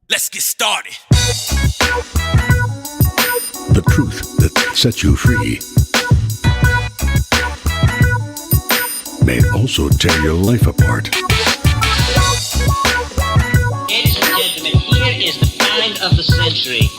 Let's get started. The truth that sets you free may also tear your life apart. Ladies and gentlemen, here is the find of the century.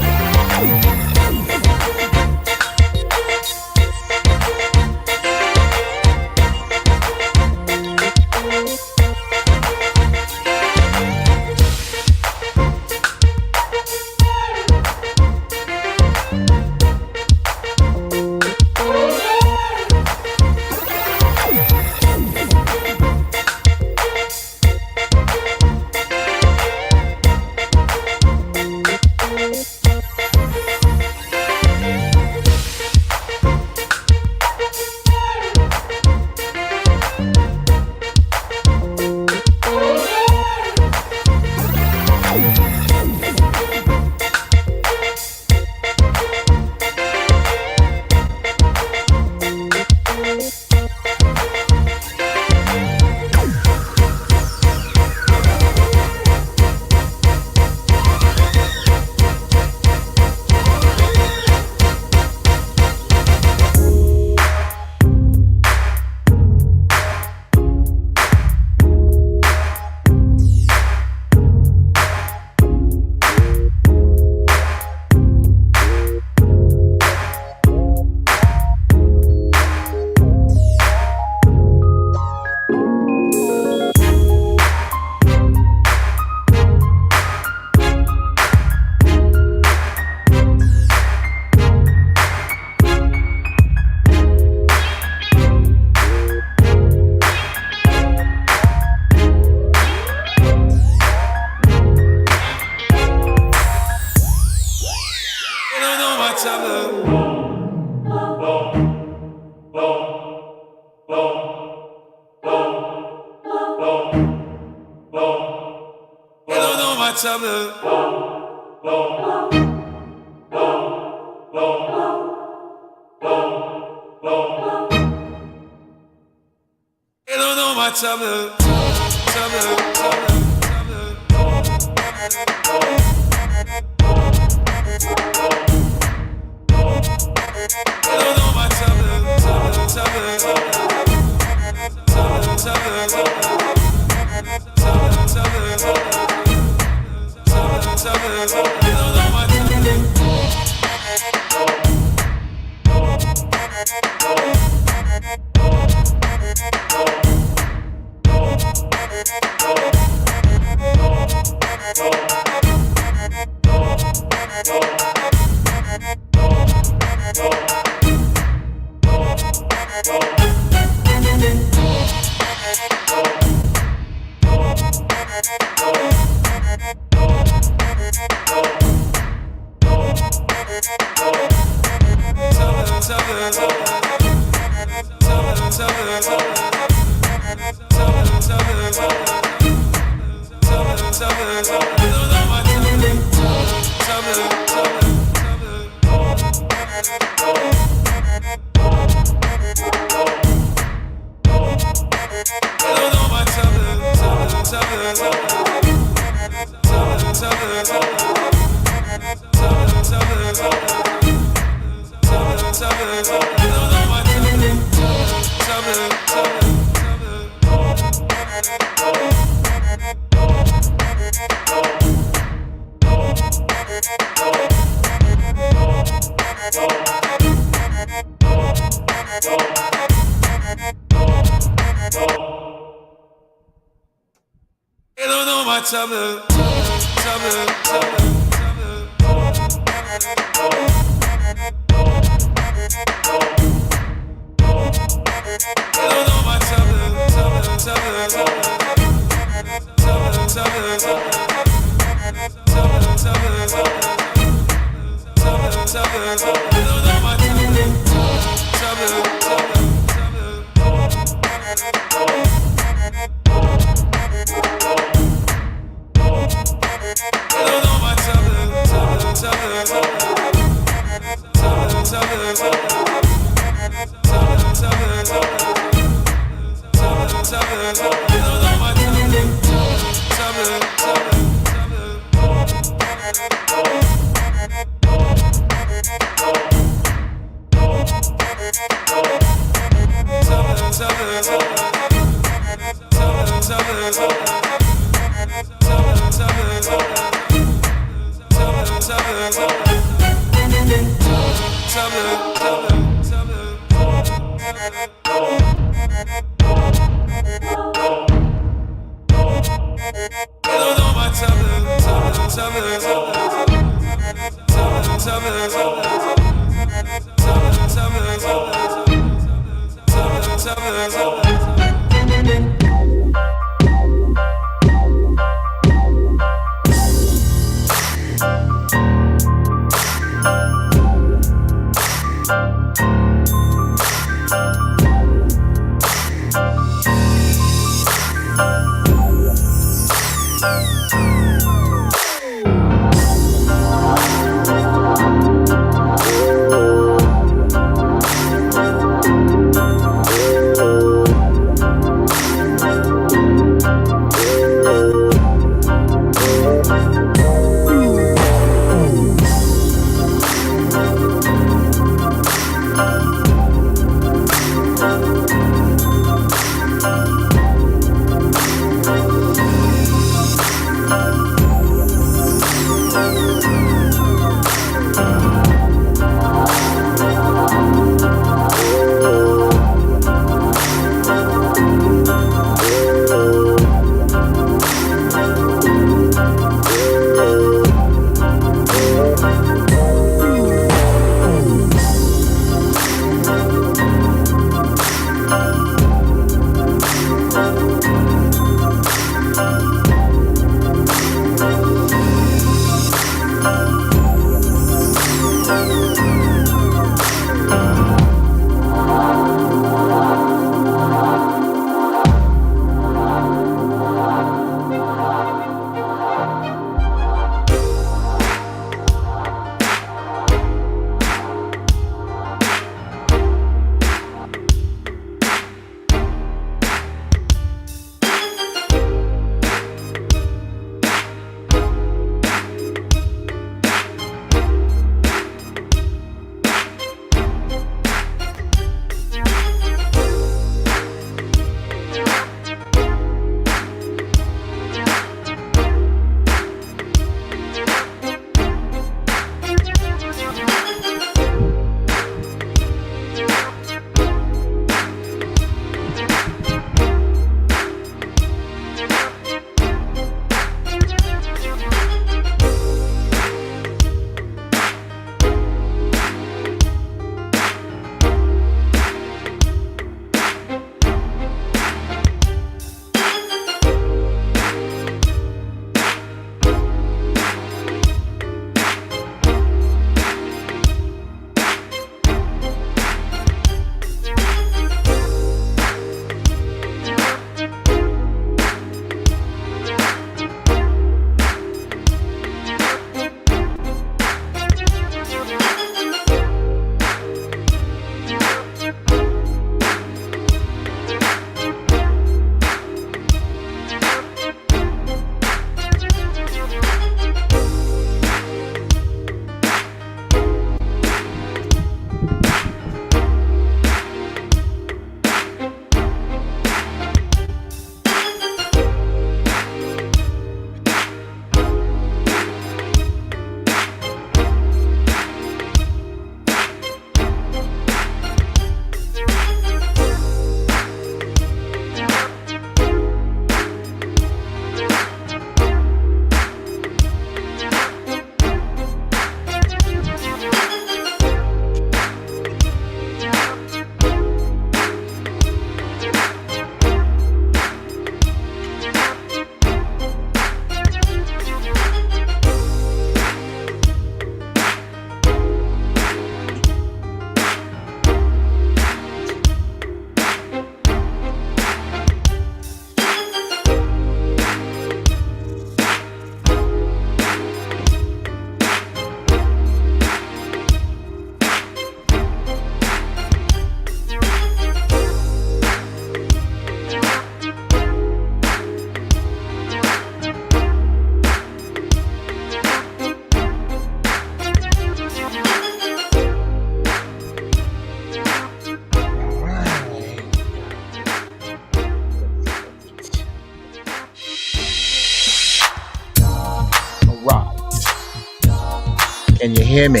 Can you hear me?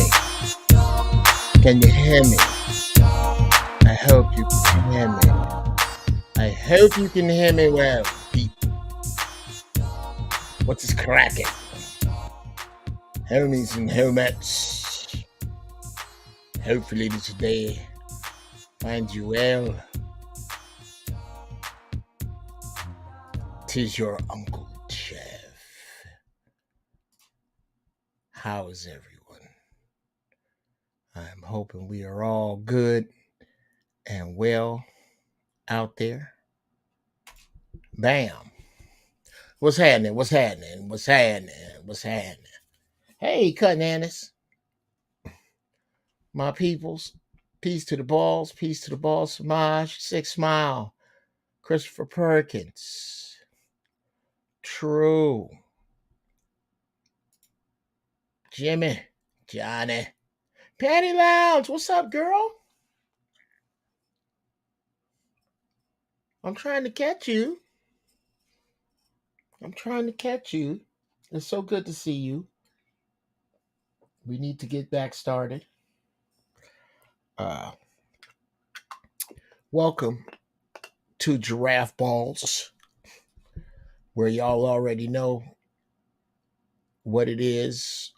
Can you hear me? I hope you can hear me. I hope you can hear me well, Peep. What's cracking? Homies and homettes. Hopefully today finds you well. 'Tis your Uncle Jeff. How is everyone? I'm hoping we are all good and well out there. Bam. What's happening? What's happening? What's happening? What's happening? Hey, Cutting Annis. My peoples. Peace to the balls. Peace to the balls. Samaj. Six Smile. Christopher Perkins. True. Jimmy. Johnny. Patty Lounge. What's up, girl? I'm trying to catch you. I'm trying to catch you. It's so good to see you. We need to get back started. Welcome to Giraffe BALLZ, where y'all already know what it is.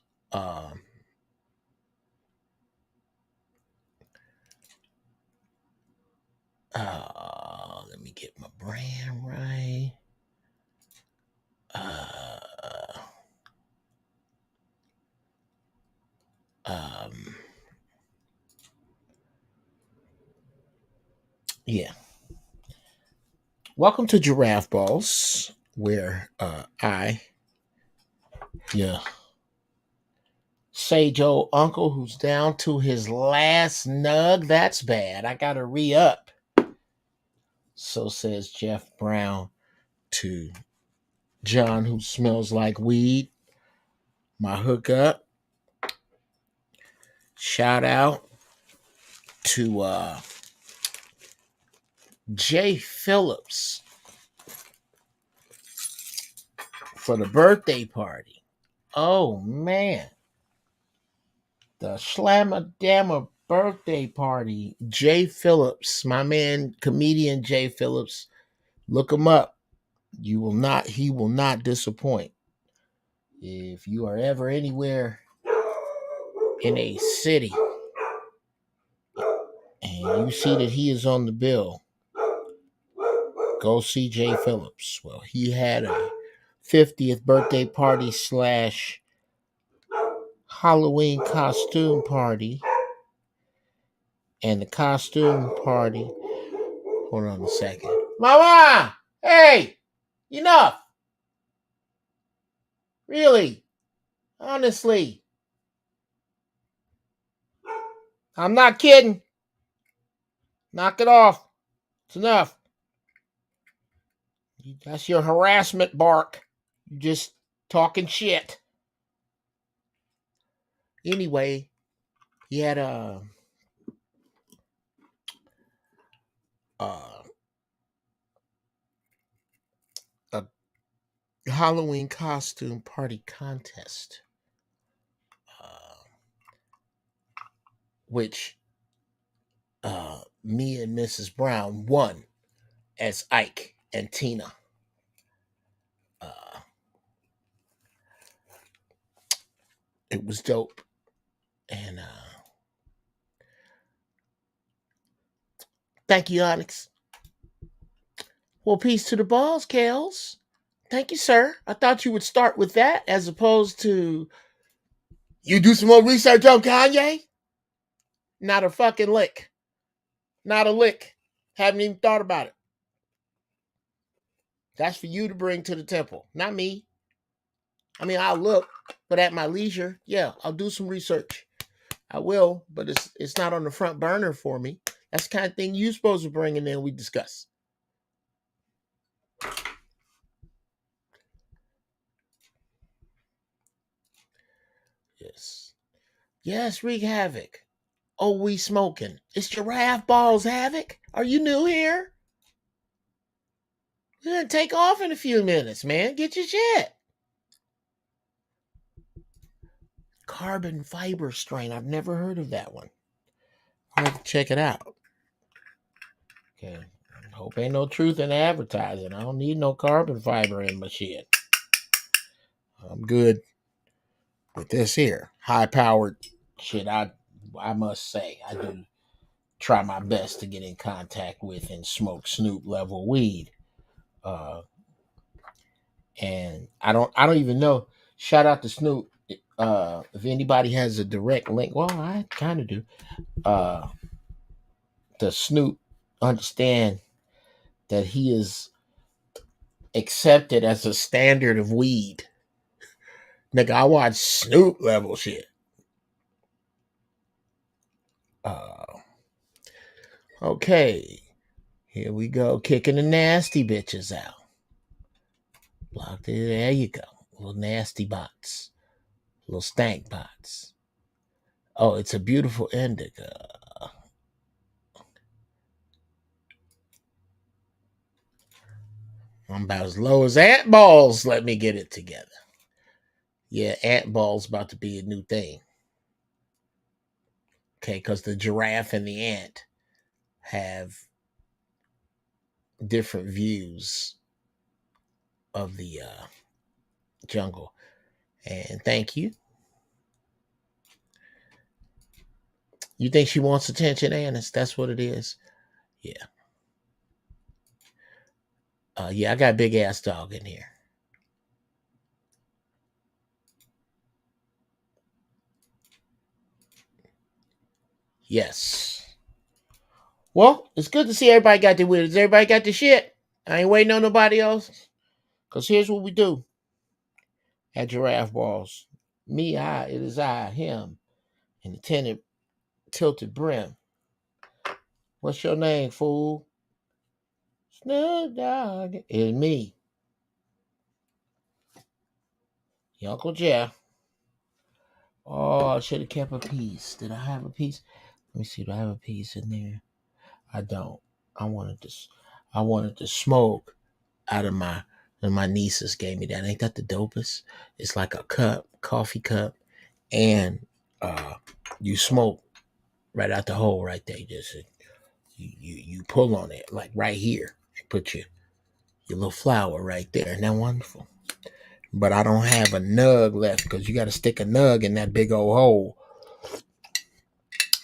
Let me get my brand right. Yeah. Welcome to Giraffe BALLZ, where Sage old uncle who's down to his last nug. That's bad. I gotta re-up. So says Jeff Brown to John, who smells like weed. My hookup. Shout out to Jay Phillips for the birthday party. Oh man. The Slamma Damma birthday party. Jay Phillips, my man, comedian Jay Phillips. Look him up. He will not disappoint. If you are ever anywhere in a city and you see that he is on the bill, go see Jay Phillips. Well, he had a 50th birthday party / Halloween costume party. And the costume party. Hold on a second. Mama! Hey! Enough! Really? Honestly. I'm not kidding. Knock it off. It's enough. That's your harassment bark. You just talking shit. Anyway, he had a Halloween costume party contest, which me and Mrs. Brown won as Ike and Tina. It was dope. And thank you, Onyx. Well, peace to the balls, Kales. Thank you, sir. I thought you would start with that as opposed to you do some more research on Kanye? Not a fucking lick. Not a lick. Haven't even thought about it. That's for you to bring to the temple, not me. I mean, I'll look, but at my leisure, yeah, I'll do some research. I will, but it's not on the front burner for me. That's the kind of thing you're supposed to bring in and we discuss. Yes. Yes, wreak havoc. Oh, we smoking. It's Giraffe BALLZ Havoc. Are you new here? We're going to take off in a few minutes, man. Get your shit. carbon fiber strain. I've never heard of that one. I'll have to check it out. Okay. Hope ain't no truth in advertising. I don't need no carbon fiber in my shit. I'm good with this here. High powered shit, I must say. I do try my best to get in contact with and smoke Snoop level weed. And I don't even know. Shout out to Snoop. If anybody has a direct link, well, I kind of do. To Snoop understand that he is accepted as a standard of weed. Nigga, I watch Snoop level shit. Okay. Here we go. Kicking the nasty bitches out. Blocked it. There you go. Little nasty bots. Little stank bots. Oh, it's a beautiful indica. I'm about as low as ant balls. Let me get it together. Yeah, ant balls about to be a new thing. Okay, because the giraffe and the ant have different views of the jungle. And thank you. You think she wants attention, Annis? That's what it is. Yeah. Yeah, I got a big ass dog in here. Yes. Well, it's good to see everybody got their wheels. Everybody got the shit. I ain't waiting on nobody else. Because here's what we do at Giraffe Balls. Me, it is I, him, and the tinted tilted brim. What's your name, fool? Snoop Dogg. It's me. Your Uncle Jeff. Oh, I should have kept a piece. Did I have a piece? Let me see. Do I have a piece in there? I don't. I wanted to smoke out of my nieces gave me that. Ain't that the dopest? It's like a cup, coffee cup, and you smoke right out the hole right there. You pull on it like right here. Put your little flower right there. Isn't that wonderful? But I don't have a nug left because you got to stick a nug in that big old hole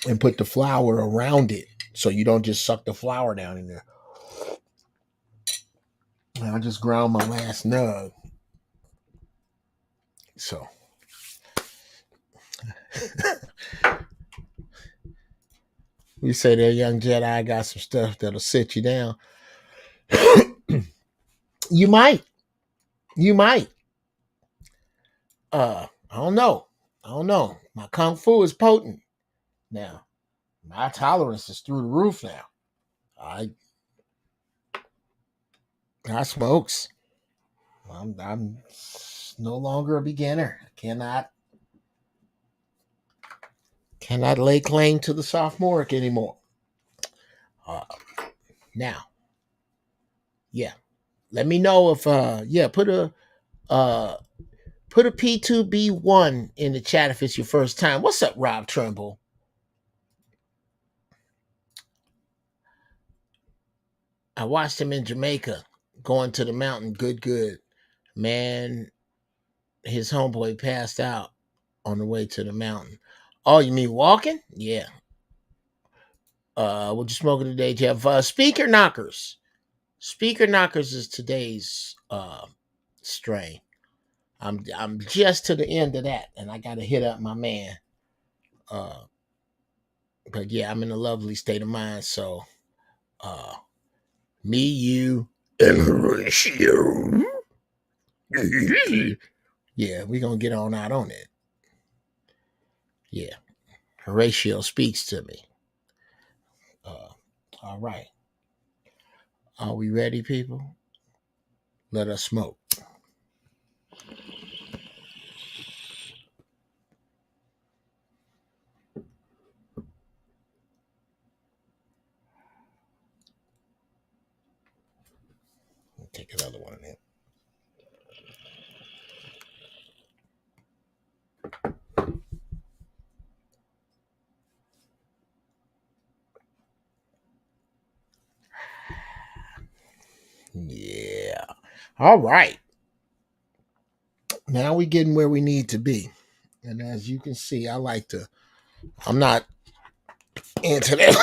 and put the flower around it so you don't just suck the flower down in there. And I just ground my last nug. So we say there, young Jedi, I got some stuff that'll sit you down. You might. I don't know. My kung fu is potent. Now, my tolerance is through the roof now. I smokes. I'm no longer a beginner. I cannot lay claim to the sophomoric anymore. Now, yeah. Let me know if put a P2B1 in the chat if it's your first time. What's up, Rob Trimble? I watched him in Jamaica going to the mountain. Good. Man, his homeboy passed out on the way to the mountain. Oh, you mean walking? Yeah. What you smoking today, Jeff? Speaker knockers. Speaker knockers is today's strain. I'm just to the end of that, and I gotta hit up my man. But yeah, I'm in a lovely state of mind. So me, you, and Horatio. Yeah, we're gonna get on out on it. Yeah. Horatio speaks to me. All right. Are we ready, people? Let us smoke. Take another one in. All right. Now we're getting where we need to be. And as you can see, I'm not into that.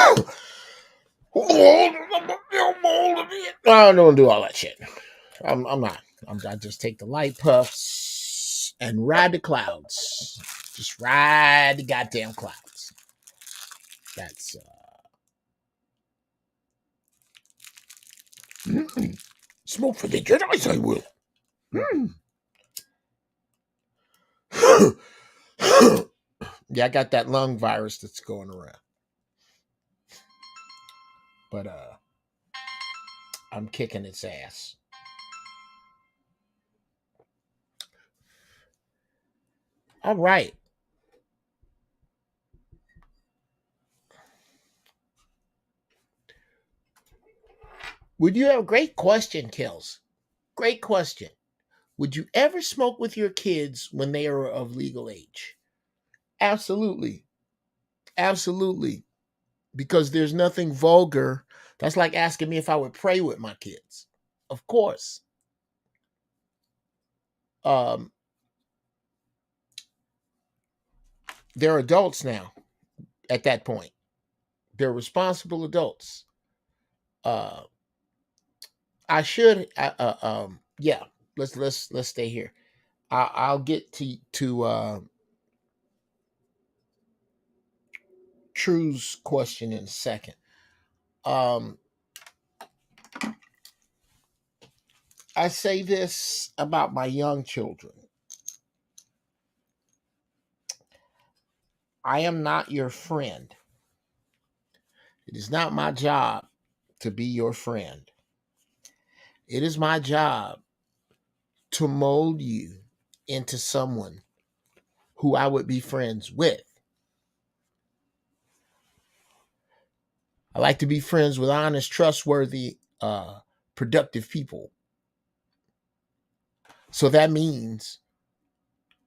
I don't do all that shit. I'm not. I just take the light puffs and ride the clouds. Just ride the goddamn clouds. That's smoke for the Jedi, I will. Yeah, I got that lung virus that's going around. But I'm kicking its ass. All right. Would you have a great question, Kills? Great question. Would you ever smoke with your kids when they are of legal age? Absolutely. Absolutely. Because there's nothing vulgar. That's like asking me if I would pray with my kids. Of course. Um, they're adults now at that point. They're responsible adults. Uh, yeah. Let's stay here. I'll get to True's question in a second. I say this about my young children. I am not your friend. It is not my job to be your friend. It is my job to mold you into someone who I would be friends with. I like to be friends with honest, trustworthy, productive people. So that means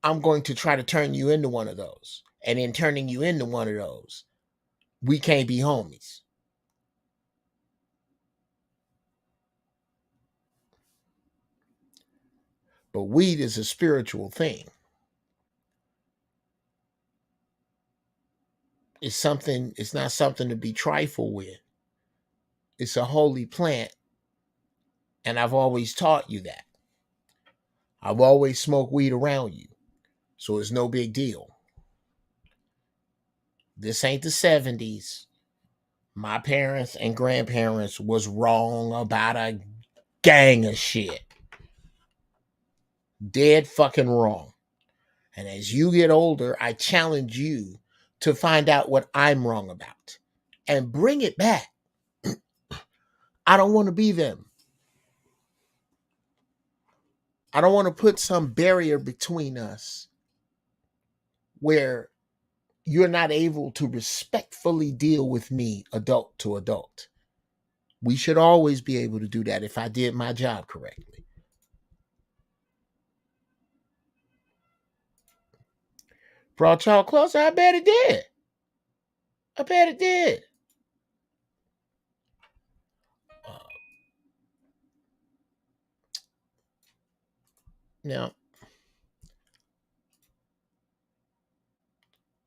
I'm going to try to turn you into one of those. And in turning you into one of those, we can't be homies. But weed is a spiritual thing. It's not something to be trifled with. It's a holy plant. And I've always taught you that. I've always smoked weed around you. So it's no big deal. This ain't the 70s. My parents and grandparents was wrong about a gang of shit. Dead fucking wrong. And as you get older, I challenge you to find out what I'm wrong about and bring it back. I don't want to be them. I don't want to put some barrier between us where you're not able to respectfully deal with me adult to adult. We should always be able to do that if I did my job correctly. Brought y'all closer? I bet it did. I bet it did. Now,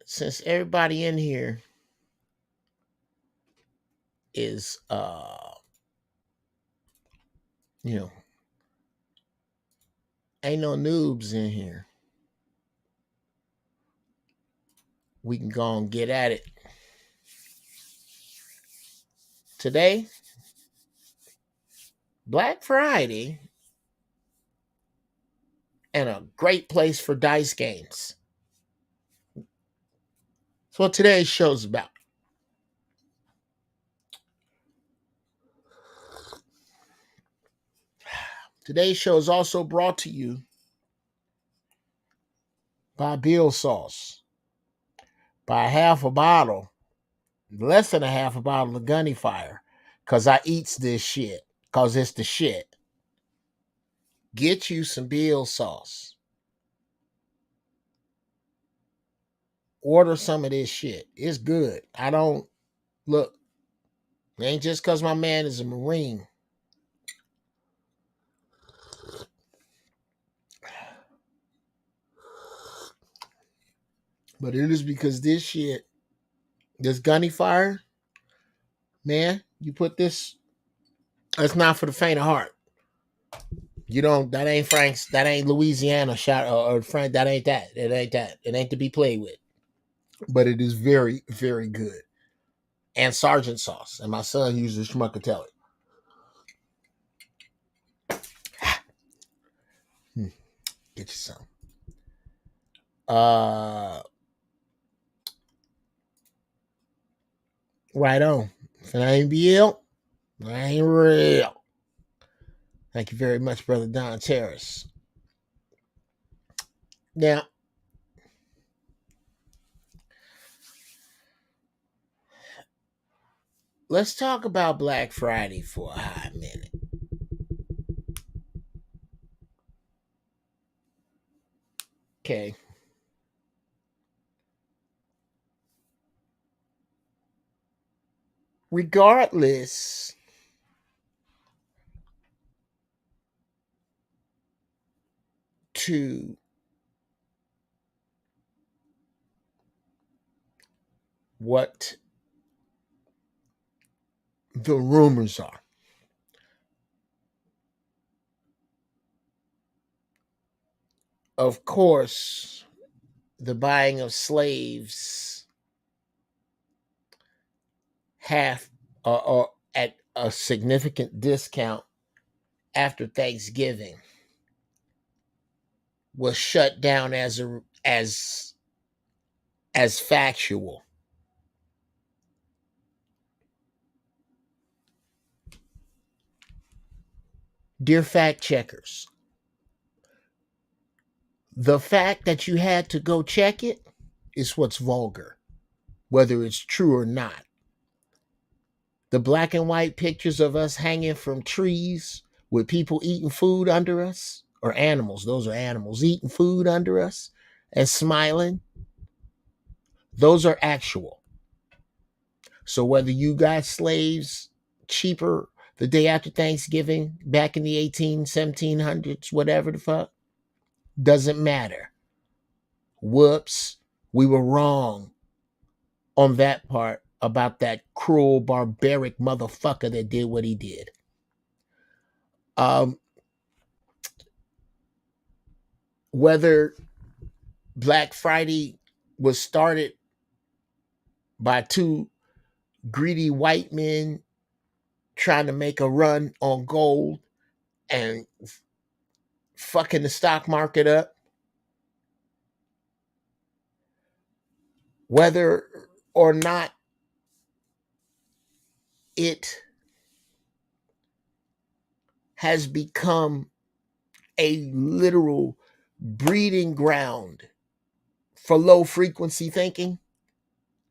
since everybody in here is you know, ain't no noobs in here, we can go and get at it. Today, Black Friday, and a great place for dice games. That's what today's show's about. Today's show is also brought to you by BALLZ. By half a bottle, less than a half a bottle of Gunny Fire, because I eats this shit, because it's the shit. Get you some BALLZ. Order some of this shit. It's good. I don't, look, it ain't just because my man is a Marine. But it is because this shit, this gunny fire, man, you put this, it's not for the faint of heart. You don't, that ain't Frank's, that ain't Louisiana shot or Frank, that ain't that. It ain't that. It ain't to be played with. But it is very, very good. And Sergeant sauce. And my son uses schmuckatelli. Get you some. Right on. If it ain't real, it ain't real. Thank you very much, Brother Don Terrace. Now, let's talk about Black Friday for a hot minute. Okay. Regardless to what the rumors are, of course, the buying of slaves half or at a significant discount after Thanksgiving was shut down as factual. Dear fact checkers, the fact that you had to go check it is what's vulgar, whether it's true or not. The black and white pictures of us hanging from trees with people eating food under us, or animals, those are animals, eating food under us and smiling, those are actual. So whether you got slaves cheaper the day after Thanksgiving back in the 1700s, whatever the fuck, doesn't matter. Whoops, we were wrong on that part about that cruel, barbaric motherfucker that did what he did. Whether Black Friday was started by two greedy white men trying to make a run on gold and fucking the stock market up, whether or not it has become a literal breeding ground for low frequency thinking,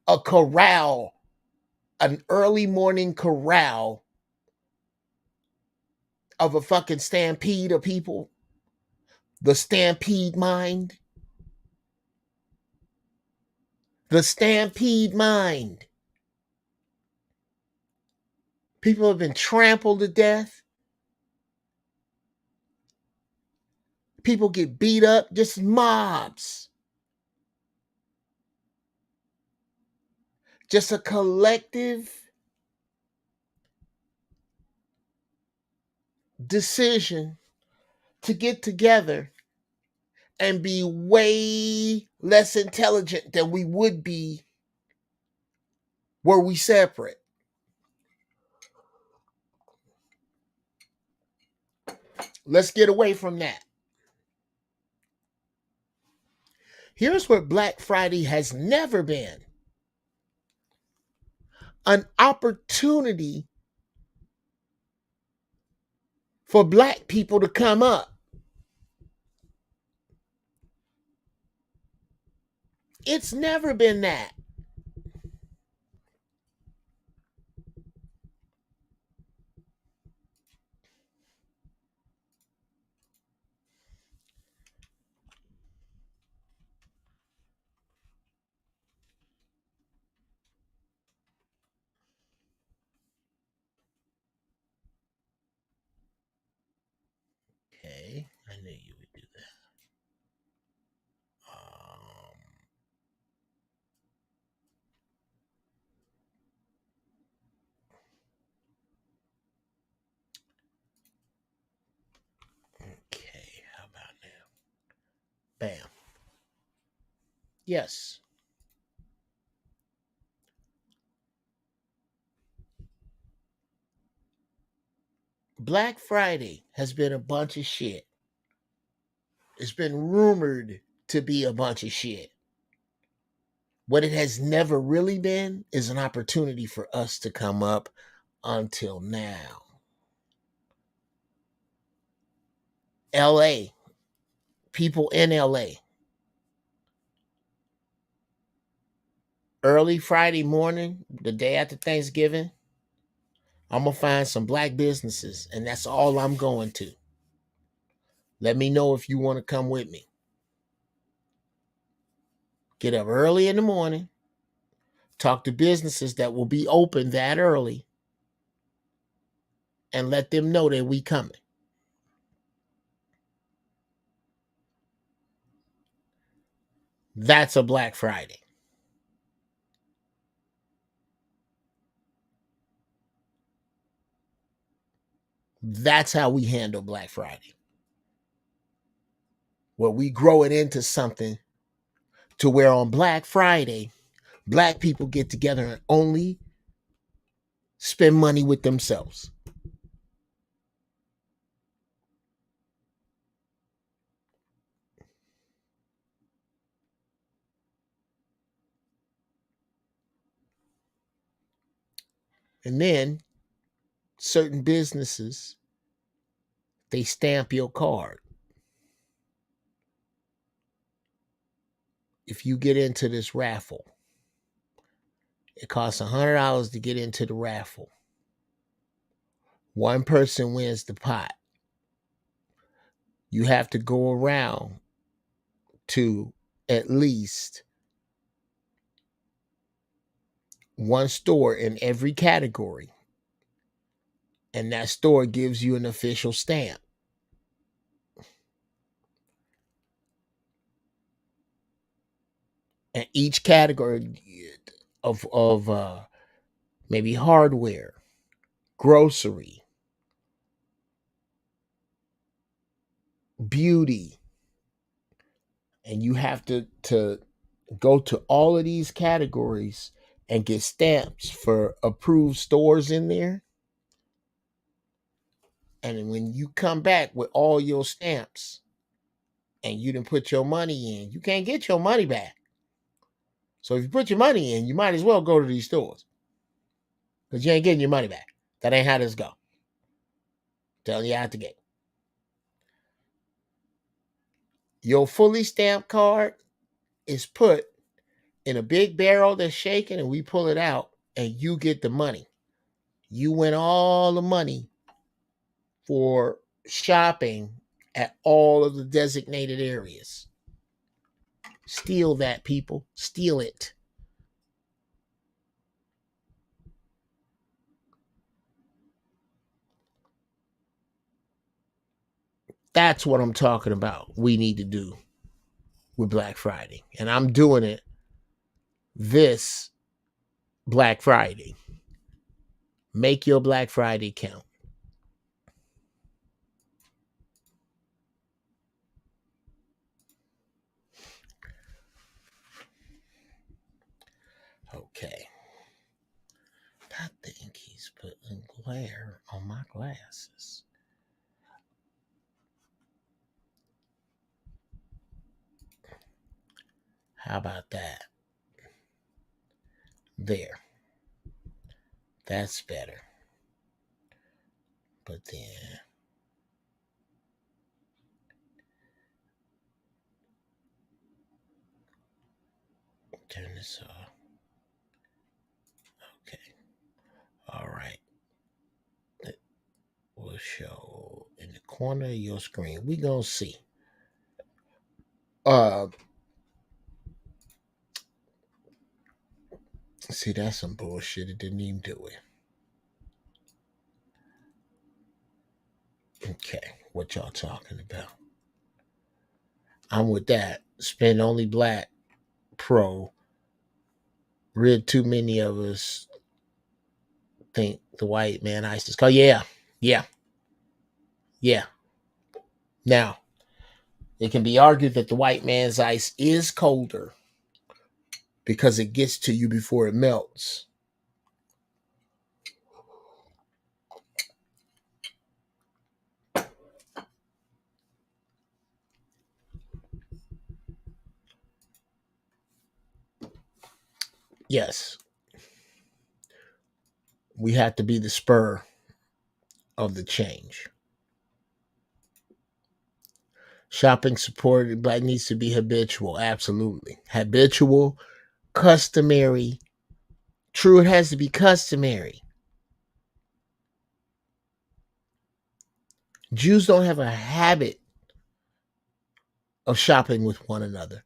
a corral, an early morning corral of a fucking stampede of people, the stampede mind, the stampede mind. People have been trampled to death. People get beat up, just mobs. Just a collective decision to get together and be way less intelligent than we would be were we separate. Let's get away from that. Here's what Black Friday has never been: an opportunity for black people to come up. It's never been that. Okay, I knew you would do that. Yes. Black Friday has been a bunch of shit. It's been rumored to be a bunch of shit. What it has never really been is an opportunity for us to come up until now. LA, people in LA, early Friday morning, the day after Thanksgiving, I'm going to find some black businesses, and that's all I'm going to. Let me know if you want to come with me. Get up early in the morning, talk to businesses that will be open that early, and let them know that we coming. That's a Black Friday. That's how we handle Black Friday. Where we grow it into something to where on Black Friday, black people get together and only spend money with themselves. And then certain businesses, they stamp your card. If you get into this raffle, it costs $100 to get into the raffle. One person wins the pot. You have to go around to at least one store in every category, and that store gives you an official stamp. And each category of maybe hardware, grocery, beauty, and you have to go to all of these categories and get stamps for approved stores in there. And when you come back with all your stamps and you didn't put your money in, you can't get your money back. So if you put your money in, you might as well go to these stores because you ain't getting your money back. That ain't how this go. Telling you out the gate. Your fully stamped card is put in a big barrel that's shaking, and we pull it out, and you get the money. You win all the money for shopping at all of the designated areas. Steal that, people. Steal it. That's what I'm talking about. We need to do with Black Friday. And I'm doing it this Black Friday. Make your Black Friday count. Okay. I think he's putting glare on my glasses. How about that? There. That's better. But then turn this off. Okay. All right. It will show in the corner of your screen. We gonna see. See, that's some bullshit. It didn't even do it. Okay, what y'all talking about? I'm with that. Spend only black pro. Read too many of us think the white man ice is cold. Yeah, yeah, yeah. Now, it can be argued that the white man's ice is colder because it gets to you before it melts. Yes, we have to be the spur of the change. Shopping supported by needs to be habitual. Absolutely. Habitual, customary. True, it has to be customary. Jews don't have a habit of shopping with one another.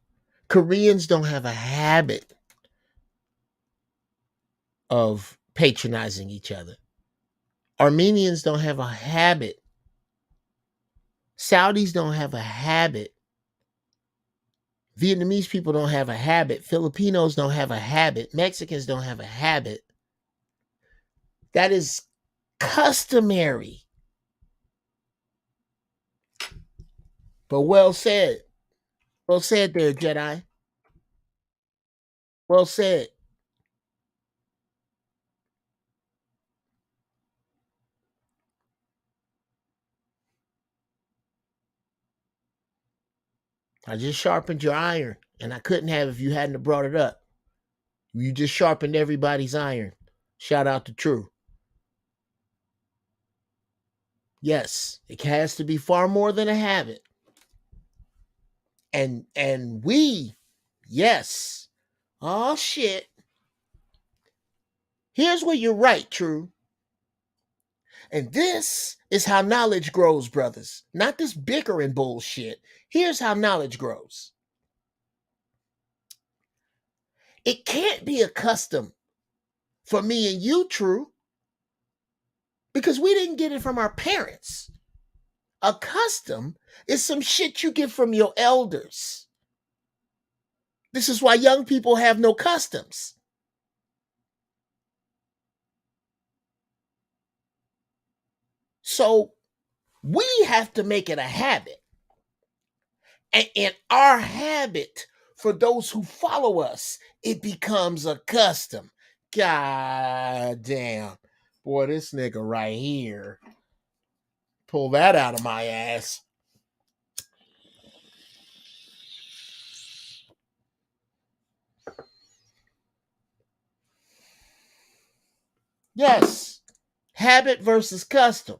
Koreans don't have a habit of patronizing each other. Armenians don't have a habit. Saudis don't have a habit. Vietnamese people don't have a habit. Filipinos don't have a habit. Mexicans don't have a habit. That is customary. But well said. Well said there, Jedi. Well said. I just sharpened your iron, and I couldn't have if you hadn't have brought it up. You just sharpened everybody's iron. Shout out to True. Yes, it has to be far more than a habit. And we, yes. Oh shit. Here's where you're right, True. And this is how knowledge grows, brothers. Not this bickering bullshit. Here's how knowledge grows. It can't be a custom for me and you, True, because we didn't get it from our parents. A custom is some shit you get from your elders. This is why young people have no customs. So we have to make it a habit. And in our habit, for those who follow us, it becomes a custom. God damn. Boy, this nigga right here. Pull that out of my ass. Yes. Habit versus custom.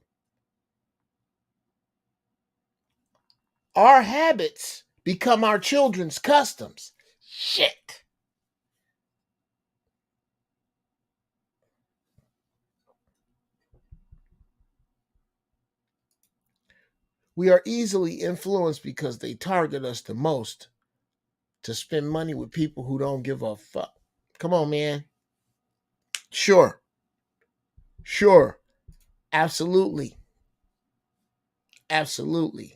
Our habits become our children's customs. Shit. We are easily influenced because they target us the most to spend money with people who don't give a fuck. Come on, man. Sure. Sure. Absolutely. Absolutely.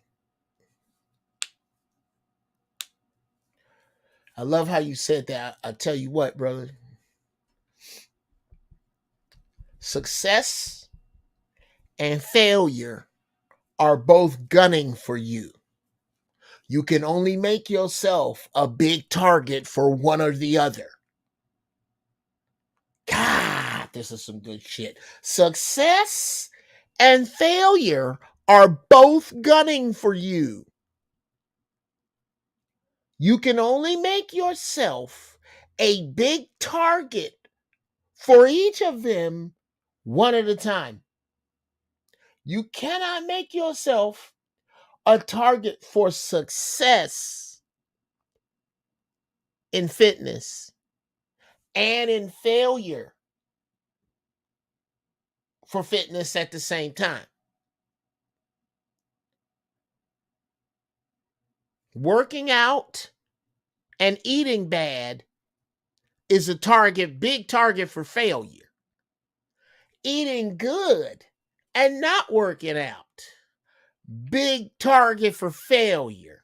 I love how you said that. I tell you what, brother. Success and failure are both gunning for you. You can only make yourself a big target for one or the other. God, this is some good shit. Success and failure are both gunning for you. You can only make yourself a big target for each of them one at a time. You cannot make yourself a target for success in fitness and in failure for fitness at the same time. Working out and eating bad is a target, big target for failure. Eating good and not working out, big target for failure.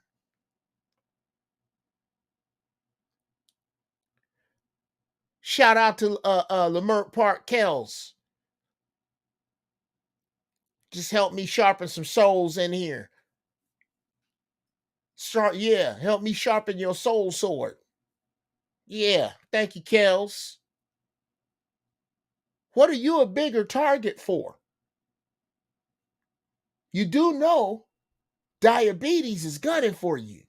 Shout out to Lamert Park Kells. Just help me sharpen some souls in here. Help me sharpen your soul sword. Yeah, thank you, Kels. What are you a bigger target for? You do know diabetes is gunning for you.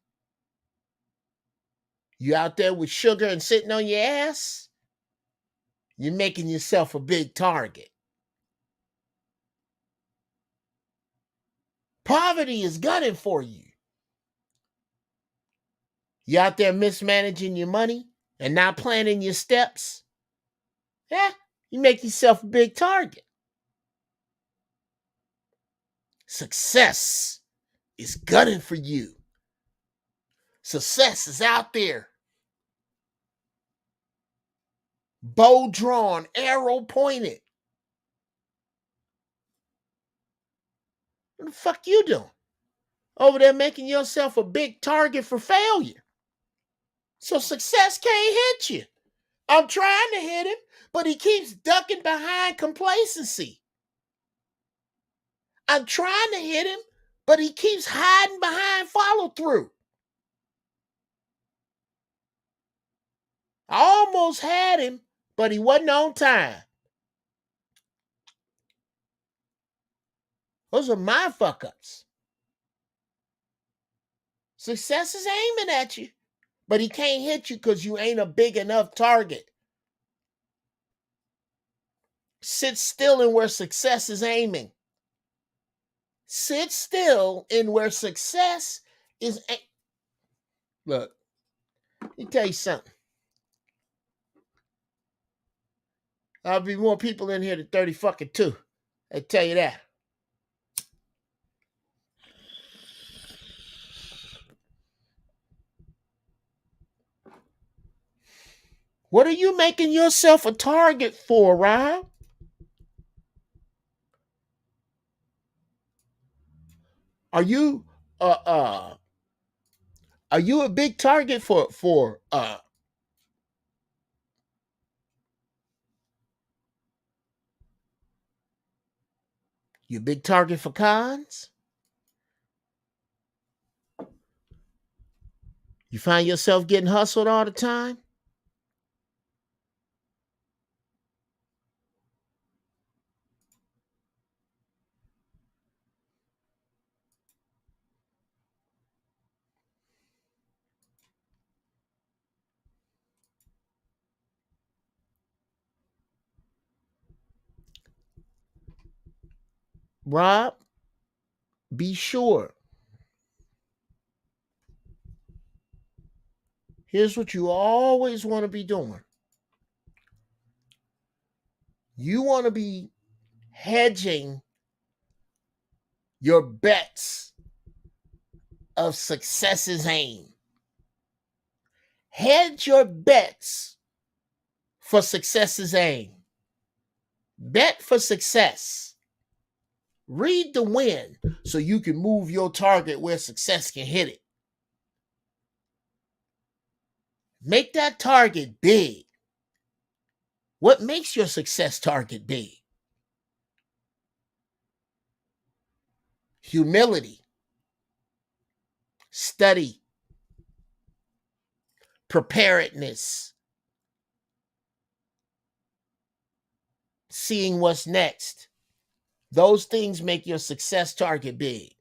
You out there with sugar and sitting on your ass? You're making yourself a big target. Poverty is gunning for you. You out there mismanaging your money and not planning your steps? Yeah, you make yourself a big target. Success is gunning for you. Success is out there. Bow drawn, arrow pointed. What the fuck you doing? Over there making yourself a big target for failure. So success can't hit you. I'm trying to hit him, but he keeps ducking behind complacency. I'm trying to hit him, but he keeps hiding behind follow through. I almost had him, but he wasn't on time. Those are my fuck ups. Success is aiming at you, but he can't hit you because you ain't a big enough target. Sit still in where success is aiming. Sit still in where success is. Look, let me tell you something. There'll be more people in here than 30 fucking 2. I tell you that. What are you making yourself a target for, Rob? Are you are you a big target for you a big target for cons? You find yourself getting hustled all the time? Rob, be sure. Here's what you always want to be doing. You want to be hedging your bets of success's aim. Hedge your bets for success's aim. Bet for success. Read the wind so you can move your target where success can hit it. Make that target big. What makes your success target big? Humility, study, preparedness, seeing what's next. Those things make your success target big.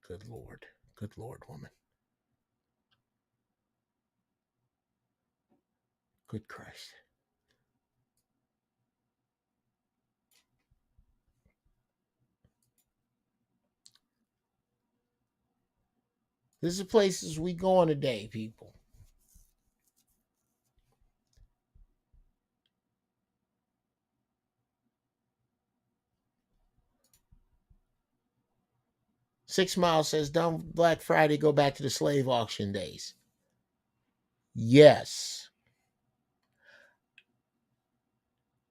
Good Lord. Good Lord, woman. Good Christ. This is the places we going today, people. Six Mile says, don't Black Friday go back to the slave auction days? Yes.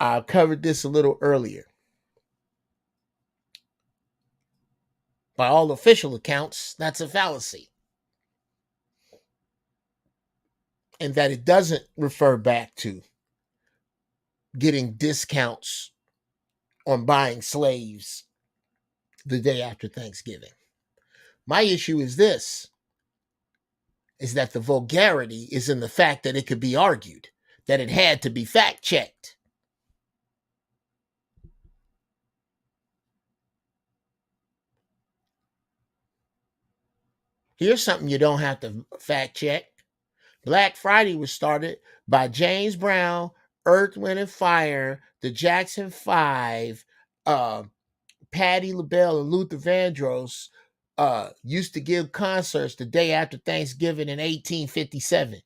I covered this a little earlier. By all official accounts, that's a fallacy. and that it doesn't refer back to getting discounts on buying slaves the day after Thanksgiving. My issue is this, is that the vulgarity is in the fact that it could be argued, that it had to be fact checked. Here's something you don't have to fact check. Black Friday was started by James Brown, Earth, Wind and Fire, the Jackson 5, Patti LaBelle and Luther Vandross used to give concerts the day after Thanksgiving in 1857.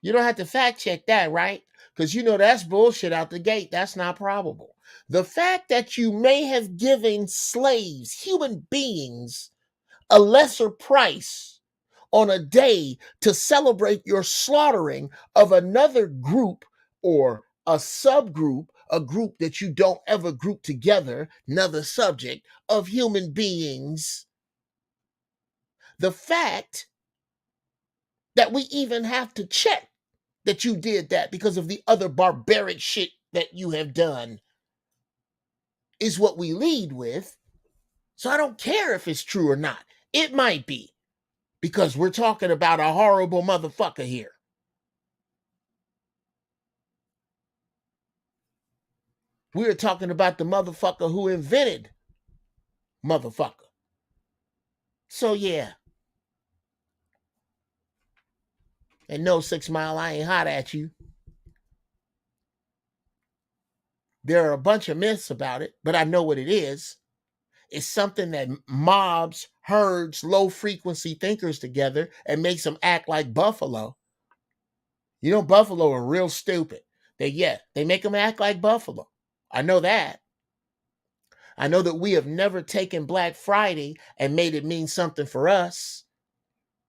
You don't have to fact check that, right? Because you know that's bullshit out the gate. That's not probable. The fact that you may have given slaves, human beings, a lesser price on a day to celebrate your slaughtering of another group or a subgroup, a group that you don't ever group together, another subject of human beings. The fact that we even have to check that you did that because of the other barbaric shit that you have done is what we lead with. So I don't care if it's true or not. It might be, because we're talking about a horrible motherfucker here. We're talking about the motherfucker who invented motherfucker. So yeah. And no, 6 Mile, I ain't hot at you. There are a bunch of myths about it, but I know what it is. It's something that mobs, herds, low frequency thinkers together and makes them act like buffalo. You know, buffalo are real stupid. They make them act like buffalo. I know that. I know that we have never taken Black Friday and made it mean something for us,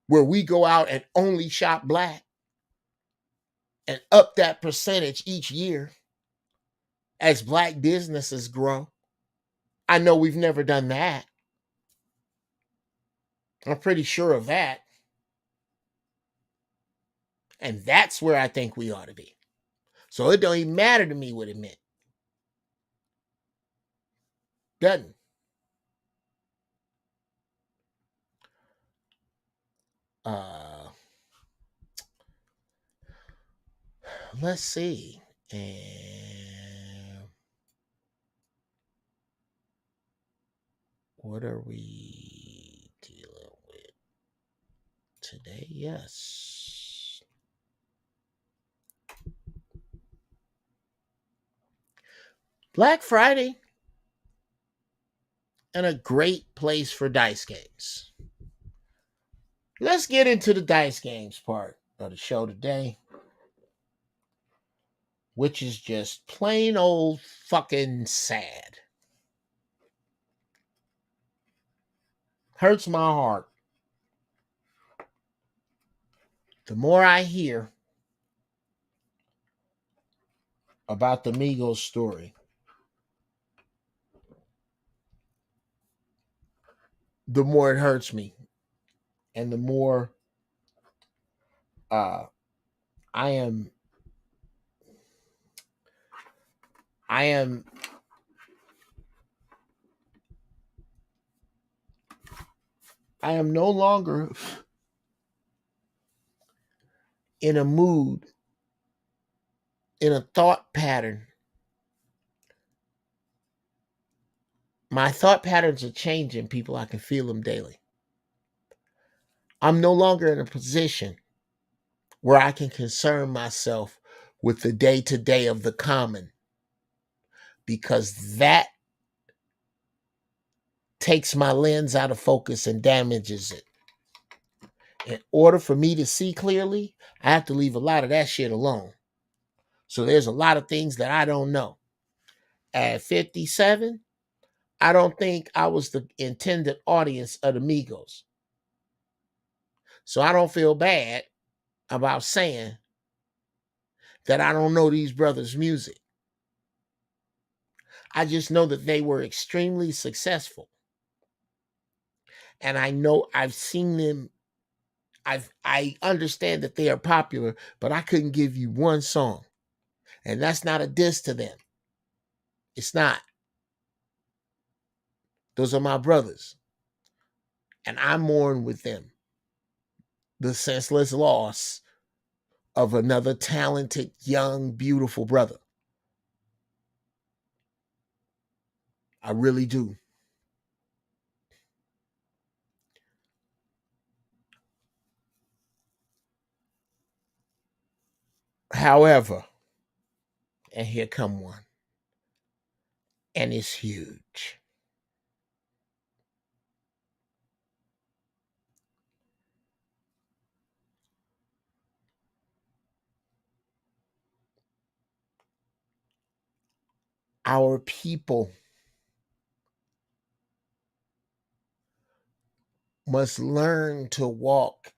where we go out and only shop black and up that percentage each year as black businesses grow. I know we've never done that. I'm pretty sure of that. And that's where I think we ought to be. So it don't even matter to me what it meant. Doesn't. Let's see. And what are we dealing with today? Yes. Black Friday and a great place for dice games. Let's get into the dice games part of the show today, which is just plain old fucking sad. Hurts my heart. The more I hear about the Migos story, the more it hurts me. And the more I am no longer in a mood, in a thought pattern. My thought patterns are changing, people. I can feel them daily. I'm no longer in a position where I can concern myself with the day-to-day of the common, because that takes my lens out of focus and damages it. In order for me to see clearly, I have to leave a lot of that shit alone. So there's a lot of things that I don't know. At 57, I don't think I was the intended audience of the Migos. So I don't feel bad about saying that I don't know these brothers' music. I just know that they were extremely successful. And I know I've seen them I understand that they are popular, but I couldn't give you one song. And that's not a diss to them. It's not. Those are my brothers. And I mourn with them the senseless loss of another talented, young, beautiful brother. I really do. However, and here come one, and it's huge. Our people must learn to walk,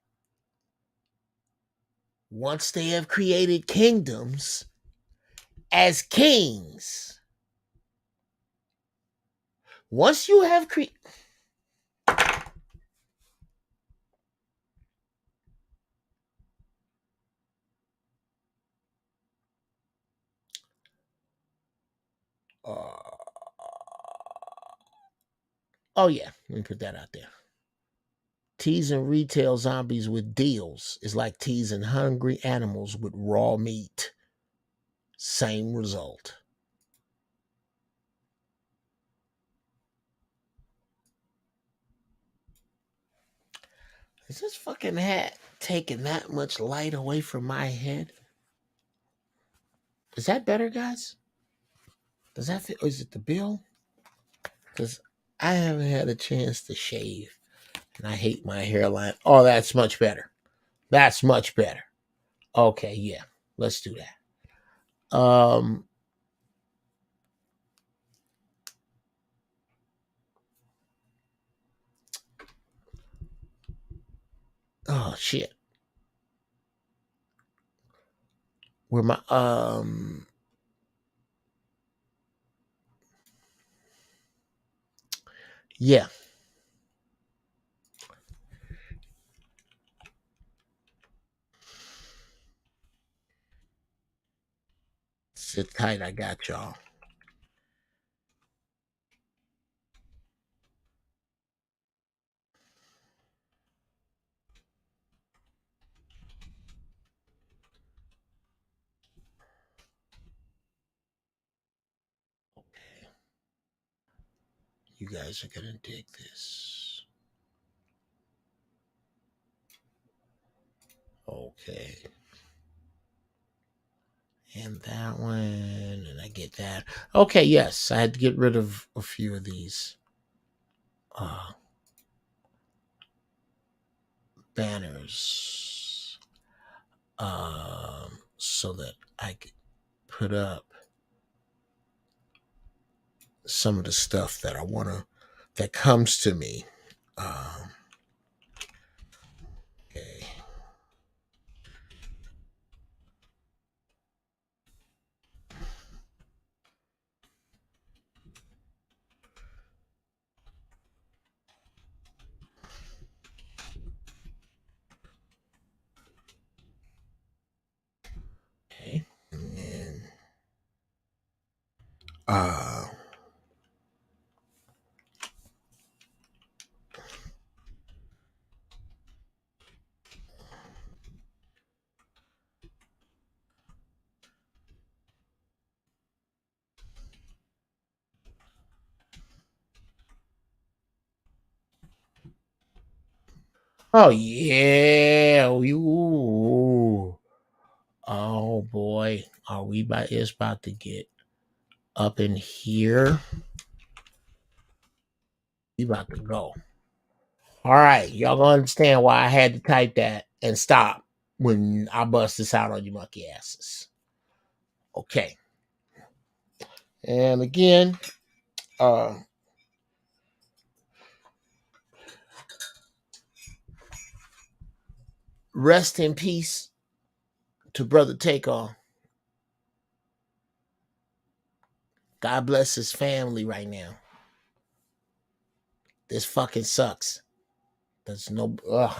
once they have created kingdoms, as kings. Once you have created, oh yeah, let me put that out there. Teasing retail zombies with deals is like teasing hungry animals with raw meat. Same result. Is this fucking hat taking that much light away from my head? Is that better, guys? Does that fit? Or is it the bill? Because I haven't had a chance to shave. And I hate my hairline. Oh, that's much better. That's much better. Okay, yeah. Let's do that. Oh shit. Where my yeah. Sit tight, I got y'all. You guys are gonna dig this. Okay. And that one, and I get that. Okay, yes, I had to get rid of a few of these banners so that I could put up some of the stuff that I want to, that comes to me. Okay. Okay. And then, uh, oh yeah, you. Oh boy, are we about? It's about to get up in here. We about to go. All right, y'all gonna understand why I had to type that and stop when I bust this out on you monkey asses. Okay, and again, uh, rest in peace to brother Takeoff. God bless his family right now. This fucking sucks. There's no. Ugh.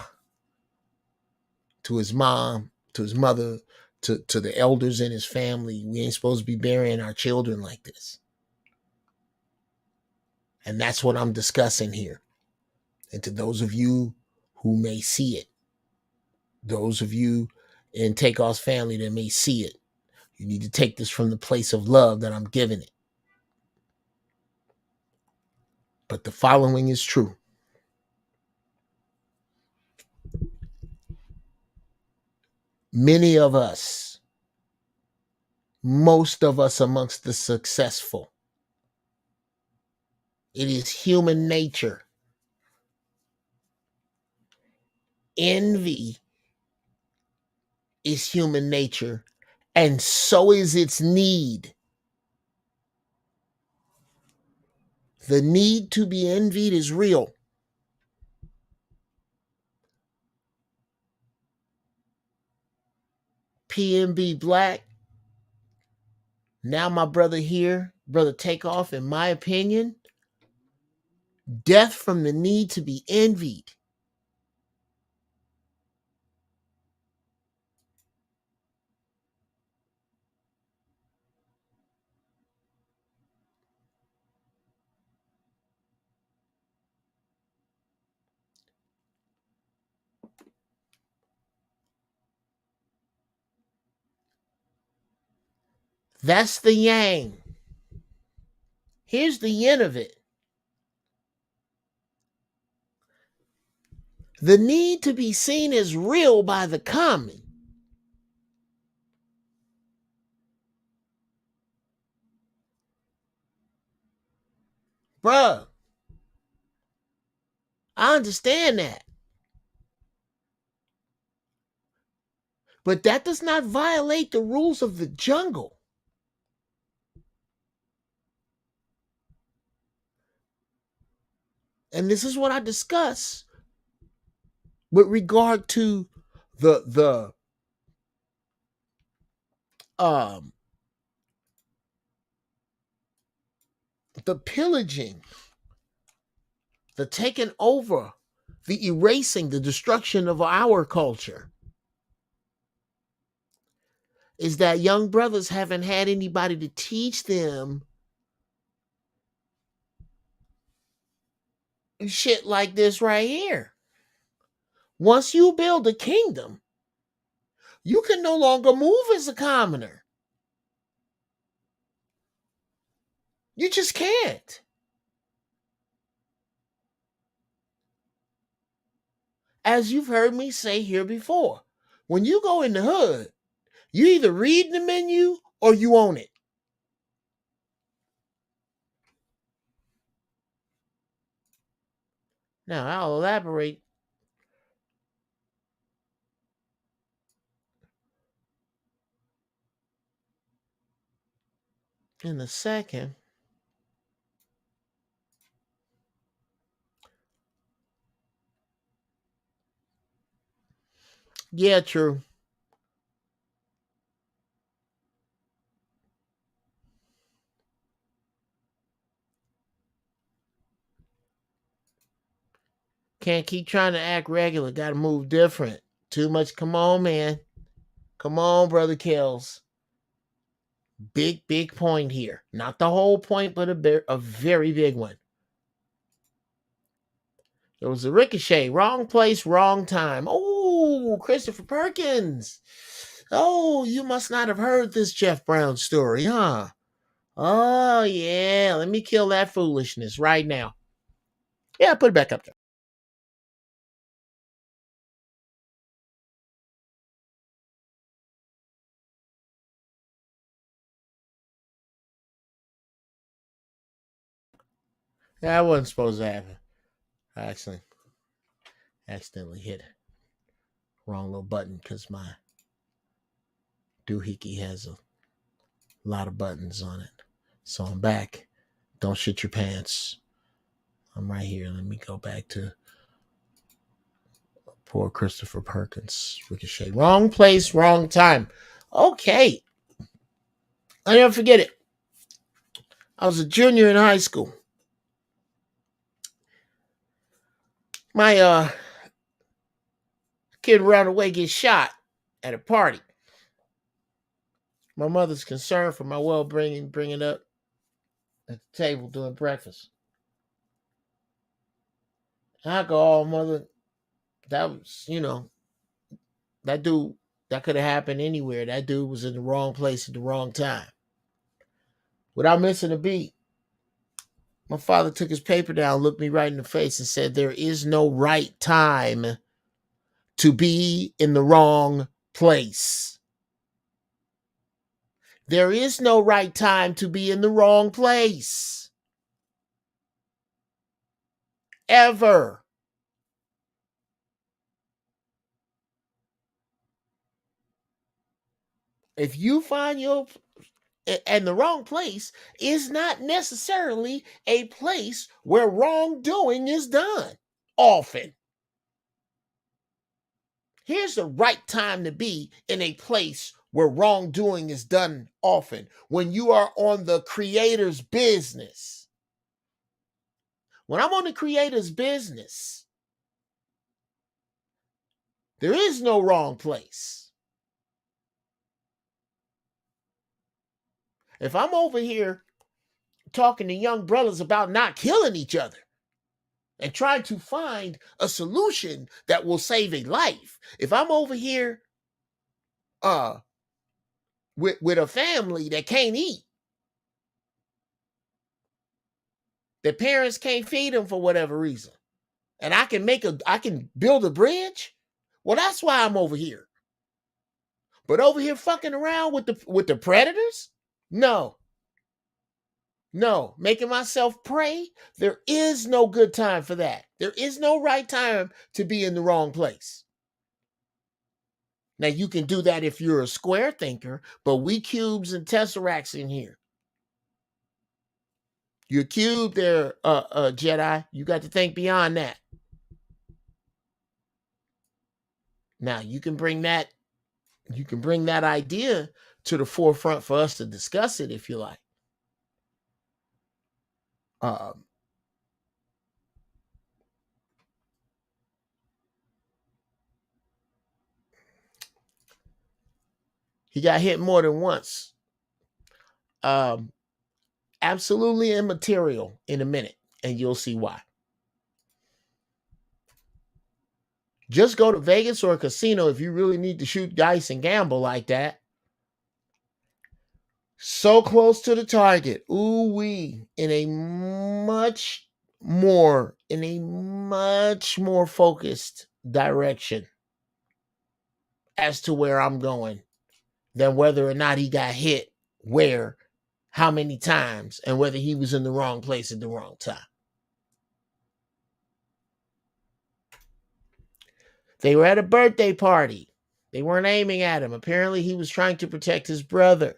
to his mom, to his mother, to the elders in his family. We ain't supposed to be burying our children like this. And that's what I'm discussing here. And to those of you who may see it, those of you in Takeoff's family that may see it, you need to take this from the place of love that I'm giving it. But the following is true. Many of us, most of us amongst the successful, it is human nature. Envy is human nature, and so is its need. The need to be envied is real. PNB Black, now my brother here, brother Takeoff, in my opinion, death from the need to be envied. That's the yang. Here's the yin of it. The need to be seen as real by the common. Bruh, I understand that. But that does not violate the rules of the jungle. And this is what I discuss with regard to the pillaging, the taking over, the erasing, the destruction of our culture. Is that young brothers haven't had anybody to teach them shit like this right here. Once you build a kingdom, you can no longer move as a commoner. You just can't. As you've heard me say here before, when you go in the hood, you either read the menu or you own it. Now, I'll elaborate in a second. Yeah, true. Can't keep trying to act regular. Got to move different. Too much. Come on, man. Come on, Brother Kells. Big point here. Not the whole point, but a very big one. It was a ricochet. Wrong place, wrong time. Oh, Christopher Perkins. Oh, you must not have heard this Jeff Brown story, huh? Oh, yeah. Let me kill that foolishness right now. Yeah, put it back up there. That wasn't supposed to happen. I accidentally hit wrong little button because my doohickey has a lot of buttons on it. So I'm back. Don't shit your pants. I'm right here. Let me go back to poor Christopher Perkins. Ricochet. Wrong place, wrong time. Okay. I never forget it. I was a junior in high school. My Kid ran away, get shot at a party. My mother's concerned for my well-being, bringing up at the table doing breakfast. I go, oh, mother, that was, that dude, that could have happened anywhere. That dude was in the wrong place at the wrong time. Without missing a beat, my father took his paper down, looked me right in the face, and said, there is no right time to be in the wrong place. There is no right time to be in the wrong place. Ever. If you find your and the wrong place is not necessarily a place where wrongdoing is done often. Here's the right time to be in a place where wrongdoing is done often, when you are on the creator's business. When I'm on the creator's business, there is no wrong place. If I'm over here talking to young brothers about not killing each other and trying to find a solution that will save a life, if I'm over here with a family that can't eat, their parents can't feed them for whatever reason, and I can build a bridge, well, that's why I'm over here. But over here fucking around with the predators? No, making myself pray, there is no good time for that. There is no right time to be in the wrong place. Now, you can do that if you're a square thinker, but we cubes and tesseracts in here. You're a cube there, Jedi. You got to think beyond that. Now, you can bring that idea to the forefront for us to discuss it if you like. He got hit more than once. Absolutely immaterial in a minute, and you'll see why. Just go to Vegas or a casino if you really need to shoot dice and gamble like that. So close to the target. Ooh-wee. In a much more focused direction as to where I'm going than whether or not he got hit, where, how many times, and whether he was in the wrong place at the wrong time. They were at a birthday party. They weren't aiming at him. Apparently, he was trying to protect his brother.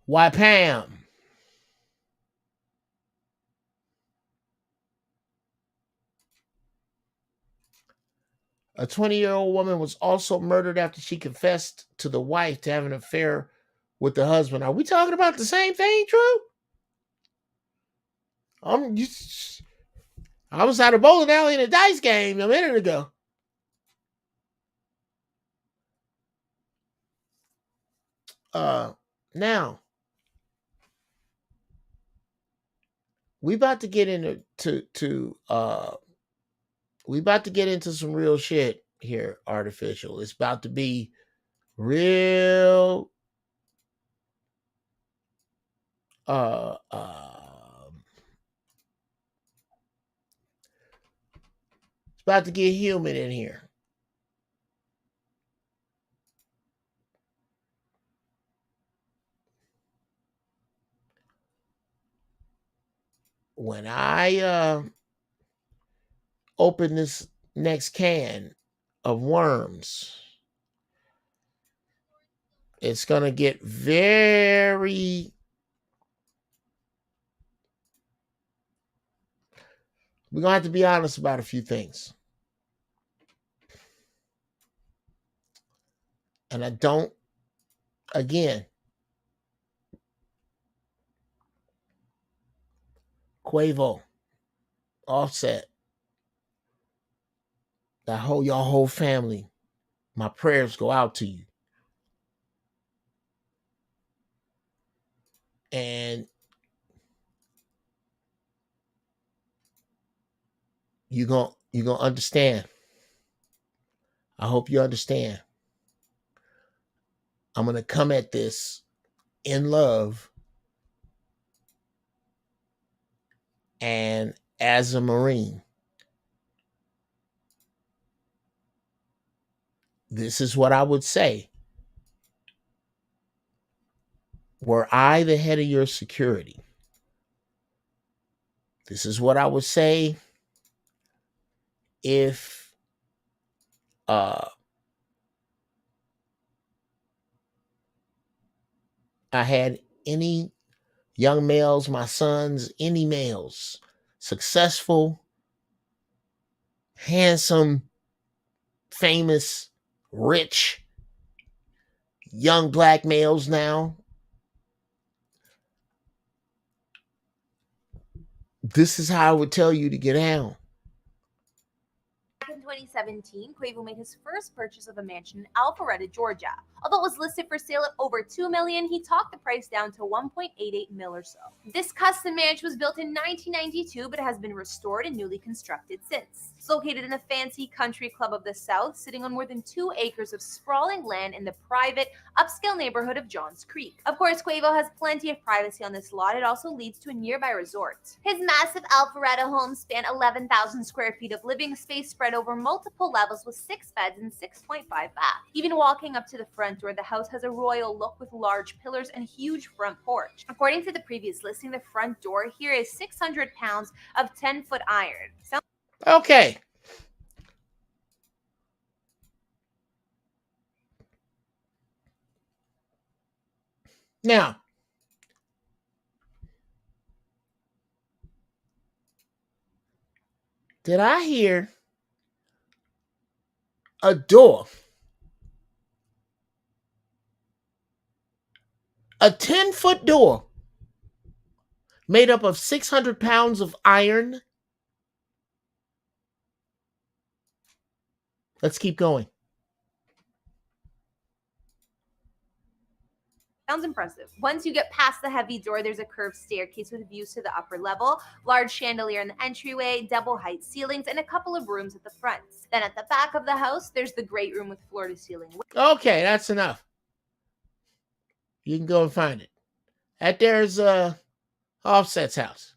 Why, Pam? A 20-year-old woman was also murdered after she confessed to the wife to have an affair with the husband. Are we talking about the same thing, True? I was at a bowling alley in a dice game a minute ago. Now we about to get into some real shit here, artificial. It's about to be real it's about to get human in here. When I open this next can of worms, it's gonna get very we're gonna have to be honest about a few things. And I don't, again, Quavo, Offset, your whole family, my prayers go out to you. And you're gonna understand. I hope you understand. I'm gonna come at this in love and as a Marine. This is what I would say. Were I the head of your security, this is what I would say if I had any young males, my sons, any males, successful, handsome, famous, rich, young black males now. This is how I would tell you to get down. In 2017, Quavo made his first purchase of a mansion in Alpharetta, Georgia. Although it was listed for sale at over $2 million, he talked the price down to $1.88 million or so. This custom mansion was built in 1992, but it has been restored and newly constructed since. It's located in a fancy country club of the South, sitting on more than 2 acres of sprawling land in the private, upscale neighborhood of Johns Creek. Of course, Quavo has plenty of privacy on this lot. It also leads to a nearby resort. His massive Alpharetta home spans 11,000 square feet of living space spread over multiple levels with 6 beds and 6.5 baths. Even walking up to the front door, the house has a royal look with large pillars and huge front porch. According to the previous listing, the front door here is 600 pounds of 10-foot iron. Okay. Now, did I hear a door? A 10-foot door made up of 600 pounds of iron. Let's keep going. Sounds impressive. Once you get past the heavy door, there's a curved staircase with views to the upper level, large chandelier in the entryway, double height ceilings, and a couple of rooms at the front. Then at the back of the house, there's the great room with floor to ceiling. Okay, that's enough. You can go and find it. That there's Offset's house.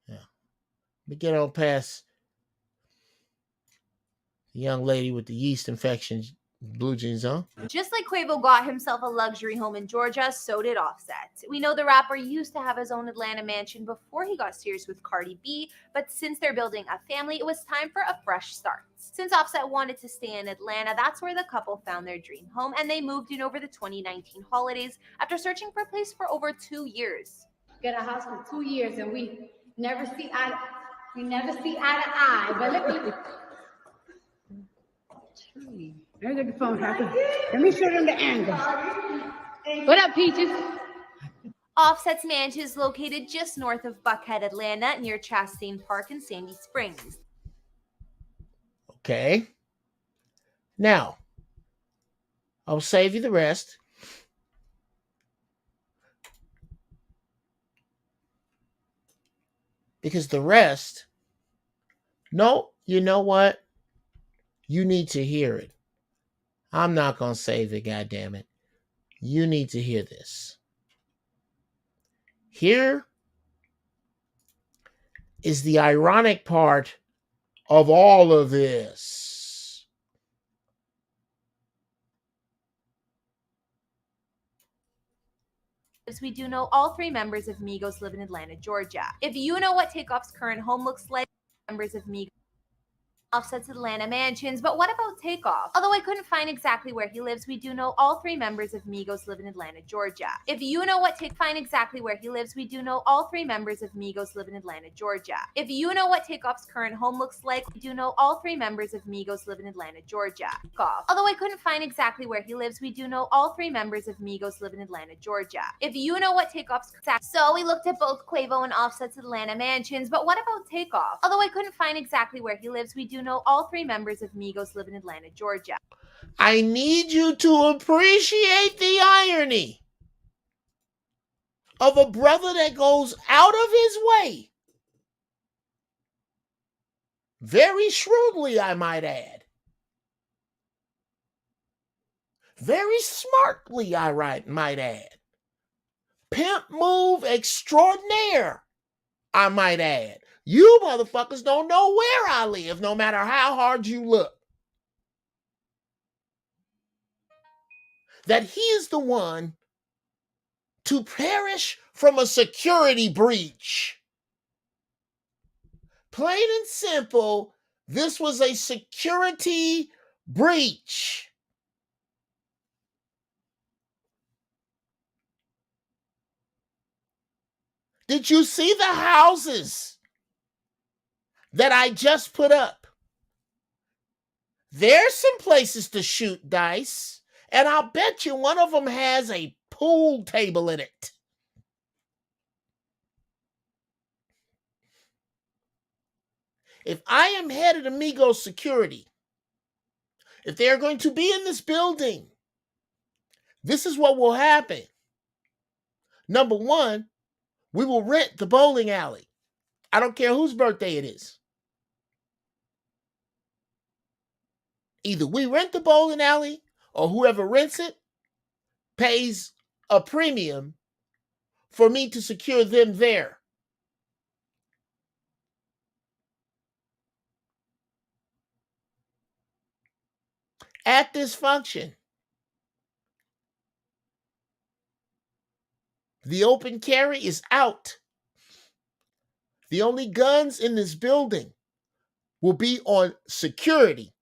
Yeah. We get on past the young lady with the yeast infection, blue jeans on. Just like Quavo got himself a luxury home in Georgia, so did Offset. We know the rapper used to have his own Atlanta mansion before he got serious with Cardi B, but since they're building a family, it was time for a fresh start. Since Offset wanted to stay in Atlanta, that's where the couple found their dream home, and they moved in over the 2019 holidays after searching for a place for over 2 years. Get a house for 2 years and we never see eye to eye. But let me get the phone. Let me show them the angle. What up, Peaches? Offset's mansion is located just north of Buckhead, Atlanta, near Chastain Park in Sandy Springs. Okay. Now, I'll save you the rest. Because the rest, no, you know what? You need to hear it. I'm not going to save it, goddammit. You need to hear this. Here is the ironic part of all of this. As we do know, all 3 members of Migos live in Atlanta, Georgia. If you know what Takeoff's current home looks like, members of Migos Offset's Atlanta mansions, but what about Takeoff? Although I couldn't find exactly where he lives, we do know all three members of Migos live in Atlanta, Georgia. If you know what find exactly where he lives, we do know all three members of Migos live in Atlanta, Georgia. If you know what Takeoff's current home looks like, we do know all three members of Migos live in Atlanta, Georgia. Takeoff. Although I couldn't find exactly where he lives, we do know all three members of Migos live in Atlanta, Georgia. If you know what Takeoff's so we looked at both Quavo and Offset's Atlanta mansions, but what about Takeoff? Although I couldn't find exactly where he lives, we do know all three members of Migos live in Atlanta, Georgia. I need you to appreciate the irony of a brother that goes out of his way, very shrewdly, I might add, very smartly, I might add, pimp move extraordinaire, I might add. You motherfuckers don't know where I live, no matter how hard you look. That he is the one to perish from a security breach. Plain and simple, this was a security breach. Did you see the houses that I just put up? There's some places to shoot dice, and I'll bet you one of them has a pool table in it. If I am head of Migos security, if they are going to be in this building, this is what will happen. Number one, we will rent the bowling alley. I don't care whose birthday it is. Either we rent the bowling alley or whoever rents it pays a premium for me to secure them there. At this function, the open carry is out. The only guns in this building will be on security,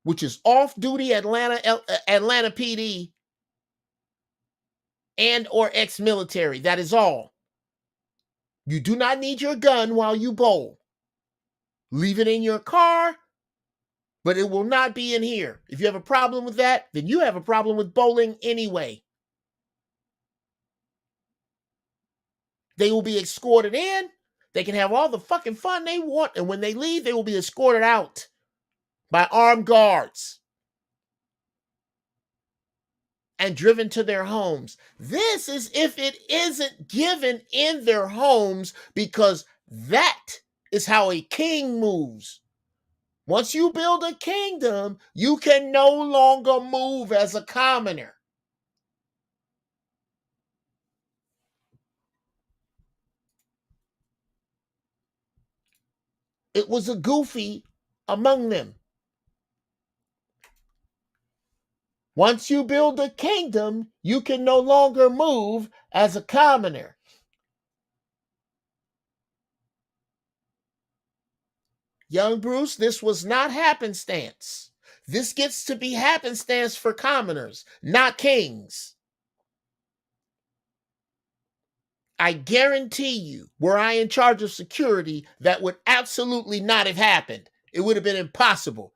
which is off-duty Atlanta PD and or ex-military. That is all. You do not need your gun while you bowl. Leave it in your car, but it will not be in here. If you have a problem with that, then you have a problem with bowling anyway. They will be escorted in. They can have all the fucking fun they want, and when they leave, they will be escorted out by armed guards and driven to their homes. This is if it isn't given in their homes, because that is how a king moves. Once you build a kingdom, you can no longer move as a commoner. It was a goofy among them. Once you build a kingdom, you can no longer move as a commoner. Young Bruce, this was not happenstance. This gets to be happenstance for commoners, not kings. I guarantee you, were I in charge of security, that would absolutely not have happened. It would have been impossible.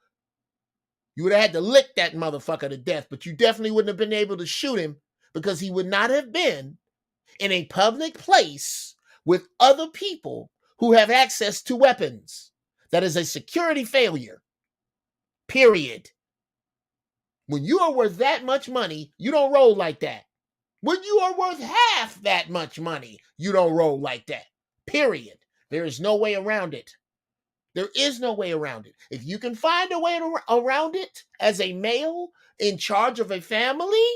You would have had to lick that motherfucker to death, but you definitely wouldn't have been able to shoot him, because he would not have been in a public place with other people who have access to weapons. That is a security failure. Period. When you are worth that much money, you don't roll like that. When you are worth half that much money, you don't roll like that. Period. There is no way around it. There is no way around it. If you can find a way around it as a male in charge of a family,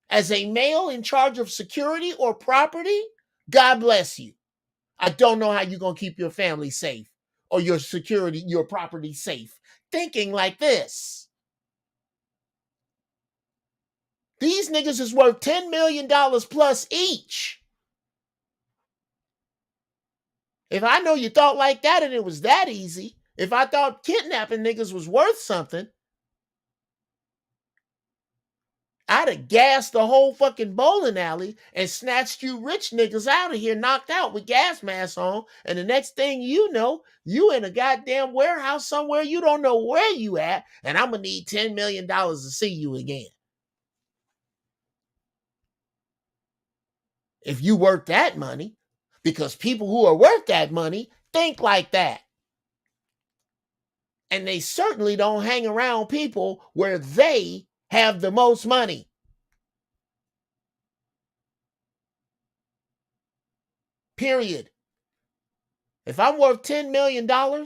as a male in charge of security or property, God bless you. I don't know how you're going to keep your family safe or your security, your property safe, thinking like this. These niggas is worth $10 million plus each. If I know you thought like that and it was that easy, If I thought kidnapping niggas was worth something, I'd have gassed the whole fucking bowling alley and snatched you rich niggas out of here, knocked out with gas masks on. And the next thing you know, you in a goddamn warehouse somewhere, you don't know where you at, and I'm gonna need $10 million to see you again. If you worth that money, because people who are worth that money think like that. And they certainly don't hang around people where they have the most money. Period. If I'm worth $10 million, the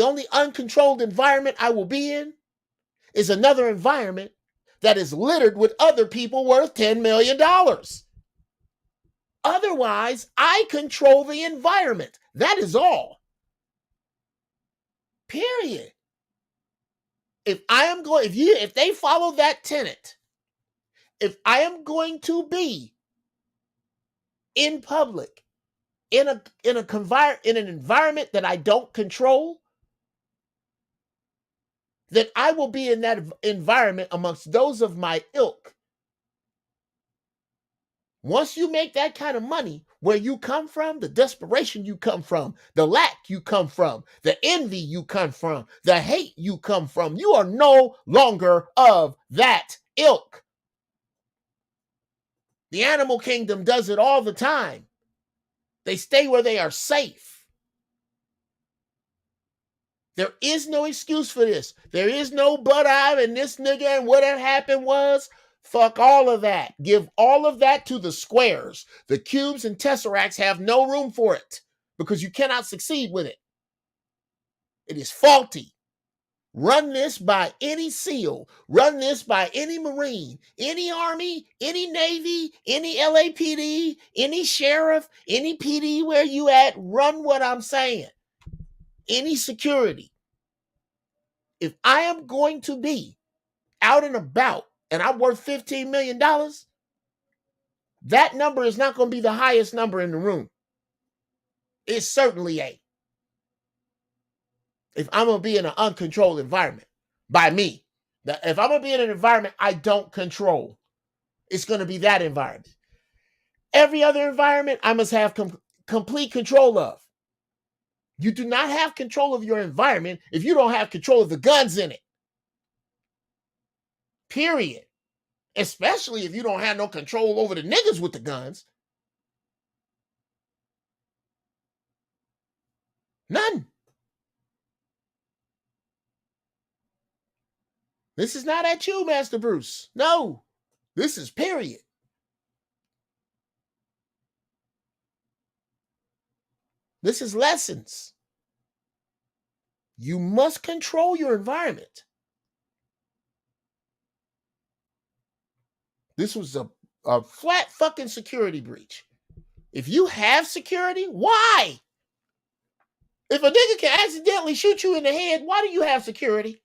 only uncontrolled environment I will be in is another environment that is littered with other people worth $10 million. Otherwise, I control the environment. That is all. Period. If they follow that tenet, if I am going to be in public, in an environment that I don't control, then I will be in that environment amongst those of my ilk. Once you make that kind of money, where you come from, the desperation you come from, the lack you come from, the envy you come from, the hate you come from, you are no longer of that ilk. The animal kingdom does it all the time. They stay where they are safe. There is no excuse for this. There is no but I and this nigga and what had happened was. Fuck all of that. Give all of that to the squares. The cubes and tesseracts have no room for it because you cannot succeed with it. It is faulty. Run this by any SEAL. Run this by any Marine, any Army, any Navy, any LAPD, any sheriff, any PD where you at. Run what I'm saying. Any security. If I am going to be out and about and I'm worth $15 million, that number is not going to be the highest number in the room. It certainly ain't. If I'm going to be in an uncontrolled environment by me, if I'm going to be in an environment I don't control, it's going to be that environment. Every other environment I must have complete control of. You do not have control of your environment if you don't have control of the guns in it. Period. Especially if you don't have no control over the niggas with the guns. None. This is not at you, Master Bruce. No. This is period. This is lessons. You must control your environment. This was a flat fucking security breach. If you have security, why? If a nigga can accidentally shoot you in the head, why do you have security?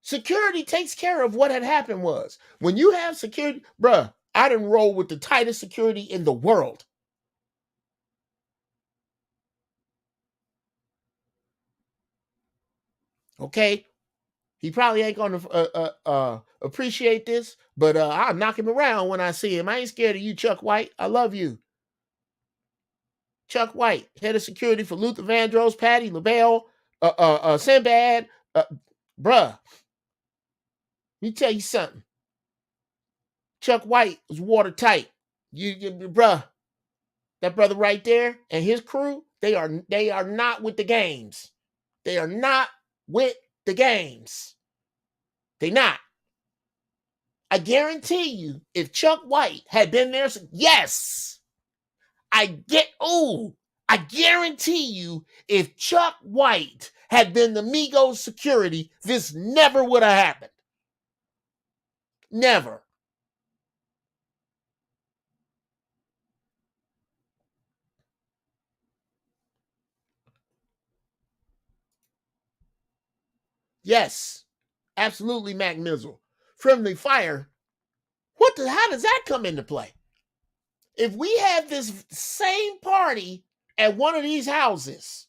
Security takes care of what had happened was. When you have security, bruh, I done roll with the tightest security in the world. Okay? He probably ain't going to appreciate this, but I'll knock him around when I see him. I ain't scared of you, Chuck White. I love you. Chuck White, head of security for Luther Vandross, Patty LaBelle, Sinbad. Bruh, let me tell you something. Chuck White was watertight. Bruh, that brother right there and his crew, they are not with the games. They are not with the games. They not. I guarantee you, if Chuck White had been there, yes, I guarantee you, if Chuck White had been the Migos security, this never would have happened. Never. Yes, absolutely, Mac Mizzle. Friendly fire. How does that come into play? If we have this same party at one of these houses,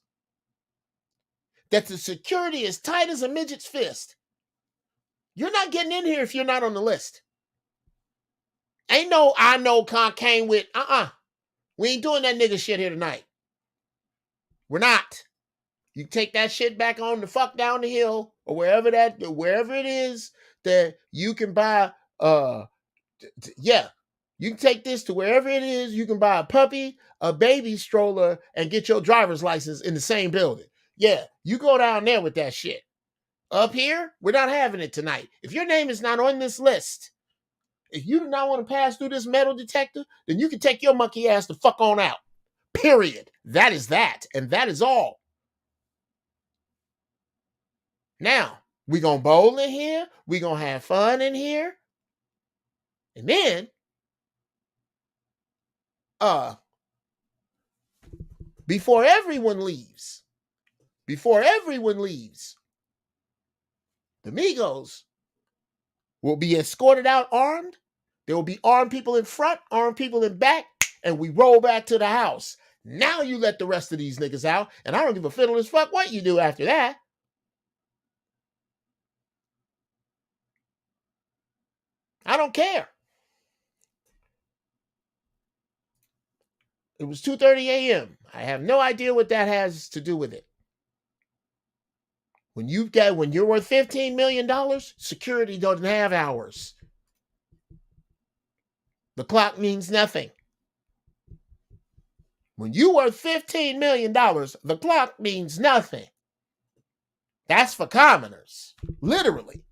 that the security is tight as a midget's fist, you're not getting in here if you're not on the list. Ain't no I know came with, we ain't doing that nigga shit here tonight. We're not. You take that shit back on the fuck down the hill or wherever it is that you can buy, you can take this to wherever it is you can buy a puppy, a baby stroller, and get your driver's license in the same building. Yeah, you go down there with that shit. Up here, we're not having it tonight. If your name is not on this list, if you do not want to pass through this metal detector, then you can take your monkey ass the fuck on out. Period. That is that. And that is all. Now, we going to bowl in here. We going to have fun in here. And then, before everyone leaves, the Migos will be escorted out armed. There will be armed people in front, armed people in back, and we roll back to the house. Now you let the rest of these niggas out, and I don't give a fiddle as fuck what you do after that. I don't care. It was 2:30 a.m. I have no idea what that has to do with it. When you're worth $15 million, security doesn't have hours. The clock means nothing. When you worth $15 million, the clock means nothing. That's for commoners. Literally.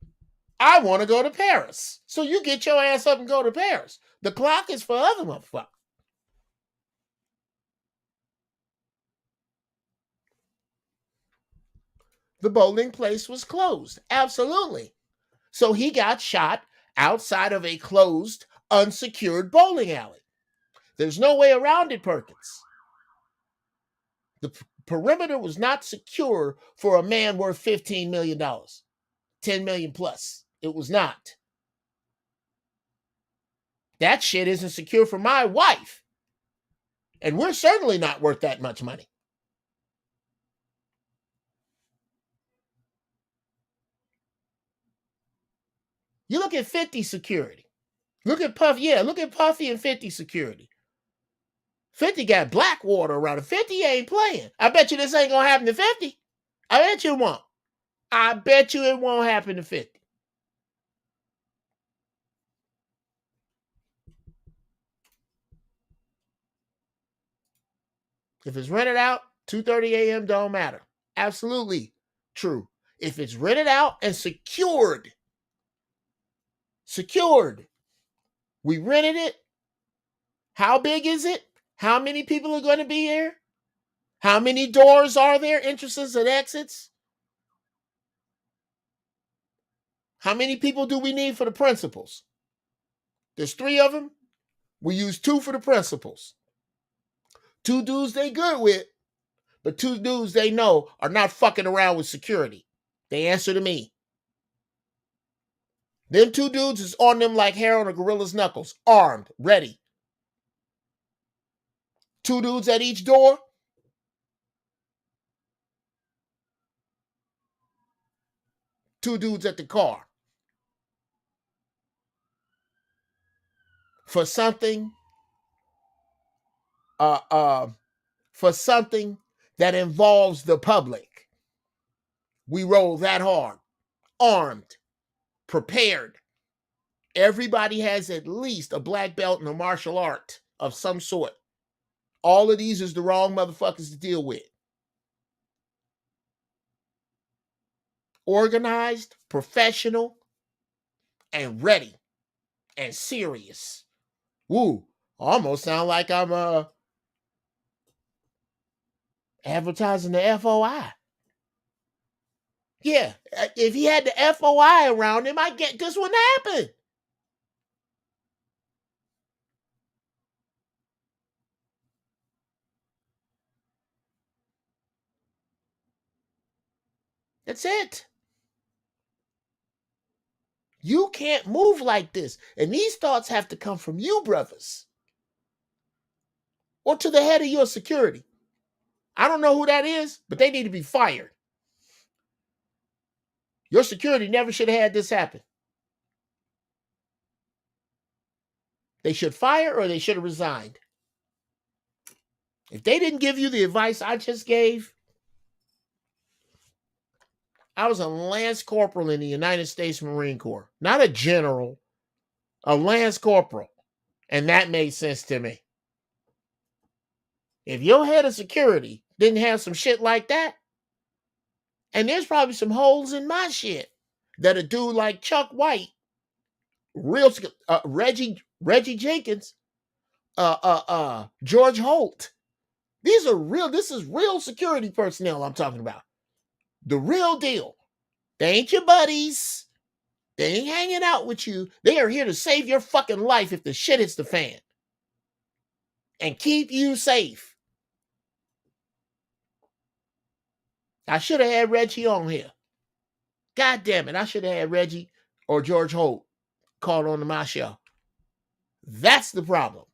I want to go to Paris. So you get your ass up and go to Paris. The clock is for other motherfuckers. The bowling place was closed. Absolutely. So he got shot outside of a closed, unsecured bowling alley. There's no way around it, Perkins. The perimeter was not secure for a man worth $15 million. $10 million plus. It was not. That shit isn't secure for my wife. And we're certainly not worth that much money. You look at 50 security. Look at Puffy and 50 security. 50 got Blackwater around him. 50 ain't playing. I bet you this ain't gonna happen to 50. I bet you it won't. I bet you it won't happen to 50. If it's rented out, 2:30 a.m. don't matter. Absolutely true. If it's rented out and secured, we rented it. How big is it? How many people are going to be here? How many doors are there? Entrances and exits? How many people do we need for the principals? There's 3 of them. We use 2 for the principals. 2 dudes they good with, but 2 dudes they know are not fucking around with security. They answer to me. Them 2 dudes is on them like hair on a gorilla's knuckles, armed, ready. 2 dudes at each door. 2 dudes at the car. For something that involves the public. We roll that hard, armed, prepared. Everybody has at least a black belt in a martial art of some sort. All of these is the wrong motherfuckers to deal with. Organized, professional, and ready, and serious. Woo, almost sound like I'm advertising the FOI. Yeah, if he had the FOI around him, I get this wouldn't happen. That's it. You can't move like this. And these thoughts have to come from you, brothers. or to the head of your security. I don't know who that is, but they need to be fired. Your security never should have had this happen. They should fire or they should have resigned. If they didn't give you the advice I just gave, I was a Lance Corporal in the United States Marine Corps. Not a general, a Lance Corporal. And that made sense to me. If your head of security didn't have some shit like that, and there's probably some holes in my shit that a dude like Chuck White, Reggie Jenkins, George Holt. This is real security personnel I'm talking about. The real deal. They ain't your buddies. They ain't hanging out with you. They are here to save your fucking life if the shit hits the fan. And keep you safe. I should have had Reggie on here. God damn it. I should have had Reggie or George Holt called on to my show. That's the problem.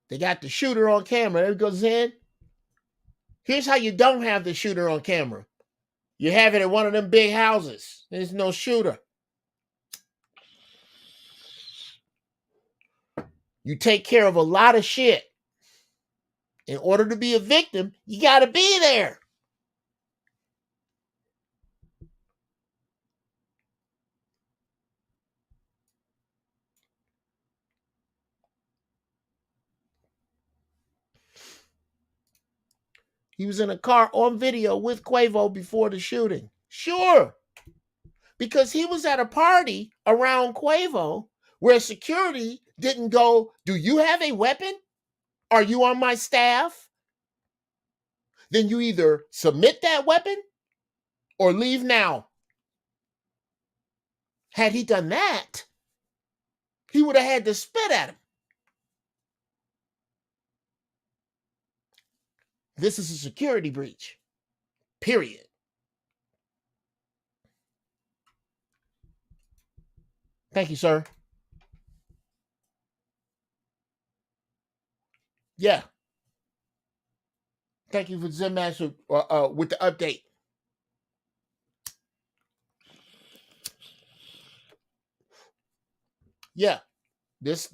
They got the shooter on camera. There it goes in. Here's how you don't have the shooter on camera. You have it in one of them big houses. There's no shooter. You take care of a lot of shit. In order to be a victim, you got to be there. He was in a car on video with Quavo before the shooting. Sure. Because he was at a party around Quavo where security didn't go, do you have a weapon? Are you on my staff? Then you either submit that weapon or leave now. Had he done that, he would have had to spit at him. This is a security breach. Period. Thank you, sir. Yeah. Thank you for Zen Master with the update. Yeah. This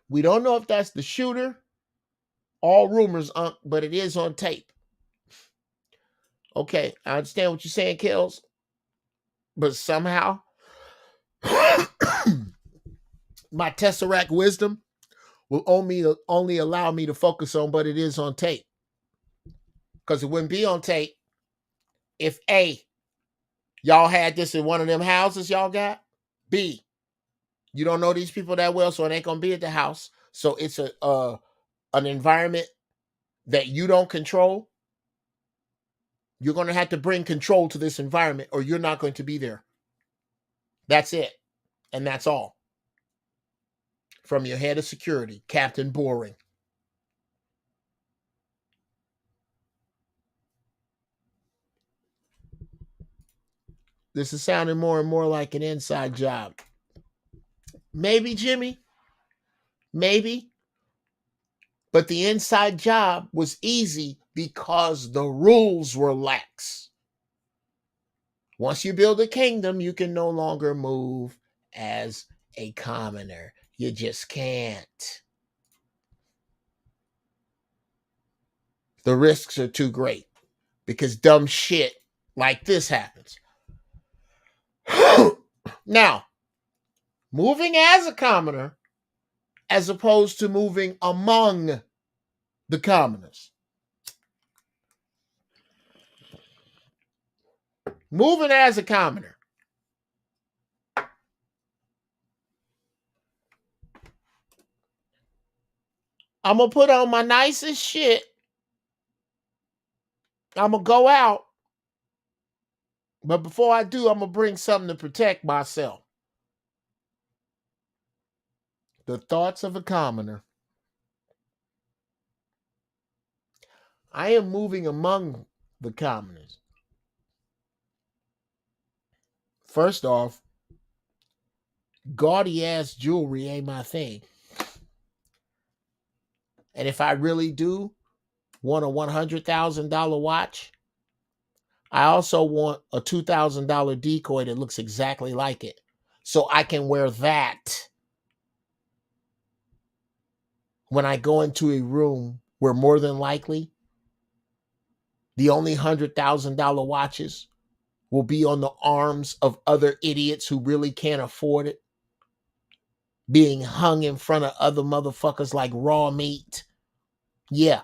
we don't know if that's the shooter. All rumors, but it is on tape. Okay, I understand what you're saying, Kells. But somehow, my Tesseract wisdom will only allow me to focus on what it is on tape. Because it wouldn't be on tape if A, y'all had this in one of them houses y'all got. B, you don't know these people that well, so it ain't going to be at the house. So it's an environment that you don't control. You're going to have to bring control to this environment or you're not going to be there. That's it. And that's all. From your head of security, Captain Boring. This is sounding more and more like an inside job. Maybe, Jimmy. Maybe. But the inside job was easy because the rules were lax. Once you build a kingdom, you can no longer move as a commoner. You just can't. The risks are too great because dumb shit like this happens. Now, moving as a commoner as opposed to moving among the commoners. Moving as a commoner. I'm going to put on my nicest shit. I'm going to go out. But before I do, I'm going to bring something to protect myself. The thoughts of a commoner I am moving among the commoners. First off, gaudy ass jewelry ain't my thing. And if I really do want a $100,000 watch, I also want a $2,000 decoy that looks exactly like it. So I can wear that when I go into a room where more than likely the only $100,000 watches will be on the arms of other idiots who really can't afford it, being hung in front of other motherfuckers like raw meat. Yeah.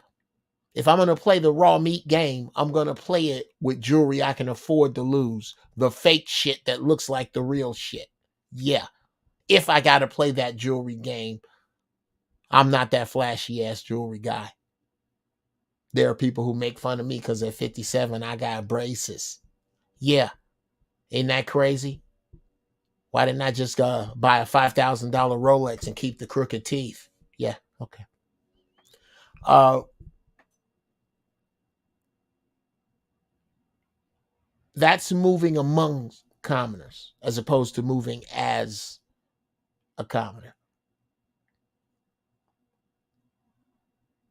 If I'm going to play the raw meat game, I'm going to play it with jewelry I can afford to lose. The fake shit that looks like the real shit. Yeah. If I got to play that jewelry game, I'm not that flashy ass jewelry guy. There are people who make fun of me because at 57, I got braces. Yeah. Ain't that crazy? Why didn't I just buy a $5,000 Rolex and keep the crooked teeth? Yeah. Okay. That's moving among commoners as opposed to moving as a commoner.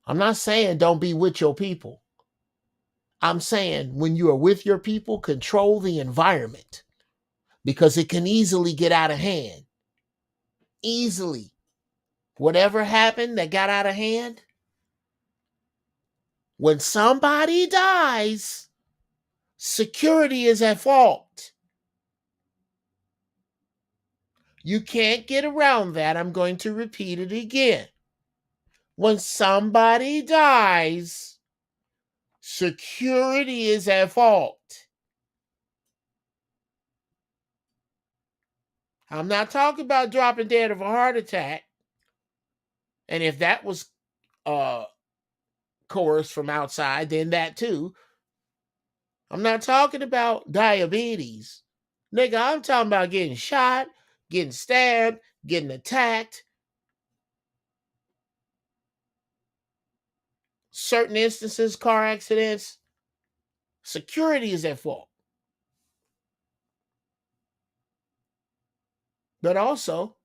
I'm not saying don't be with your people. I'm saying when you are with your people, control the environment because it can easily get out of hand. Easily. Whatever happened that got out of hand, when somebody dies, security is at fault. You can't get around that. I'm going to repeat it again. When somebody dies, security is at fault. I'm not talking about dropping dead of a heart attack. And if that was coerced from outside, then that too. I'm not talking about diabetes. Nigga, I'm talking about getting shot, getting stabbed, getting attacked. Certain instances, car accidents, security is at fault. But also,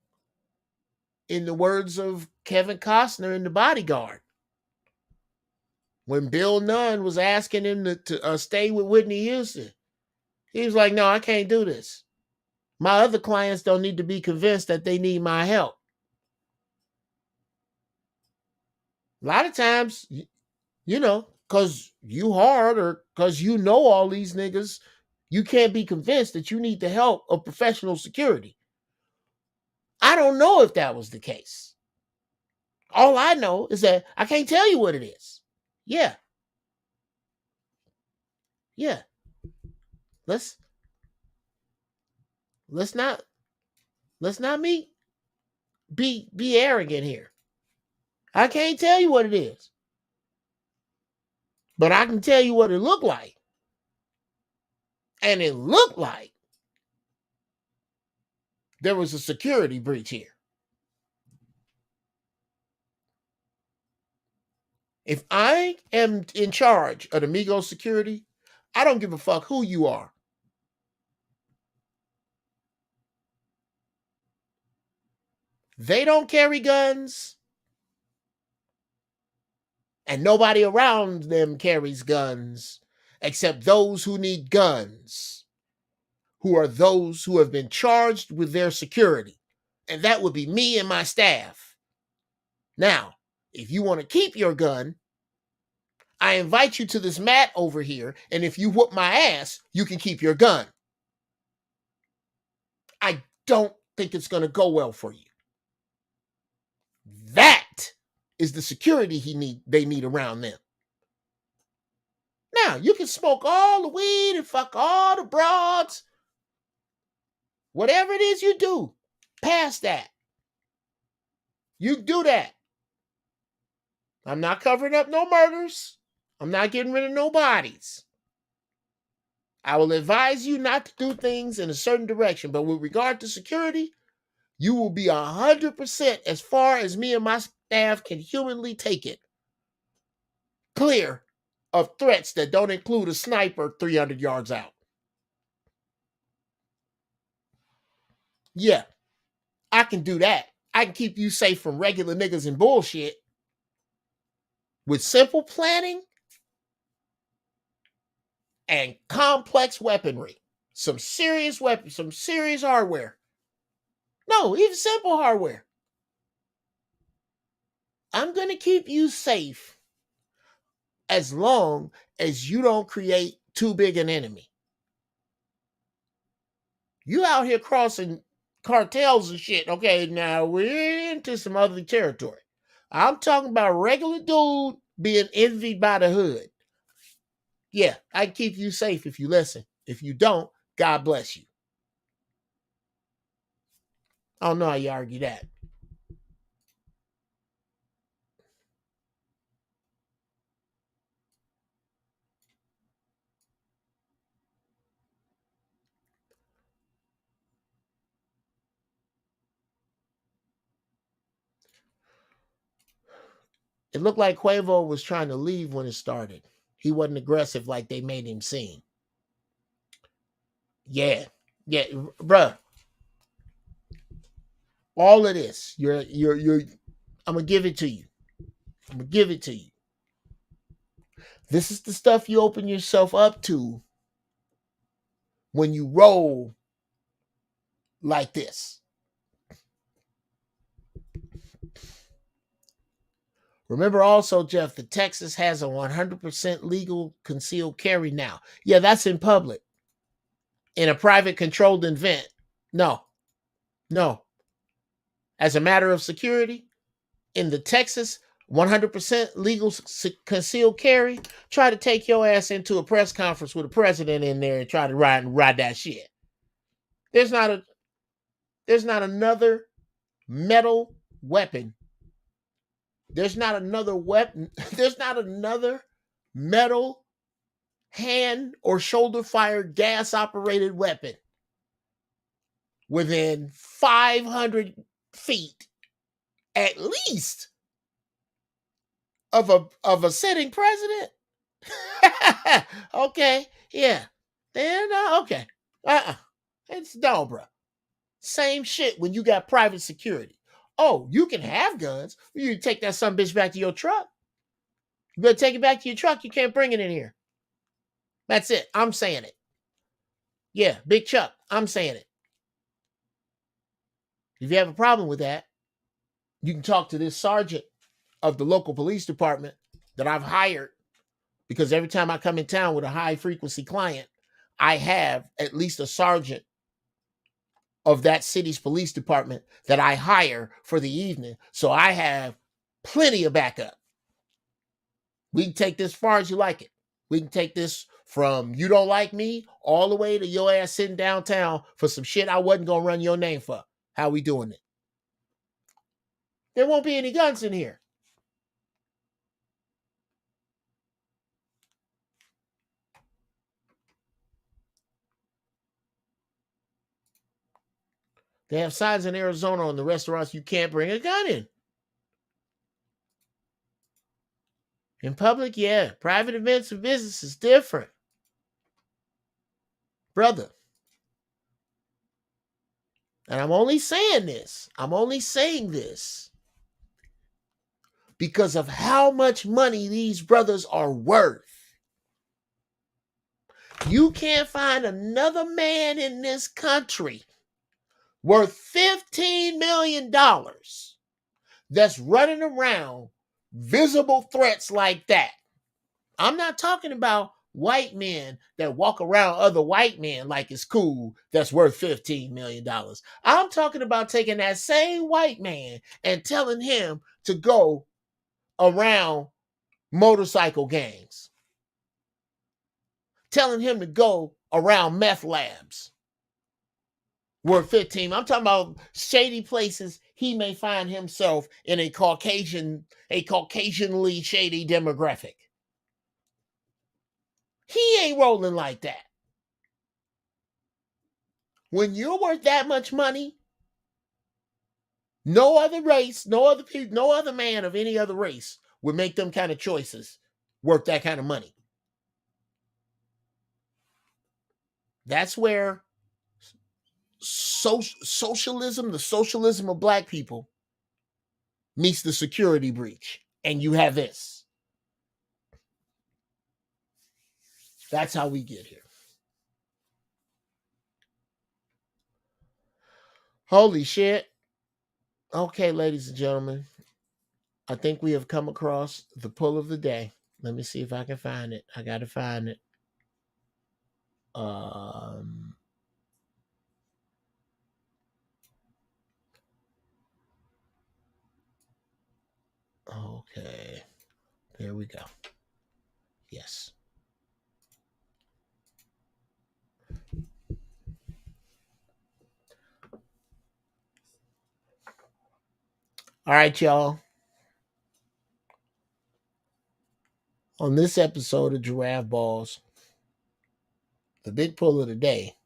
in the words of Kevin Costner in The Bodyguard, when Bill Nunn was asking him to stay with Whitney Houston, he was like, no, I can't do this. My other clients don't need to be convinced that they need my help. A lot of times, you know, because you hard or because you know all these niggas, you can't be convinced that you need the help of professional security. I don't know if that was the case. All I know is that I can't tell you what it is. Yeah. Yeah. Let's not be arrogant here. I can't tell you what it is. But I can tell you what it looked like. And it looked like there was a security breach here. If I am in charge of the Migos security, I don't give a fuck who you are. They don't carry guns, and nobody around them carries guns except those who need guns, who are those who have been charged with their security. And that would be me and my staff. Now, if you want to keep your gun, I invite you to this mat over here, and if you whoop my ass, you can keep your gun. I don't think it's going to go well for you. That is the security they need around them. Now, you can smoke all the weed and fuck all the broads. Whatever it is you do, past that. You do that. I'm not covering up no murders. I'm not getting rid of no bodies. I will advise you not to do things in a certain direction, but with regard to security, you will be 100% as far as me and my staff can humanly take it. Clear of threats that don't include a sniper 300 yards out. Yeah, I can do that. I can keep you safe from regular niggas and bullshit with simple planning and complex weaponry. Some serious weapons, some serious hardware. No, even simple hardware. I'm going to keep you safe as long as you don't create too big an enemy. You out here crossing cartels and shit. Okay, now we're into some other territory. I'm talking about regular dude being envied by the hood. Yeah, I keep you safe if you listen. If you don't, God bless you. I don't know how you argue that. It looked like Quavo was trying to leave when it started. He wasn't aggressive like they made him seem. Yeah, bruh. All of this, you're. I'm gonna give it to you. I'm gonna give it to you. This is the stuff you open yourself up to when you roll like this. Remember also, Jeff, that Texas has a 100% legal concealed carry now. Yeah, that's in public. In a private controlled event. No. As a matter of security, in the Texas 100% legal concealed carry, try to take your ass into a press conference with a president in there and try to ride that shit. There's not another metal weapon. There's not another weapon. There's not another metal hand or shoulder fired gas operated weapon within 500 feet at least of a sitting president. Okay, yeah. Then okay. It's no, bro. Same shit when you got private security. Oh, you can have guns. You take that son bitch back to your truck. You better take it back to your truck. You can't bring it in here. That's it. I'm saying it. Yeah, Big Chuck, I'm saying it. If you have a problem with that, you can talk to this sergeant of the local police department that I've hired, because every time I come in town with a high frequency client, I have at least a sergeant of that city's police department that I hire for the evening. So I have plenty of backup. We can take this far as you like it. We can take this from you don't like me all the way to your ass sitting downtown for some shit I wasn't going to run your name for. How we doing it? There won't be any guns in here. They have signs in Arizona on the restaurants you can't bring a gun in. In public, yeah. Private events and business is different. Brother. And I'm only saying this because of how much money these brothers are worth. You can't find another man in this country worth $15 million that's running around visible threats like that. I'm not talking about white men that walk around other white men like it's cool that's worth $15 million. I'm talking about taking that same white man and telling him to go around motorcycle gangs. Telling him to go around meth labs. Worth 15. I'm talking about shady places he may find himself in a Caucasianly shady demographic. He ain't rolling like that. When you're worth that much money, no other race, no other man of any other race would make them kind of choices worth that kind of money. That's where socialism, the socialism of black people, meets the security breach. And you have this. That's how we get here. Holy shit. Okay, ladies and gentlemen, I think we have come across the pull of the day. Let me see if I can find it. I got to find it. Okay. There we go. Yes. All right, y'all. On this episode of Giraffe Balls, the big pull of the day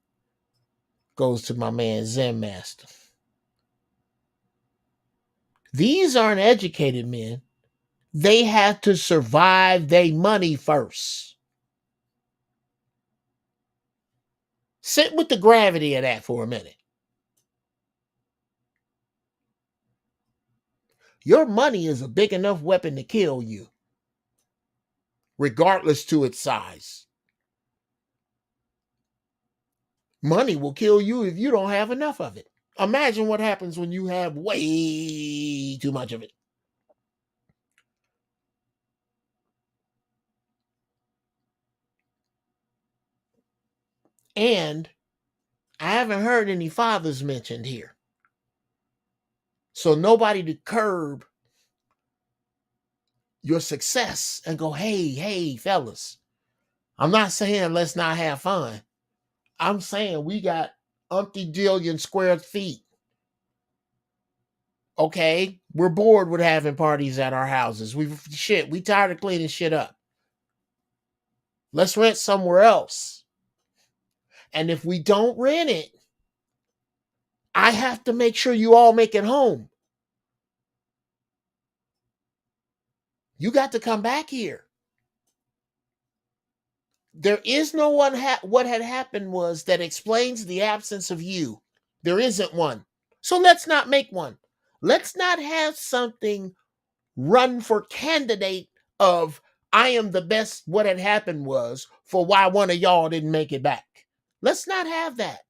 goes to my man Zen Master. These aren't educated men. They have to survive their money first. Sit with the gravity of that for a minute. Your money is a big enough weapon to kill you, regardless to its size. Money will kill you if you don't have enough of it. Imagine what happens when you have way too much of it. And I haven't heard any fathers mentioned here. So nobody to curb your success and go, hey, fellas. I'm not saying let's not have fun. I'm saying we got umpty-dillion square feet. Okay? We're bored with having parties at our houses. We tired of cleaning shit up. Let's rent somewhere else. And if we don't rent it, I have to make sure you all make it home. You got to come back here. There is no one. What had happened was that explains the absence of you. There isn't one. So let's not make one. Let's not have something run for candidate of I am the best. What had happened was for why one of y'all didn't make it back. Let's not have that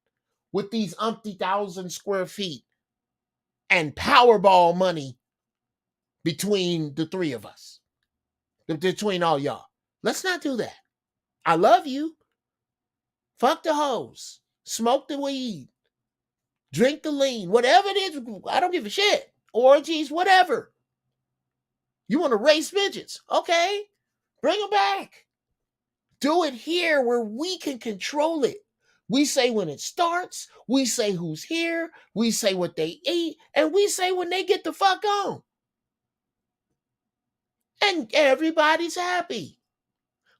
with these umpty thousand square feet and Powerball money between the three of us, between all y'all. Let's not do that. I love you. Fuck the hoes. Smoke the weed. Drink the lean. Whatever it is, I don't give a shit. Orgies, whatever. You want to race midgets? Okay. Bring them back. Do it here where we can control it. We say when it starts. We say who's here. We say what they eat. And we say when they get the fuck on. And everybody's happy.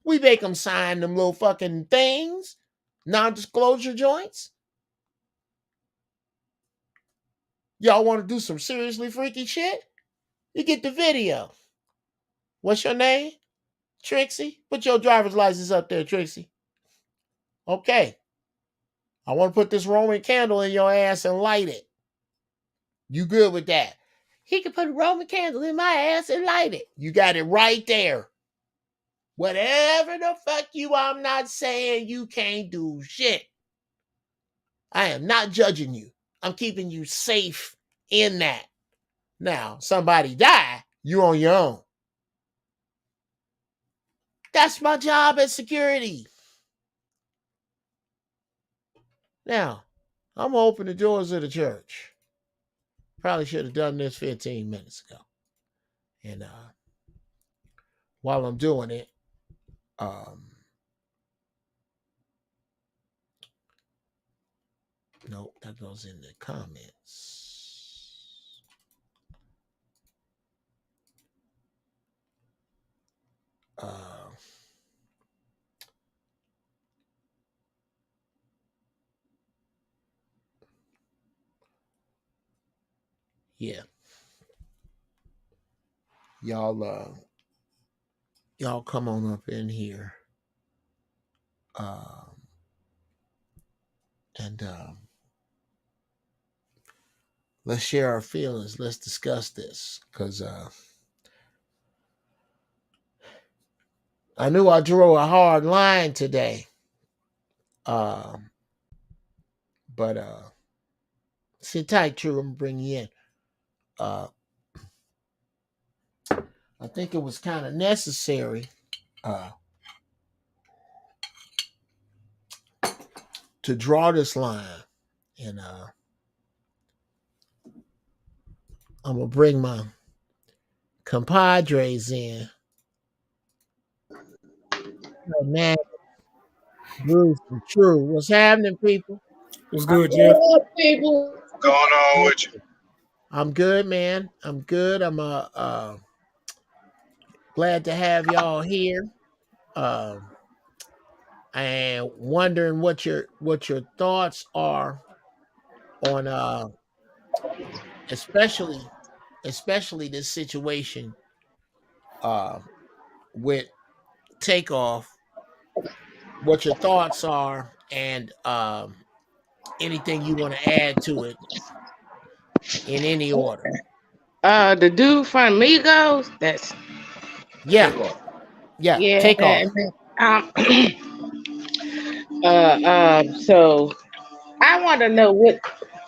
We make them sign them little fucking things. Non-disclosure joints. Y'all want to do some seriously freaky shit? You get the video. What's your name? Trixie? Put your driver's license up there, Trixie. Okay. I want to put this Roman candle in your ass and light it. You good with that? He can put a Roman candle in my ass and light it. You got it right there. Whatever the fuck I'm not saying you can't do shit. I am not judging you. I'm keeping you safe in that. Now, somebody die, you on your own. That's my job as security. Now, I'm gonna open the doors of the church. Probably should have done this 15 minutes ago. And while I'm doing it, nope, that goes in the comments. Yeah. Y'all come on up in here. and let's share our feelings. Let's discuss this because I knew I drew a hard line today. But sit tight, True. I'm gonna bring you in. Uh, I think it was kind of necessary to draw this line, and I'm gonna bring my compadres in. Man, Bruce and True. What's happening, people? What's good, Jeff? People. Going on with you? I'm good, man. I'm good. I'm glad to have y'all here. And wondering what your thoughts are on especially this situation with Takeoff, what your thoughts are, and anything you want to add to it in any order. The dude from Migos, that's Yeah, Takeoff. So I want to know what.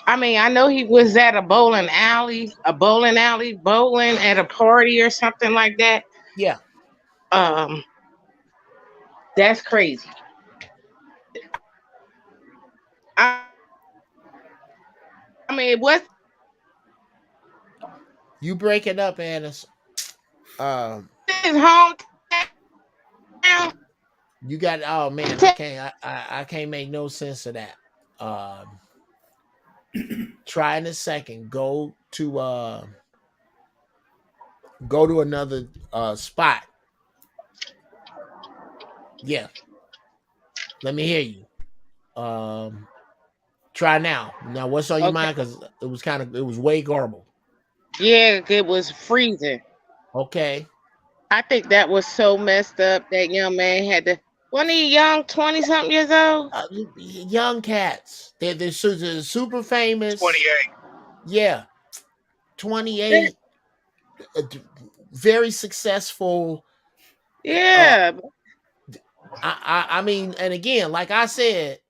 I mean, I know he was at a bowling alley, bowling at a party or something like that. Yeah, That's crazy. I mean, it was you break it up, Annis. his hometown. You got, oh man, I can't make no sense of that. Try in a second. Go to another spot. Yeah. Let me hear you. Try now. Now what's on your mind? Because it was way garbled. Yeah, it was freezing. Okay. I think that was so messed up. That young man had to. Wasn't he young, 20-something years old? Young cats. They're super famous. 28. Yeah. 28. Very successful. Yeah. I mean, and again, like I said,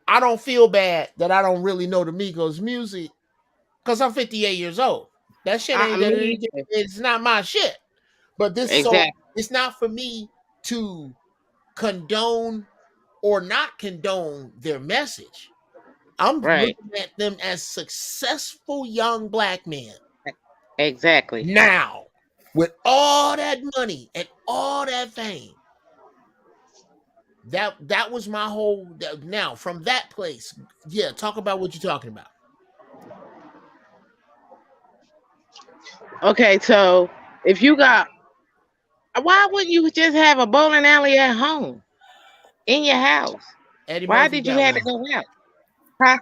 I don't feel bad that I don't really know the Migos music because I'm 58 years old. That shit it's not my shit. But so it's not for me to condone or not condone their message. I'm looking at them as successful young black men. Exactly. Now, with all that money and all that fame, that was my whole. Now, from that place, yeah, talk about what you're talking about. Okay, so if you got, why wouldn't you just have a bowling alley at home, in your house? Eddie Why Murphy did you have to go out? Huh?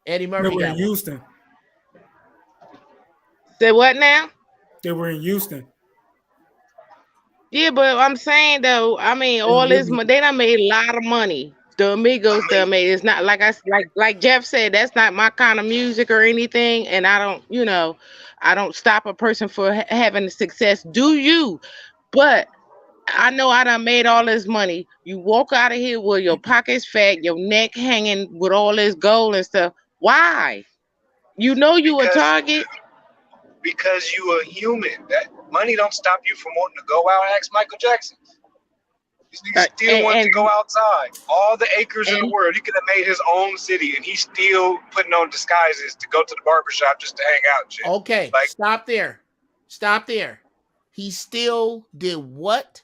Eddie Murphy They were in Houston. Say what now? They were in Houston. Yeah, but I'm saying though, I mean, all this they done made a lot of money. The Amigos done made. It's not like Jeff said. That's not my kind of music or anything, and I don't stop a person for having success. Do you? But I know I done made all this money. You walk out of here with your pockets fat, your neck hanging with all this gold and stuff. Why? You know you a target. Because you a human. That money don't stop you from wanting to go out and ask Michael Jackson. This nigga still wants to go outside. All the acres in the world, he could have made his own city, and he's still putting on disguises to go to the barbershop just to hang out and shit. Okay, stop there. He still did what?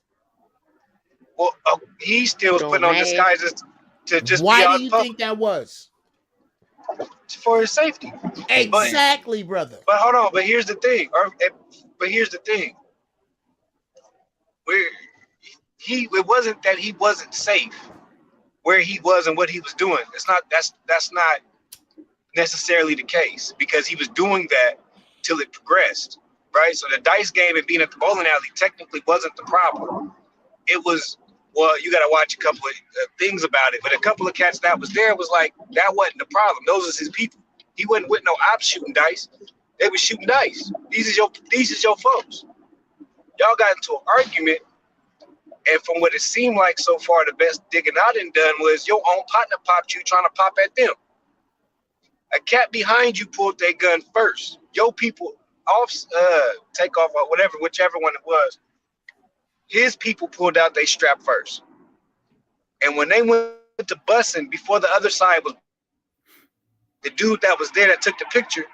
Well, he still was putting on disguises to just be out. Why do you think that was? For his safety. Exactly, brother. But hold on. But here's the thing. It wasn't that he wasn't safe where he was and what he was doing. That's not necessarily the case, because he was doing that till it progressed, right? So the dice game and being at the bowling alley technically wasn't the problem. It was well, you got to watch a couple of things about it. But a couple of cats that was there was like, that wasn't the problem. Those was his people. He wasn't with no ops shooting dice. They was shooting dice. These is your folks. Y'all got into an argument, and from what it seemed like so far, the best digging I done done was your own partner popped you trying to pop at them. A cat behind you pulled their gun first. Your people off, Takeoff or whatever, whichever one it was. His people pulled out their strap first. And when they went to busing, before the other side was, the dude that was there that took the picture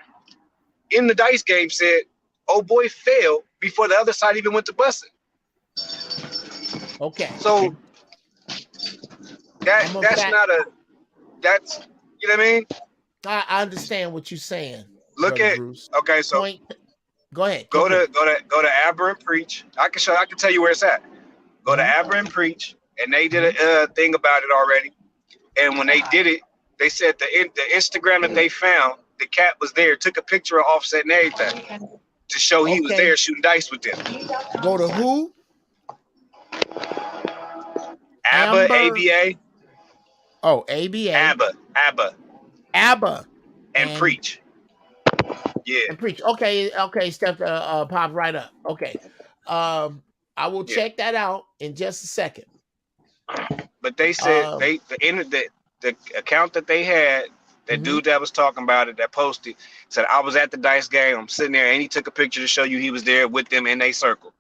in the dice game said, "Oh boy, failed," before the other side even went to busing. Okay. So that's you know what I mean? I understand what you're saying. Look Brother at Bruce. okay, so go ahead. Go to Aber and Preach. I can tell you where it's at. Go to Aber and Preach, and they did a thing about it already. And when they did it, they said the Instagram that they found, the cat was there, took a picture of Offset and everything to show he was there shooting dice with them. Go to who? ABBA, ABA. Oh, ABA. ABBA. And Preach. Yeah. And Preach. Okay, Steph, pop right up. Okay. I will check that out in just a second. But they said the account that they had, that dude that was talking about it, that posted, said, "I was at the dice game. I'm sitting there," and he took a picture to show you he was there with them in a circle.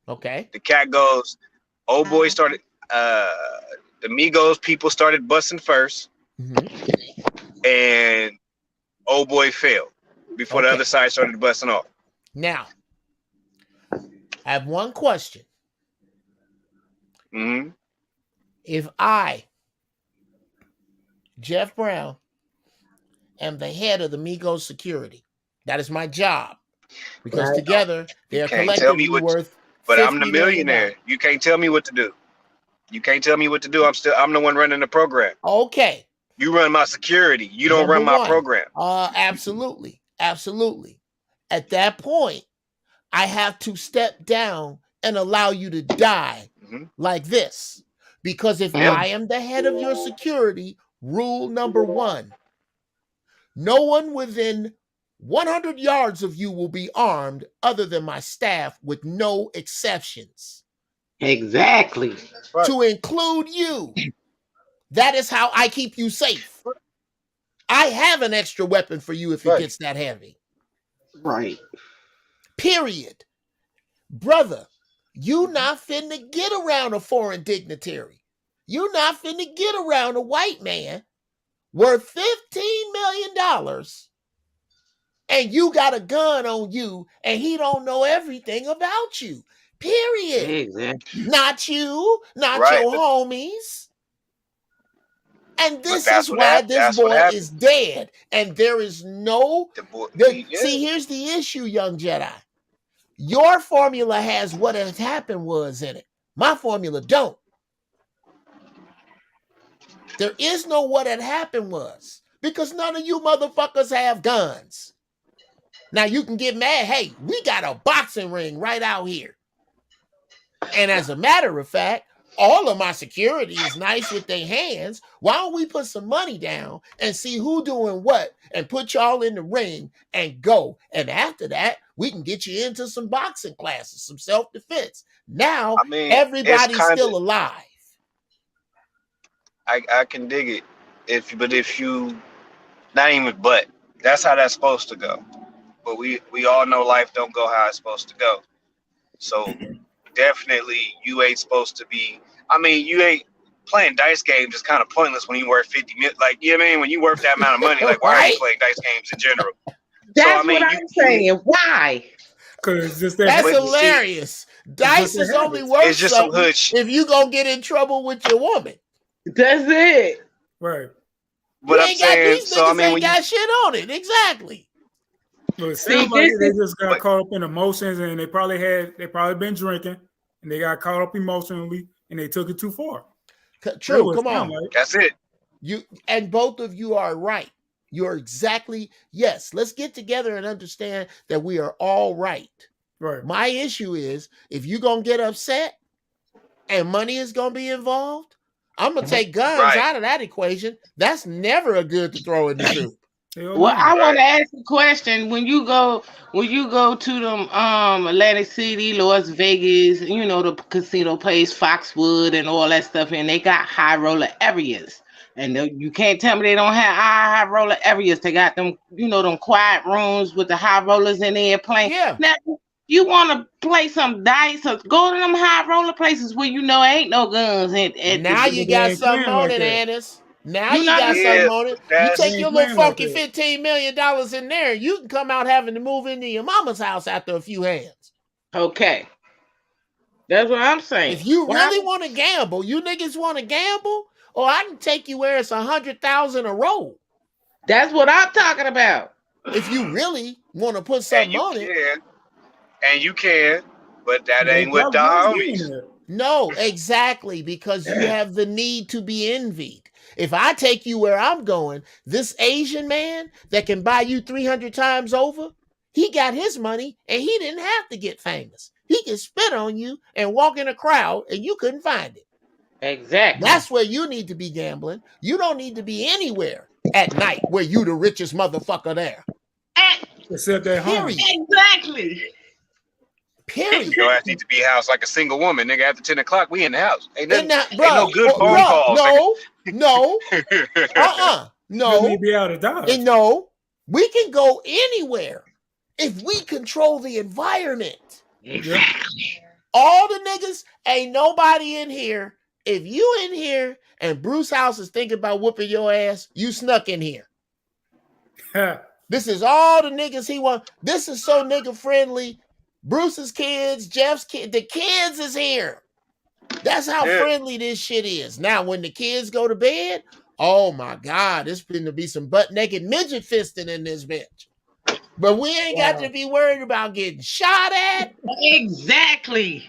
Okay. The cat goes, "Oh boy, started." The Migos people started busting first, and oh boy failed before the other side started busting off. Now, I have one question. If I, Jeff Brown, am the head of the Migos security, that is my job, because together they are collectively worth. But I'm the millionaire. You can't tell me what to do. You can't tell me what to do. I'm the one running the program. Okay. You run my security. You don't run my program. Absolutely. Absolutely. At that point, I have to step down and allow you to die like this. Because if I am the head of your security, rule number 1, no one within 100 yards of you will be armed other than my staff, with no exceptions. Exactly. To include you. That is how I keep you safe. I have an extra weapon for you if it gets that heavy. Right. Period. Brother, you not finna get around a foreign dignitary. You not finna get around a white man worth $15 million, and you got a gun on you and he don't know everything about you. Period. Exactly. Not you, not your homies. And this is why this boy is dead. And there is no... See, here's the issue, young Jedi. Your formula has what has happened was in it. My formula don't. There is no what had happened was. Because none of you motherfuckers have guns. Now you can get mad. Hey, we got a boxing ring right out here. And as a matter of fact, all of my security is nice with their hands. Why don't we put some money down and see who doing what and put y'all in the ring and go. And after that, we can get you into some boxing classes, some self-defense. Now, everybody's still alive. I can dig it. If you, that's how that's supposed to go. But we all know life don't go how it's supposed to go. So definitely you ain't supposed to be, you ain't playing dice games is kind of pointless when you worth 50 million. Like, you know what I mean? When you worth that amount of money, like, why are you playing dice games in general? That's what I'm saying. Why? Because that's hilarious. Dice is only worth something if you gonna get in trouble with your woman. That's it. Right. But I'm saying, these niggas ain't got shit on it. Exactly. Well, it sounds like they just got caught up in emotions, and they probably been drinking, and they got caught up emotionally, and they took it too far. True. Come on. Like. That's it. You and both of you are right. You're exactly yes. Let's get together and understand that we are all right. Right. My issue is if you're gonna get upset and money is going to be involved, I'm going to take guns out of that equation. That's never a good to throw in the soup. Well, I want to ask a question. When you go to them Atlantic City, Las Vegas, you know, the casino place, Foxwood and all that stuff, and they got high roller areas. And you can't tell me they don't have high roller areas. They got them, you know, them quiet rooms with the high rollers in there playing. Yeah. Now, you want to play some dice or go to them high roller places where you know ain't no guns. Now you got something on it, Annis. Now you got something on it. You take your little funky $15 million in there, you can come out having to move into your mama's house after a few hands. Okay. That's what I'm saying. If you really want to gamble, you niggas want to gamble, or I can take you where it's 100,000 a roll. That's what I'm talking about. If you really want to put something on it. And you can, but that ain't what the homies. No, exactly, because you have the need to be envied. If I take you where I'm going, this Asian man that can buy you 300 times over, he got his money and he didn't have to get famous. He can spit on you and walk in a crowd and you couldn't find it. Exactly. That's where you need to be gambling. You don't need to be anywhere at night where you the richest motherfucker there. Except at home. Exactly. Period. Your ass need to be housed like a single woman, nigga. After 10 o'clock, we in the house. Ain't no good phone calls. No. No. You be out of Dodge. No. We can go anywhere if we control the environment. Exactly. All the niggas, ain't nobody in here. If you in here and Bruce House is thinking about whooping your ass, you snuck in here. This is all the niggas he want. This is so nigga friendly. Bruce's kids, Jeff's kids, the kids is here. That's how friendly this shit is. Now, when the kids go to bed, oh my God, it's going to be some butt naked midget fisting in this bitch. But we ain't got to be worried about getting shot at. Exactly.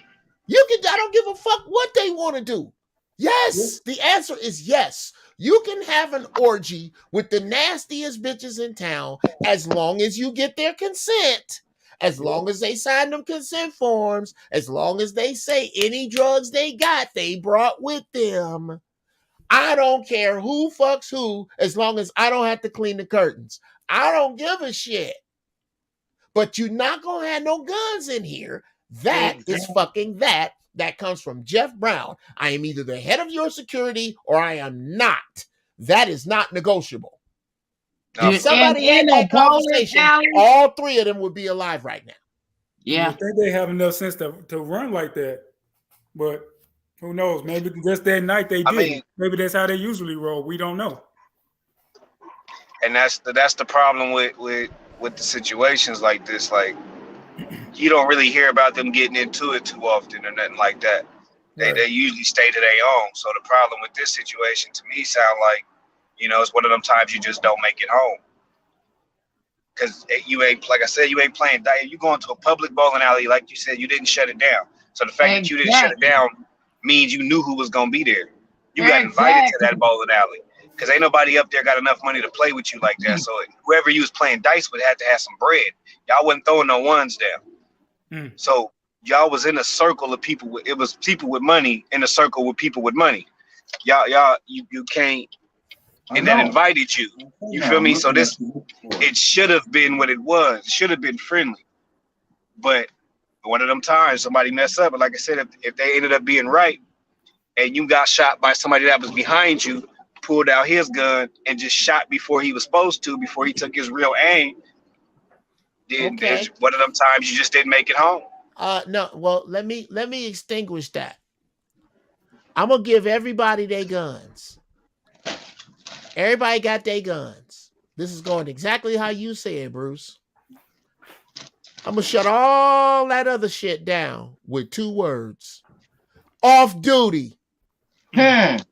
I don't give a fuck what they want to do. Yes, the answer is yes. You can have an orgy with the nastiest bitches in town as long as you get their consent. As long as they sign them consent forms, as long as they say any drugs they got, they brought with them. I don't care who fucks who, as long as I don't have to clean the curtains. I don't give a shit. But you're not going to have no guns in here. That is fucking that. That comes from Jeff Brown. I am either the head of your security or I am not. That is not negotiable. If somebody had that conversation, all three of them would be alive right now. Yeah. I think they have enough sense to run like that. But who knows? Maybe just that night they did. Maybe that's how they usually roll. We don't know. And that's the problem with the situations like this. Like, you don't really hear about them getting into it too often or nothing like that. They usually stay to their own. So the problem with this situation to me sound like, you know, it's one of them times you just don't make it home. Because you ain't, like I said, you ain't playing dice. You going to a public bowling alley, like you said, you didn't shut it down. So the fact that you didn't shut it down means you knew who was going to be there. You got invited to that bowling alley. Because ain't nobody up there got enough money to play with you like that. So whoever you was playing dice with had to have some bread. Y'all wasn't throwing no ones down. So y'all was in a circle of people. It was people with money in a circle with people with money. You can't. And that invited you. You feel me? So it should have been what it was. It should have been friendly. But one of them times somebody messed up. But like I said, if they ended up being right and you got shot by somebody that was behind you, pulled out his gun and just shot before he was supposed to, before he took his real aim, then one of them times you just didn't make it home. No, well, let me extinguish that. I'm gonna give everybody their guns. Everybody got their guns. This is going exactly how you said, Bruce. I'm going to shut all that other shit down with 2 words. Off duty. That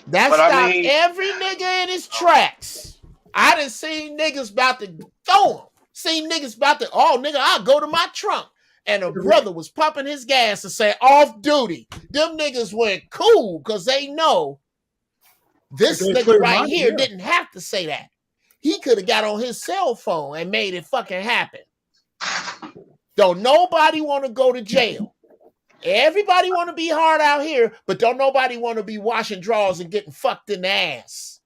stopped every nigga in his tracks. I done seen niggas about to throw him. Seen niggas about to, I'll go to my trunk. And a brother was pumping his gas to say off duty. Them niggas went cool because they know this nigga right here didn't have to say that. He could have got on his cell phone and made it fucking happen. Don't nobody want to go to jail. Everybody want to be hard out here, but don't nobody want to be washing drawers and getting fucked in the ass.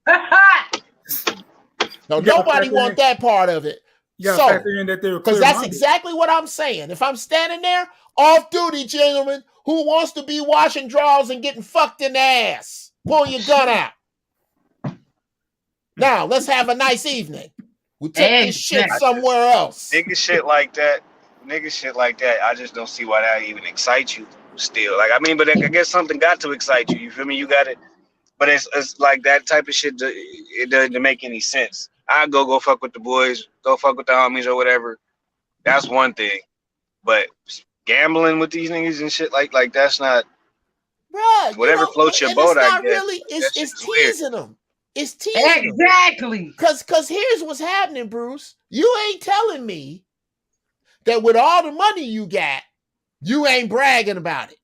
No, nobody want that part of it. So, because that's exactly what I'm saying. If I'm standing there, off duty, gentlemen, who wants to be washing drawers and getting fucked in the ass? Pull your gun out. Now, let's have a nice evening. We take this shit somewhere else. Nigga shit like that, I just don't see why that even excites you still. Like, I mean, but I guess something got to excite you. You feel me? You got it. But it's like that type of shit, it doesn't make any sense. I go fuck with the boys, go fuck with the homies or whatever. That's one thing. But gambling with these niggas and shit like that's not. Bruh, whatever floats your boat, I guess. Really, it's teasing them. It's teasing exactly. Because here's what's happening, Bruce. You ain't telling me that with all the money you got, you ain't bragging about it.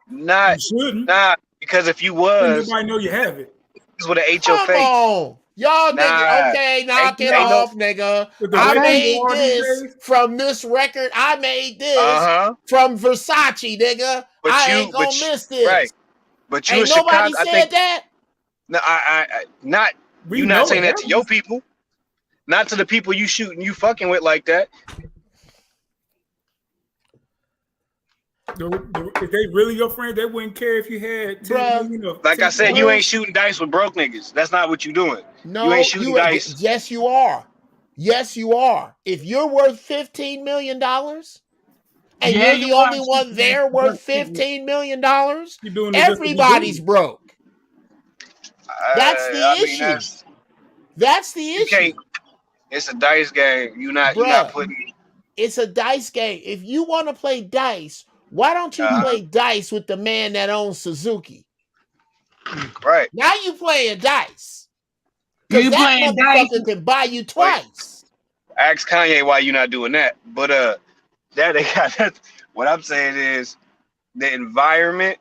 Not, because if you was, nobody know you have it. This would have ate your face. Come on. Y'all nigga, okay, knock it off, nigga. I made this from this record. I made this from Versace, nigga. I ain't gonna miss this. Right. But you ain't nobody said that? No, I not. You not saying that to your people. Not to the people you shooting, you fucking with like that. If they really your friend, they wouldn't care if you had 10 million. Like I said, you ain't shooting dice with broke niggas. That's not what you doing. No, you ain't shooting dice. Yes, you are. Yes, you are. If you're worth $15 million and you're the only one there worth $15 million, everybody's broke. That's the issue. That's the issue. It's a dice game. You're not putting. It's a dice game. If you want to play dice, why don't you play dice with the man that owns Suzuki? Right. Now you playing dice. Because that motherfucker can buy you twice. Ask Kanye why you not doing that. But what I'm saying is the environment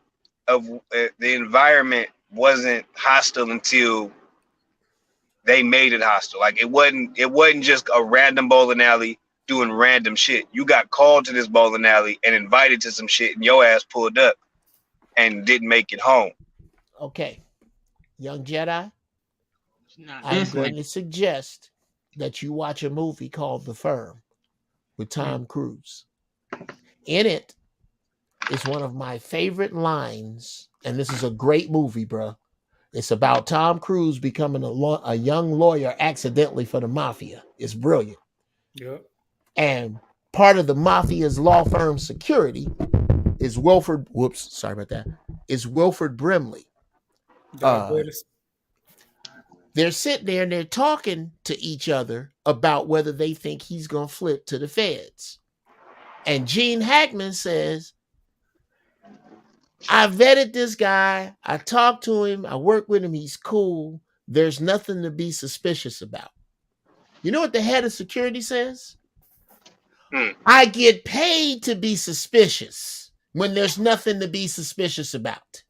wasn't hostile until they made it hostile. Like it wasn't just a random bowling alley doing random shit. You got called to this bowling alley and invited to some shit, and your ass pulled up and didn't make it home. Okay, young Jedi, I'm going to suggest that you watch a movie called The Firm with Tom Cruise. In it is one of my favorite lines, and this is a great movie, bro. It's about Tom Cruise becoming a young lawyer accidentally for the mafia. It's brilliant. Yep. And part of the mafia's law firm security is Wilford Brimley. They're sitting there and they're talking to each other about whether they think he's going to flip to the feds. And Gene Hackman says, I vetted this guy. I talked to him. I worked with him. He's cool. There's nothing to be suspicious about. You know what the head of security says? I get paid to be suspicious when there's nothing to be suspicious about.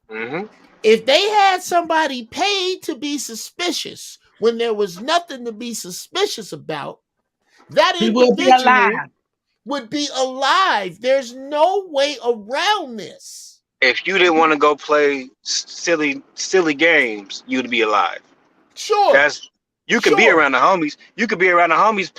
Mm-hmm. If they had somebody paid to be suspicious when there was nothing to be suspicious about, that individual would be alive. There's no way around this. If you didn't want to go play silly games, you'd be alive. Sure. You could be around the homies. You could be around the homies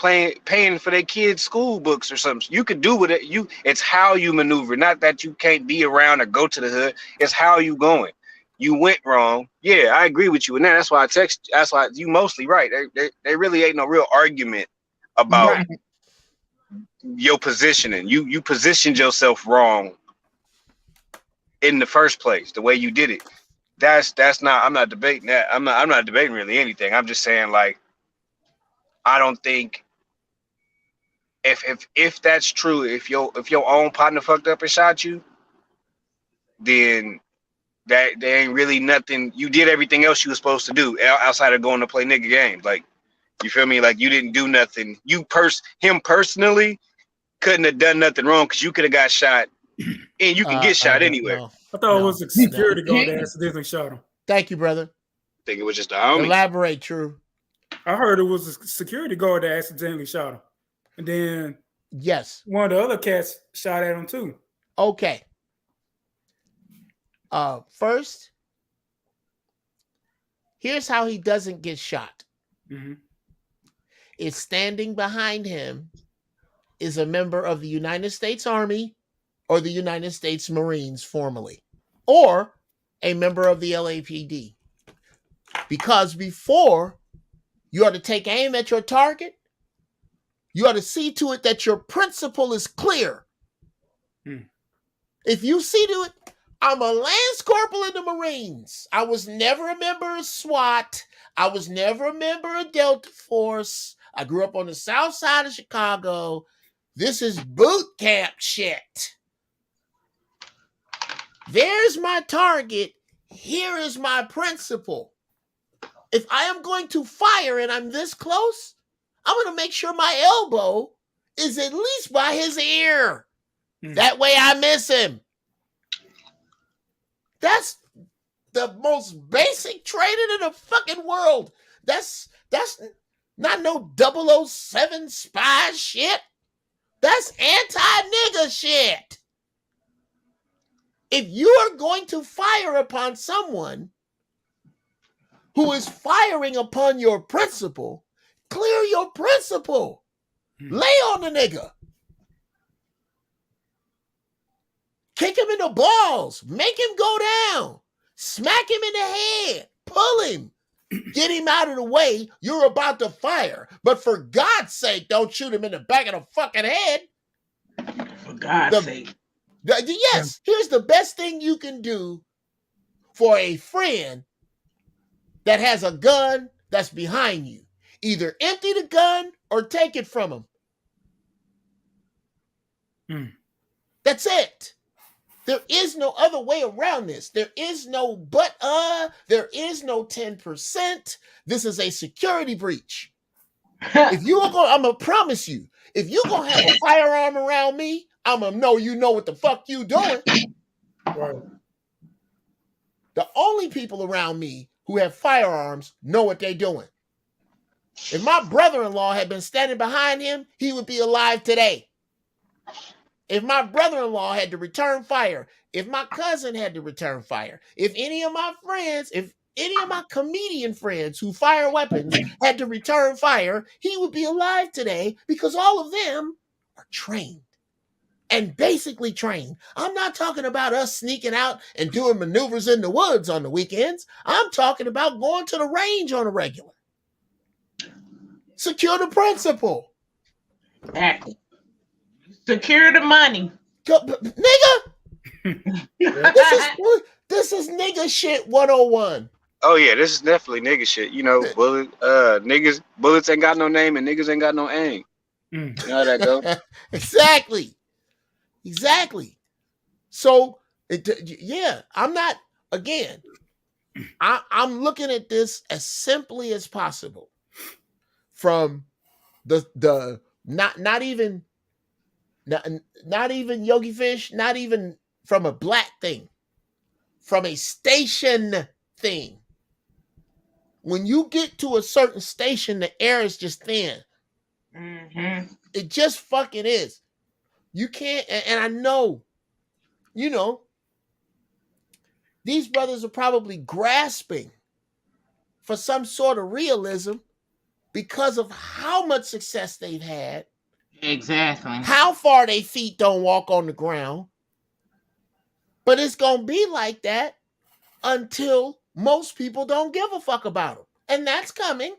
paying for their kids' school books or something. You could do with it. It's how you maneuver. Not that you can't be around or go to the hood. It's how you going. You went wrong. Yeah, I agree with you. And that's why I text. That's why you mostly right. They really ain't no real argument about your positioning. You positioned yourself wrong in the first place. The way you did it. That's not. I'm not debating that. I'm not debating really anything. I'm just saying, like, I don't think if that's true, if your own partner fucked up and shot you, then that there ain't really nothing. You did everything else you were supposed to do outside of going to play nigga games. Like, you feel me? Like, you didn't do nothing. Him personally couldn't have done nothing wrong because you could have got shot, and you can get shot anywhere. No. I thought it was a security guard that accidentally shot him. Thank you, brother. I think it was just a homie. Elaborate, True. I heard it was a security guard that accidentally shot him. And then Yes. One of the other cats shot at him too. Okay. First, here's how he doesn't get shot. Mm-hmm. Is standing behind him is a member of the United States Army or the United States Marines formerly, or a member of the LAPD. Because before you are to take aim at your target, you are to see to it that your principle is clear. If you see to it, I'm a Lance Corporal in the Marines. I was never a member of SWAT. I was never a member of Delta Force. I grew up on the south side of Chicago. This is boot camp shit. There's my target. Here is my principle. If I am going to fire and I'm this close, I'm going to make sure my elbow is at least by his ear. That way I miss him. That's the most basic training in the fucking world. That's not no 007 spy shit. That's anti-nigger shit. If you are going to fire upon someone who is firing upon your principle, clear your principle. Lay on the nigga. Kick him in the balls. Make him go down. Smack him in the head. Pull him. Get him out of the way. You're about to fire. But for God's sake, don't shoot him in the back of the fucking head. For God's sake. Yes, here's the best thing you can do for a friend that has a gun that's behind you. Either empty the gun or take it from him. That's it. There is no other way around this. There is no there is no 10%. This is a security breach. If you are going, I'm going to promise you, if you're going to have a firearm around me, I'm going to know you know what the fuck you doing. Right. The only people around me who have firearms know what they're doing. If my brother-in-law had been standing behind him, he would be alive today. If my brother-in-law had to return fire, if my cousin had to return fire, if any of my friends, if any of my comedian friends who fire weapons had to return fire, he would be alive today because all of them are trained and basically trained. I'm not talking about us sneaking out and doing maneuvers in the woods on the weekends. I'm talking about going to the range on a regular. Secure the principle. Secure the money. Nigga! This is nigga shit 101. Oh yeah, this is definitely nigga shit. You know, bullets ain't got no name and niggas ain't got no aim. You know how that go? Exactly. So, I'm not, again, I'm looking at this as simply as possible. From the not even Yogi Fish, not even from a black thing, from a station thing. When you get to a certain station, the air is just thin. It just fucking is. You can't, and I know, these brothers are probably grasping for some sort of realism because of how much success they've had. Exactly. How far their feet don't walk on the ground. But it's going to be like that until most people don't give a fuck about them. And that's coming.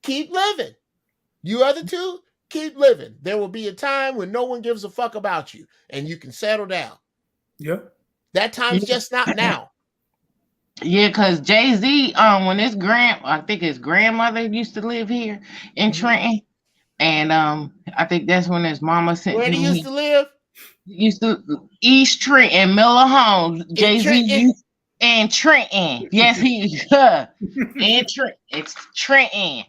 Keep living. You other two, keep living. There will be a time when no one gives a fuck about you and you can settle down. Yep. That time's just not now. Yeah, because Jay-Z, when I think his grandmother used to live here in Trenton. And I think that's when his mama sent him. Where he used to live? Used to East Trenton, Miller Homes. Jay-Z in Trenton. Yes, in Trenton. It's Trenton.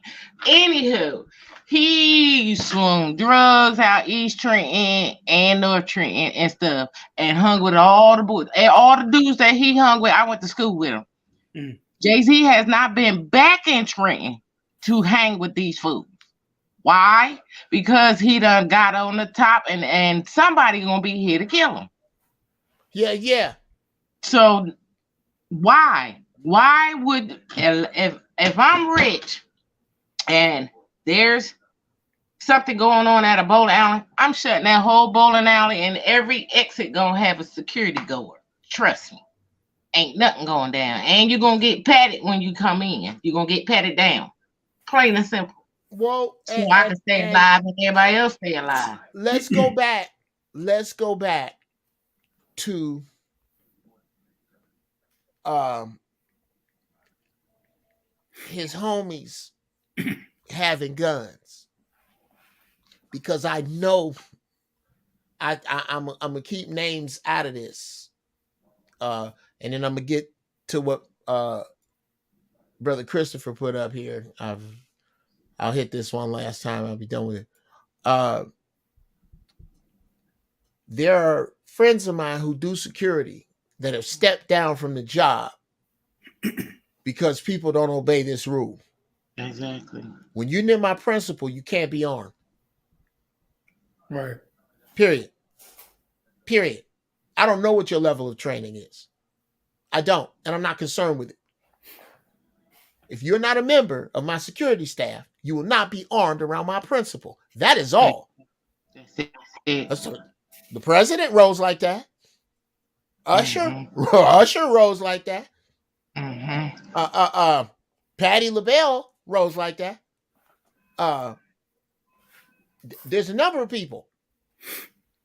Anywho, he swung drugs out East Trenton and North Trenton and stuff, and hung with all the boys, and all the dudes that he hung with. I went to school with him. Jay-Z has not been back in Trenton to hang with these fools. Why? Because he done got on the top, and somebody gonna be here to kill him. Yeah. So why would, if I'm rich and there's something going on at a bowling alley, I'm shutting that whole bowling alley, and every exit gonna have a security guard. Trust me, ain't nothing going down, and you're gonna get patted when you come in. You're gonna get patted down, plain and simple. Well, so I can stay alive and everybody else stay alive. Let's go back. Let's go back to his homies having guns, because I know I'm gonna keep names out of this, and then I'm gonna get to what Brother Christopher put up here. I'll hit this one last time. I'll be done with it. There are friends of mine who do security that have stepped down from the job because people don't obey this rule. Exactly. When you're near my principal, you can't be armed. Right. Period. I don't know what your level of training is. I don't, and I'm not concerned with it. If you're not a member of my security staff, you will not be armed around my principal. That is all. The president rolls like that. Usher rolls like that. Patti LaBelle rolls like that. There's a number of people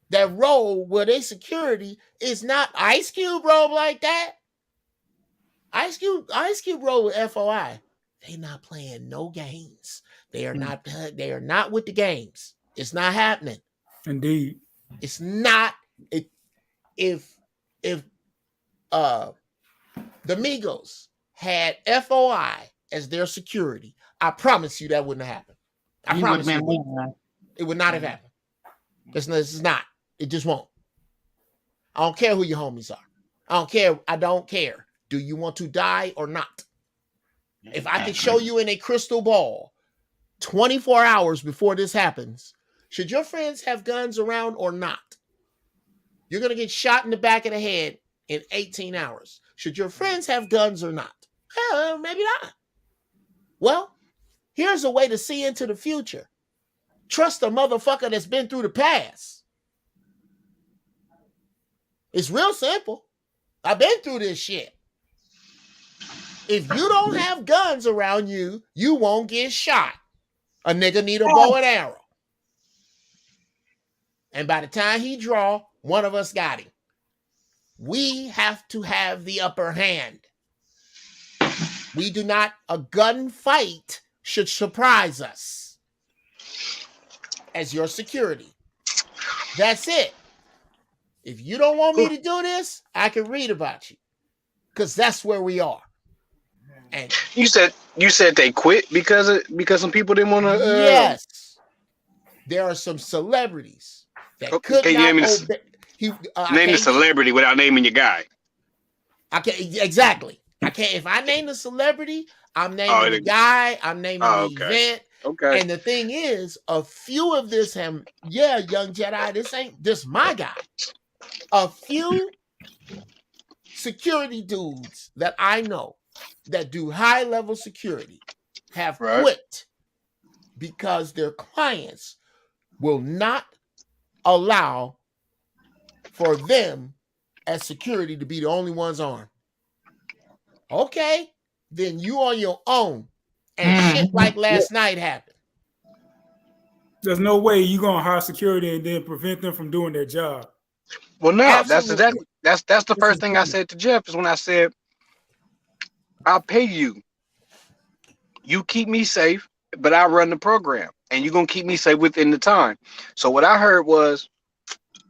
that roll where their security is not. Ice Cube roll like that. Ice Cube roll with FOI. They not playing no games. They are not with the games. It's not happening. Indeed. It's not. If the Migos had FOI as their security, I promise you that wouldn't have happened. I promise you it would not have happened. This is not. It just won't. I don't care who your homies are. I don't care. Do you want to die or not? If I could show you in a crystal ball 24 hours before this happens, should your friends have guns around or not? You're going to get shot in the back of the head in 18 hours. Should your friends have guns or not? Maybe not. Well, here's a way to see into the future. Trust a motherfucker that's been through the past. It's real simple. I've been through this shit. If you don't have guns around you, you won't get shot. A nigga need a bow and arrow. And by the time he draw, one of us got him. We have to have the upper hand. We do not, a gunfight should surprise us as your security. That's it. If you don't want me to do this, I can read about you. Because that's where we are. And you said they quit because some people didn't want to. Yes, there are some celebrities that could not obey. Name the celebrity without naming your guy. I can't exactly. I can't. If I name the celebrity, I'm naming the guy. I'm naming the event. Okay. And the thing is, a few of this have. Yeah, Young Jedi. This my guy. A few security dudes that I know that do high level security have quit because their clients will not allow for them as security to be the only ones armed. Okay, then you on your own, and shit like last night happened. There's no way you're gonna hire security and then prevent them from doing their job. Well, no, that's the first thing I said to Jeff is when I said, I'll pay you. You keep me safe, but I run the program, and you're gonna keep me safe within the time. So what I heard was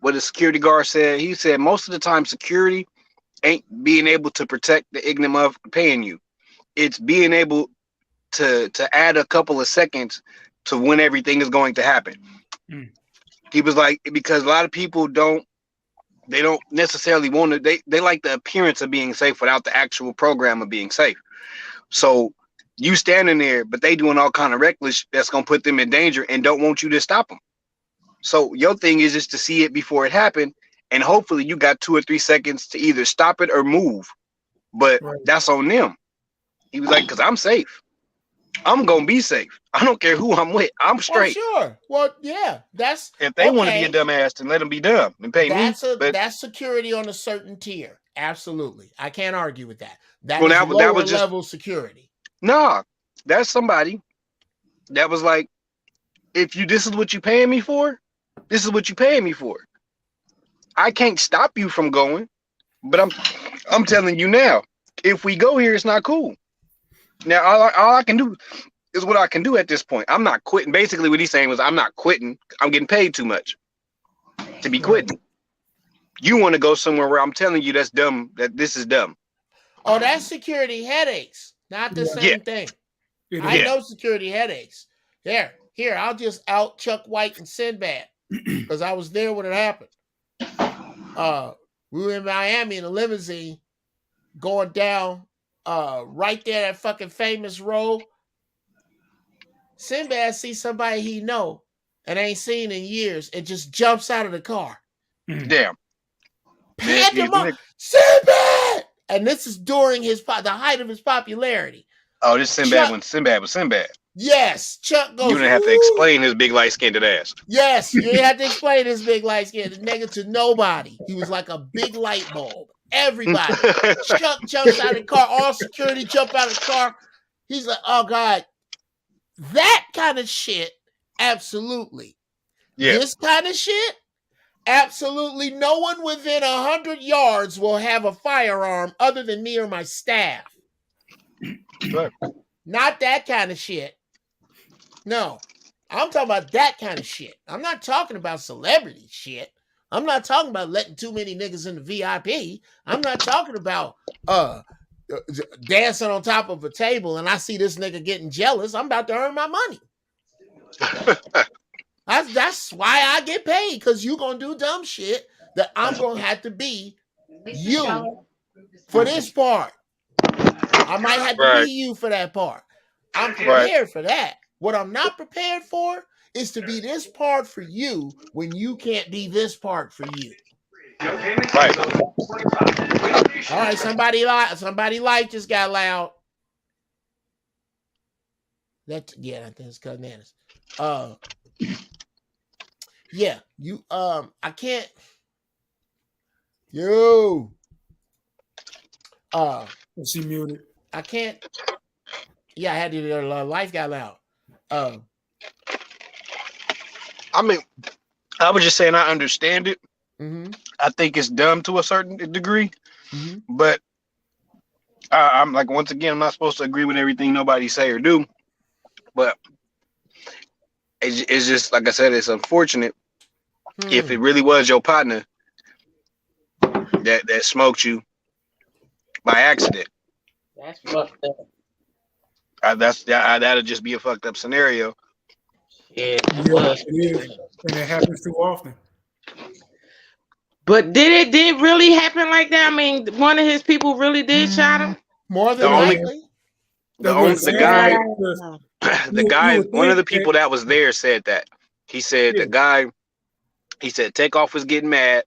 what the security guard said. He said most of the time security ain't being able to protect the ignominy of paying you. It's being able to add a couple of seconds to when everything is going to happen. He was like, because a lot of people don't necessarily want to, they like the appearance of being safe without the actual program of being safe. So You standing there, but they doing all kind of reckless that's gonna put them in danger and don't want you to stop them. So your thing is just to see it before it happened, and hopefully you got 2 or 3 seconds to either stop it or move. But that's on them. He was like, because I'm safe. I'm gonna be safe. I don't care who I'm with. I'm straight. Oh, sure. Well, yeah, that's if they want to be a dumbass, then let them be dumb and pay me. That's security on a certain tier. Absolutely, I can't argue with that. That was just level security. Nah, that's somebody that was like, if this is what you paying me for, this is what you paying me for. I can't stop you from going, but I'm telling you now, if we go here, it's not cool. Now, all I can do is what I can do at this point. I'm not quitting. Basically, what he's saying was, I'm not quitting. I'm getting paid too much to be quitting. You want to go somewhere where I'm telling you that's dumb, that this is dumb. Oh, that's security headaches. Not the same thing. I know security headaches. Here, I'll just out Chuck White and Sinbad because I was there when it happened. We were in Miami in a limousine going down right there, that fucking famous road. Sinbad sees somebody he know and ain't seen in years and just jumps out of the car. Damn. Pat him up. Sinbad! And this is during the height of his popularity. Oh, this Sinbad when Sinbad was Sinbad. Yes. Chuck goes, you didn't have to explain his big light-skinned ass. Yes, you didn't have to explain his big light-skinned nigga to nobody. He was like a big light bulb. Everybody. Chuck jumps out of the car. All security jump out of the car. He's like, oh, God. That kind of shit, absolutely. Yeah. This kind of shit, absolutely. No one within 100 yards will have a firearm other than me or my staff. Right. Not that kind of shit. No. I'm talking about that kind of shit. I'm not talking about celebrity shit. I'm not talking about letting too many niggas in the VIP. I'm not talking about dancing on top of a table and I see this nigga getting jealous. I'm about to earn my money. That's why I get paid, because you're going to do dumb shit that I'm going to have to be you for this part. I might have to be you for that part. I'm prepared for that. What I'm not prepared for is to be this part for you when you can't be this part for you. Right. All right, somebody light just got loud. I think it's bananas. Yeah, you I can't. Yo. She muted. I can't. Yeah, I had to. Life got loud. I mean, I was just saying I understand it. Mm-hmm. I think it's dumb to a certain degree, but I'm like, once again, I'm not supposed to agree with everything nobody say or do, but it's just, like I said, it's unfortunate if it really was your partner that smoked you by accident. That's fucked up. That'll just be a fucked up scenario. Yeah, it is, and it happens too often. But did it really happen like that? I mean, one of his people really did shot him. More than likely. The guy, one of the people that was there said that. He said Takeoff was getting mad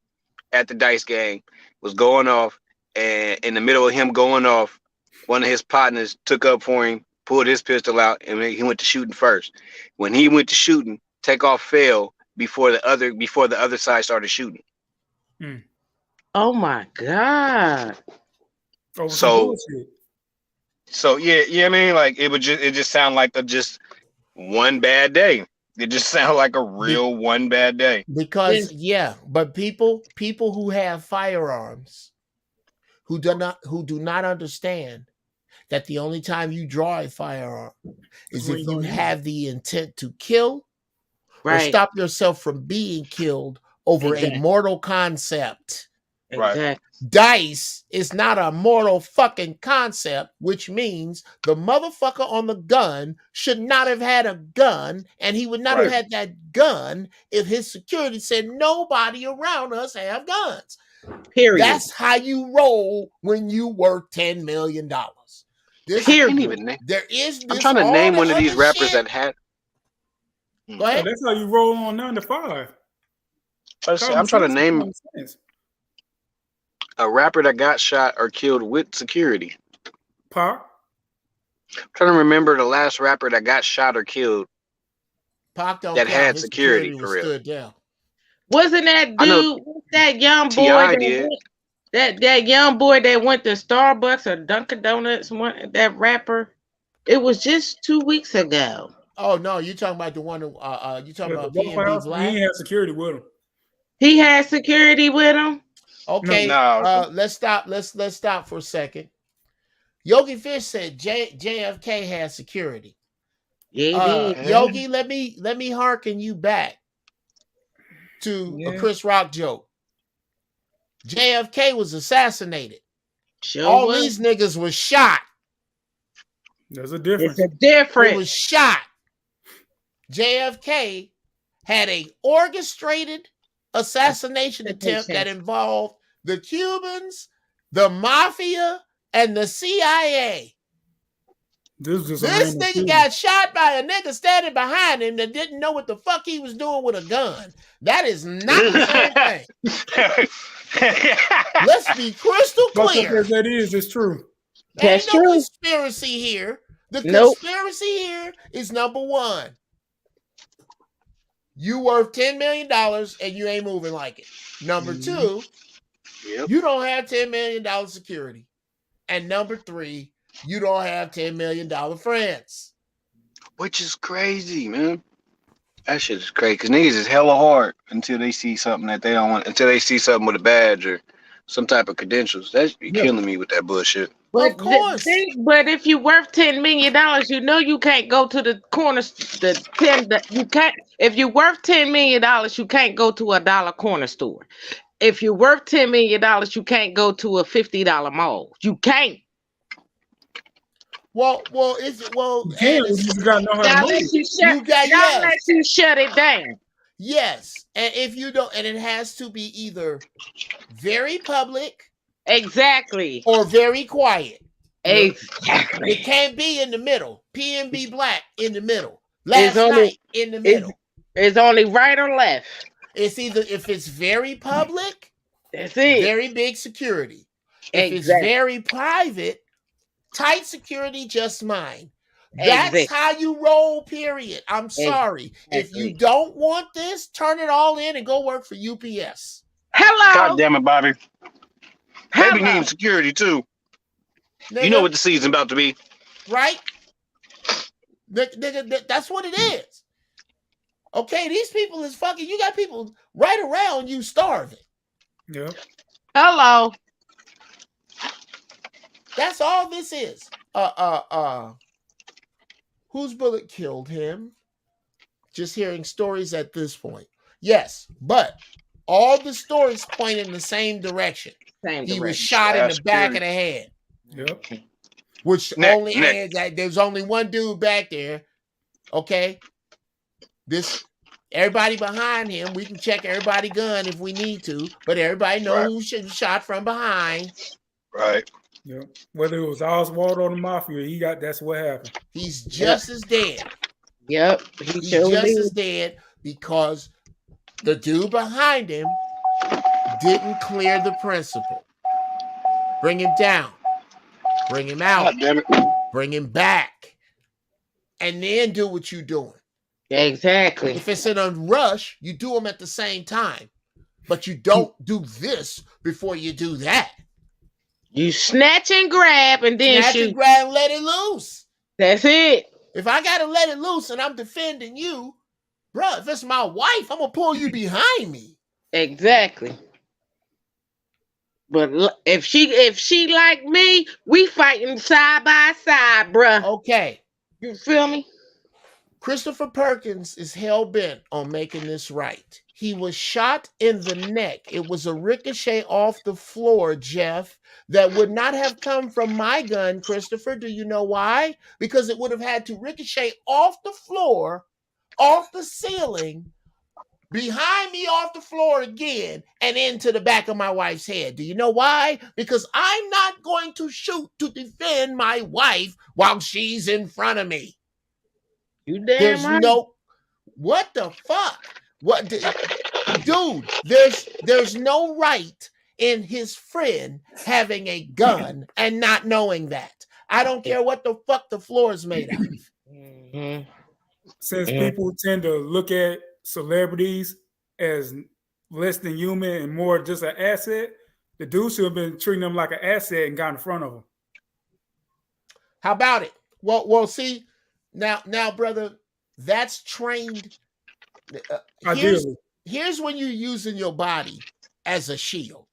at the dice game, was going off, and in the middle of him going off, one of his partners took up for him, pulled his pistol out, and he went to shooting first. When he went to shooting, Takeoff fell before the other side started shooting. Oh my God. So yeah, I mean, like it just sound like just one bad day. It just sounded like a real one bad day. Because but people who have firearms who do not understand that the only time you draw a firearm is if you have the intent to kill or stop yourself from being killed over a mortal concept. Right. Dice is not a mortal fucking concept, which means the motherfucker on the gun should not have had a gun, and he would not have had that gun if his security said nobody around us have guns. Period. That's how you roll when you worth $10 million. This I can't even name. there is. I'm trying to name one of these rappers that had. Go ahead. That's how you roll on 9 to 5. I'm trying to name a rapper that got shot or killed with security. Pop. I'm trying to remember the last rapper that got shot or killed. Pac don't that count. had His security for real. Stood down. Wasn't that dude, that young boy, that young boy that went to Starbucks or Dunkin' Donuts, that rapper? It was just 2 weeks ago. Oh no, you talking about the one? You talking about PNB Black? He had security with him. He had security with him. Okay, let's stop. Let's stop for a second. Yogi Fish said JFK had security. Yeah, Yogi, let me hearken you back to a Chris Rock joke. JFK was assassinated. All these niggas was shot. There's a difference. It's a difference. He was shot. JFK had a orchestrated assassination attempt that involved the Cubans, the mafia, and the CIA. This nigga got shot by a nigga standing behind him that didn't know what the fuck he was doing with a gun. That is not the same thing. Let's be crystal clear. That is, it's true. There's no conspiracy here. The conspiracy here is number one. You worth $10 million and you ain't moving like it. Number two, you don't have $10 million security. And number three, you don't have $10 million friends. Which is crazy, man. That shit is crazy. Because niggas is hella hard until they see something that they don't want, until they see something with a badge or some type of credentials. That's killing me with that bullshit. But, but if you're worth $10 million, you know you can't go to the corner. You can't. If you're worth $10 million, you can't go to a dollar corner store. If you're worth $10 million, you can't go to a $50 mall. You can't. Well, you gotta know how to move. Let you shut it down. Yes, and if you don't, and it has to be either very public. Exactly. Or very quiet. Exactly. It can't be in the middle. PNB Black in the middle. Last night in the middle. It's only right or left. It's either if it's very public, that's it. Very big security. If it's very private, tight security, just mine. That's how you roll, period. I'm sorry. If you don't want this, turn it all in and go work for UPS. Hello. God damn it, Bobby. Baby needs security too. Nigga, you know what the season's about to be. Right? Nigga, that's what it is. Okay, these people is fucking, you got people right around you starving. Yeah. Hello. That's all this is. Whose bullet killed him? Just hearing stories at this point. Yes, but all the stories point in the same direction. He was shot in the back of the head. Yep. Which only adds that there's only one dude back there. Okay. Everybody behind him, we can check everybody's gun if we need to, but everybody knows who shot from behind. Right. Yeah. Whether it was Oswald or the mafia, that's what happened. He's just as dead. Yep. He's just as dead because the dude behind him didn't clear the principal. Bring him down. Bring him out. God damn it. Bring him back. And then do what you're doing. Exactly. If it's in a rush, you do them at the same time. But you don't do this before you do that. You snatch and grab and then snatch and grab and let it loose. That's it. If I got to let it loose and I'm defending you, bro, if it's my wife, I'm going to pull you behind me. Exactly. But if she like me, we fighting side by side, bruh. Okay. You feel me? Christopher Perkins is hell-bent on making this right. He was shot in the neck. It was a ricochet off the floor, Jeff, that would not have come from my gun, Christopher. Do you know why? Because it would have had to ricochet off the floor, off the ceiling, behind me off the floor again and into the back of my wife's head. Do you know why? Because I'm not going to shoot to defend my wife while she's in front of me. You damn There's right. no, what the fuck? What, dude, there's no right in his friend having a gun and not knowing that. I don't care what the fuck the floor is made out of. Since people tend to look at celebrities as less than human and more just an asset, the dudes who have been treating them like an asset and got in front of them. How about it? Well, see, now, brother, that's trained. Here's when you're using your body as a shield.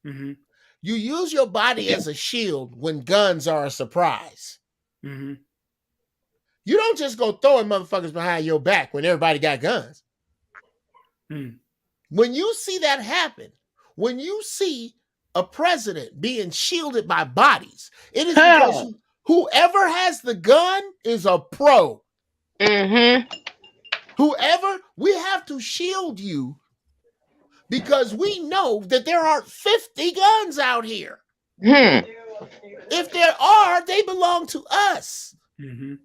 Mm-hmm. You use your body as a shield when guns are a surprise. Mm-hmm. You don't just go throwing motherfuckers behind your back when everybody got guns. Mm. When you see that happen, when you see a president being shielded by bodies, it is because whoever has the gun is a pro. Mm-hmm. Whoever, we have to shield you because we know that there aren't 50 guns out here. If there are, they belong to us. Mm-hmm.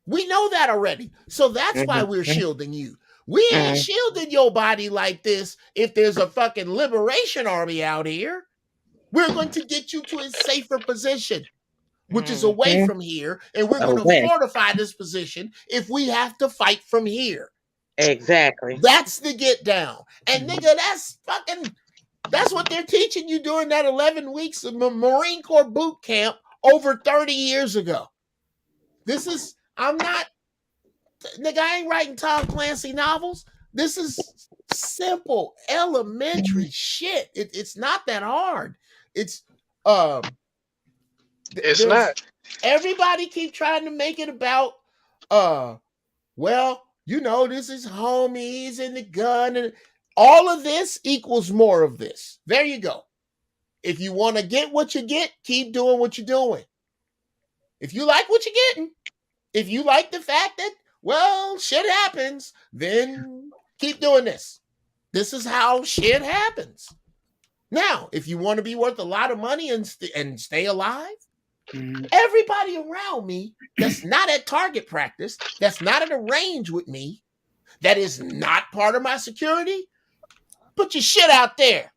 We know that already. So that's why we're shielding you. We ain't shielding your body like this if there's a fucking liberation army out here. We're going to get you to a safer position, which is away from here, and we're going to fortify this position if we have to fight from here. Exactly. That's the get down. And nigga, that's what they're teaching you during that 11 weeks of Marine Corps boot camp over 30 years ago. I ain't writing Tom Clancy novels. This is simple, elementary shit. It's not that hard. It's not. Everybody keep trying to make it about, well, you know, this is homies and the gun and all of this equals more of this. There you go. If you want to get what you get, keep doing what you're doing. If you like what you're getting, if you like the fact that, well, shit happens, then keep doing this. This is how shit happens. Now, if you want to be worth a lot of money and stay alive, everybody around me that's not at target practice, that's not at a range with me, that is not part of my security, put your shit out there.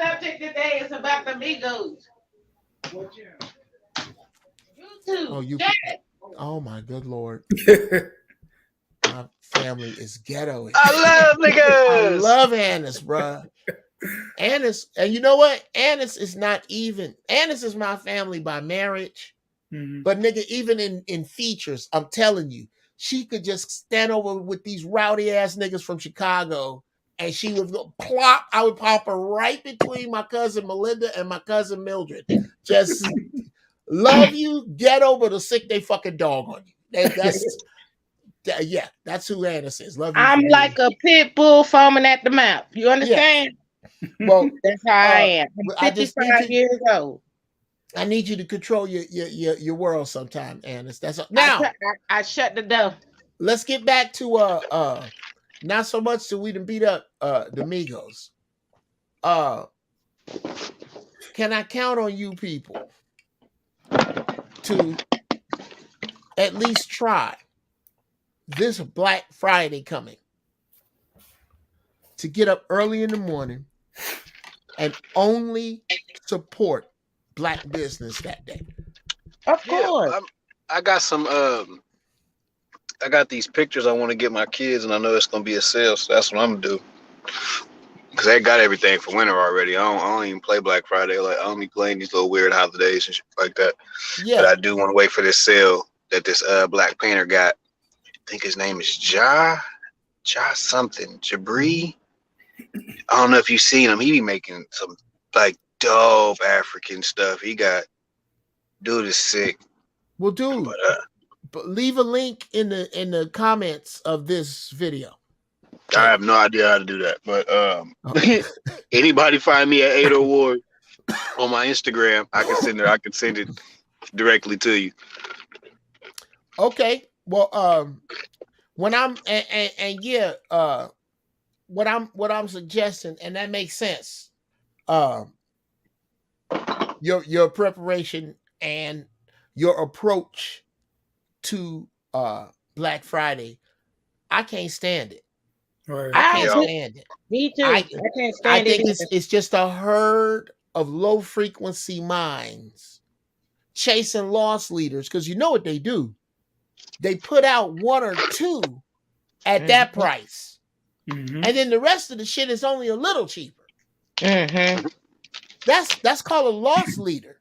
Subject today is about the Migos. YouTube. Oh my good Lord. My family is ghetto. I love niggas. I love Annis, bruh. Annis, and you know what? Annis is not even. Annis is my family by marriage. Mm-hmm. But nigga, even in features, I'm telling you, she could just stand over with these rowdy ass niggas from Chicago and she would go plop. I would pop her right between my cousin Melinda and my cousin Mildred. Just love you, ghetto, but a sick they fucking dog on you. That's who Annis is. Love you. I'm like a pit bull foaming at the mouth. You understand? Yeah. Well, that's how I am. I'm 55 years old. I need you to control your world sometime, Annis. That's now. I shut the door. Let's get back to not so much that we done beat up the Migos. Can I count on you people to at least try this Black Friday coming to get up early in the morning and only support Black business that day? Of course. I got some I got these pictures I want to get my kids, and I know it's gonna be a sale, so that's what I'm gonna do. Cause they got everything for winter already. I don't even play Black Friday. Like I don't be playing these little weird holidays and shit like that. Yeah. But I do want to wait for this sale that this Black painter got. I think his name is Jabri. I don't know if you've seen him. He be making some like dope African stuff. Dude is sick. Well, dude, but leave a link in the comments of this video. I have no idea how to do that, but anybody find me at 8 Award on my Instagram, I can send it directly to you. Okay. Well, when I'm what I'm suggesting, and that makes sense. Your preparation and your approach to Black Friday, I can't stand it. Right. I can't stand it. Me too. I can't stand I think it. it's just a herd of low frequency minds chasing loss leaders, because you know what they do. They put out one or two at that price. And then the rest of the shit is only a little cheaper. That's called a loss leader.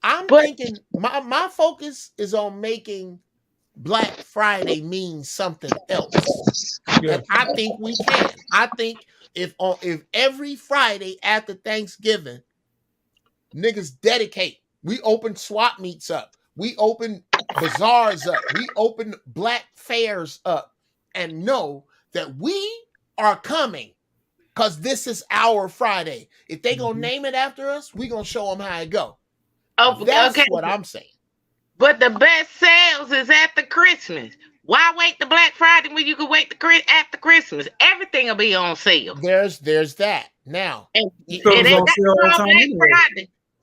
I'm thinking my focus is on making Black Friday mean something else. And I think we can. I think if every Friday after Thanksgiving, niggas dedicate, we open swap meets up, we open bazaars up, we open black fairs up, and know that we are coming because this is our Friday. If they gonna name it after us, we gonna show them how it go. Oh, that's what I'm saying. But the best sales is after Christmas. Why wait the Black Friday when you can wait after Christmas? Everything will be on sale. There's that. Now,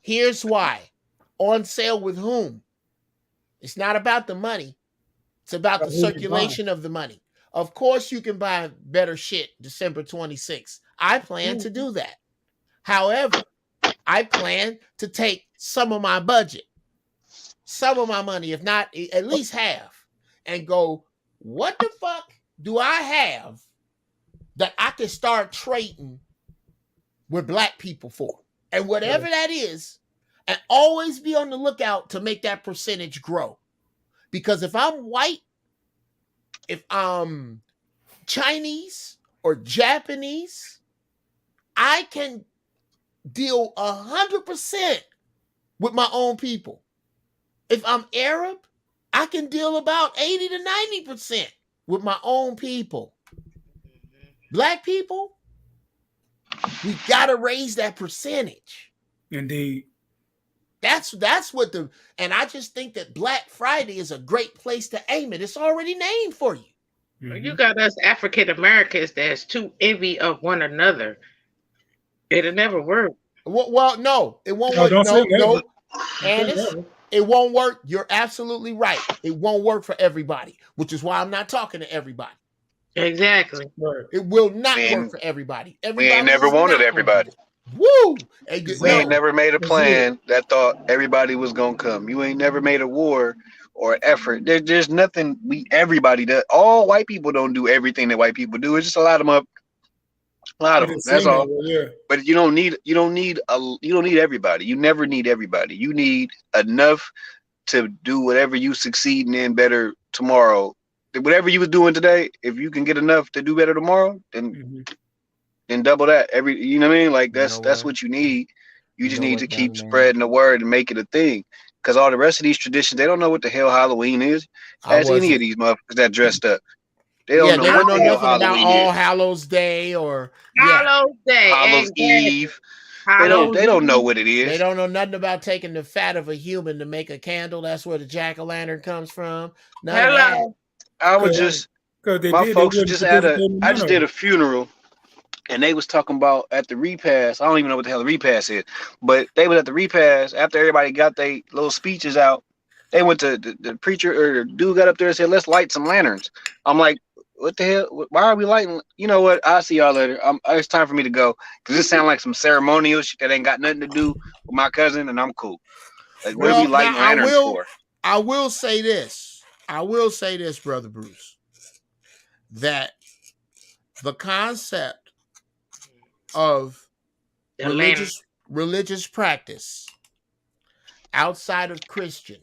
here's why. On sale with whom? It's not about the money. It's about the circulation of the money. Of course, you can buy better shit December 26th. I plan to do that. However, I plan to take some of my budget, some of my money, if not at least half, and go, what the fuck do I have that I can start trading with black people for? And whatever that is, and always be on the lookout to make that percentage grow. Because if I'm white, if I'm Chinese or Japanese, I can deal 100% with my own people. If I'm Arab, I can deal about 80 to 90% with my own people. Black people, we gotta raise that percentage. Indeed. That's what and I just think that Black Friday is a great place to aim it. It's already named for you. You got us African Americans that's too envy of one another. It'll never work. Well, no, it won't work. No. And it won't work. You're absolutely right. It won't work for everybody, which is why I'm not talking to everybody. Exactly. It will not work for everybody. We ain't never wanted everybody. Woo! We ain't never made a plan that thought everybody was gonna come. You ain't never made a war or an effort. There's nothing everybody does. All white people don't do everything that white people do. It's just a lot of them up. A lot of them. That's all. But you don't need everybody. You never need everybody. You need enough to do whatever you succeeding in better tomorrow. Whatever you was doing today, if you can get enough to do better tomorrow, then double that. You know what I mean? Like that's what you need. You just need to keep spreading the word and make it a thing. Because all the rest of these traditions, they don't know what the hell Halloween is. As any of these motherfuckers that dressed up. They don't know what the hell Halloween is. All Hallows Day or Hallows Day. Hallows Eve. They don't know what it is. They don't know nothing about taking the fat of a human to make a candle. That's where the jack-o'-lantern comes from. I was just my folks just had I just did a funeral. And they was talking about at the repast. I don't even know what the hell the repast is, but they was at the repast after everybody got their little speeches out. They went to the preacher or the dude got up there and said, "Let's light some lanterns." I'm like, "What the hell? Why are we lighting?" You know what? I'll see y'all later. It's time for me to go because this sounds like some ceremonial shit that ain't got nothing to do with my cousin, and I'm cool. Like, what are we lighting lanterns for? I will say this, Brother Bruce, that the concept of religious practice outside of Christian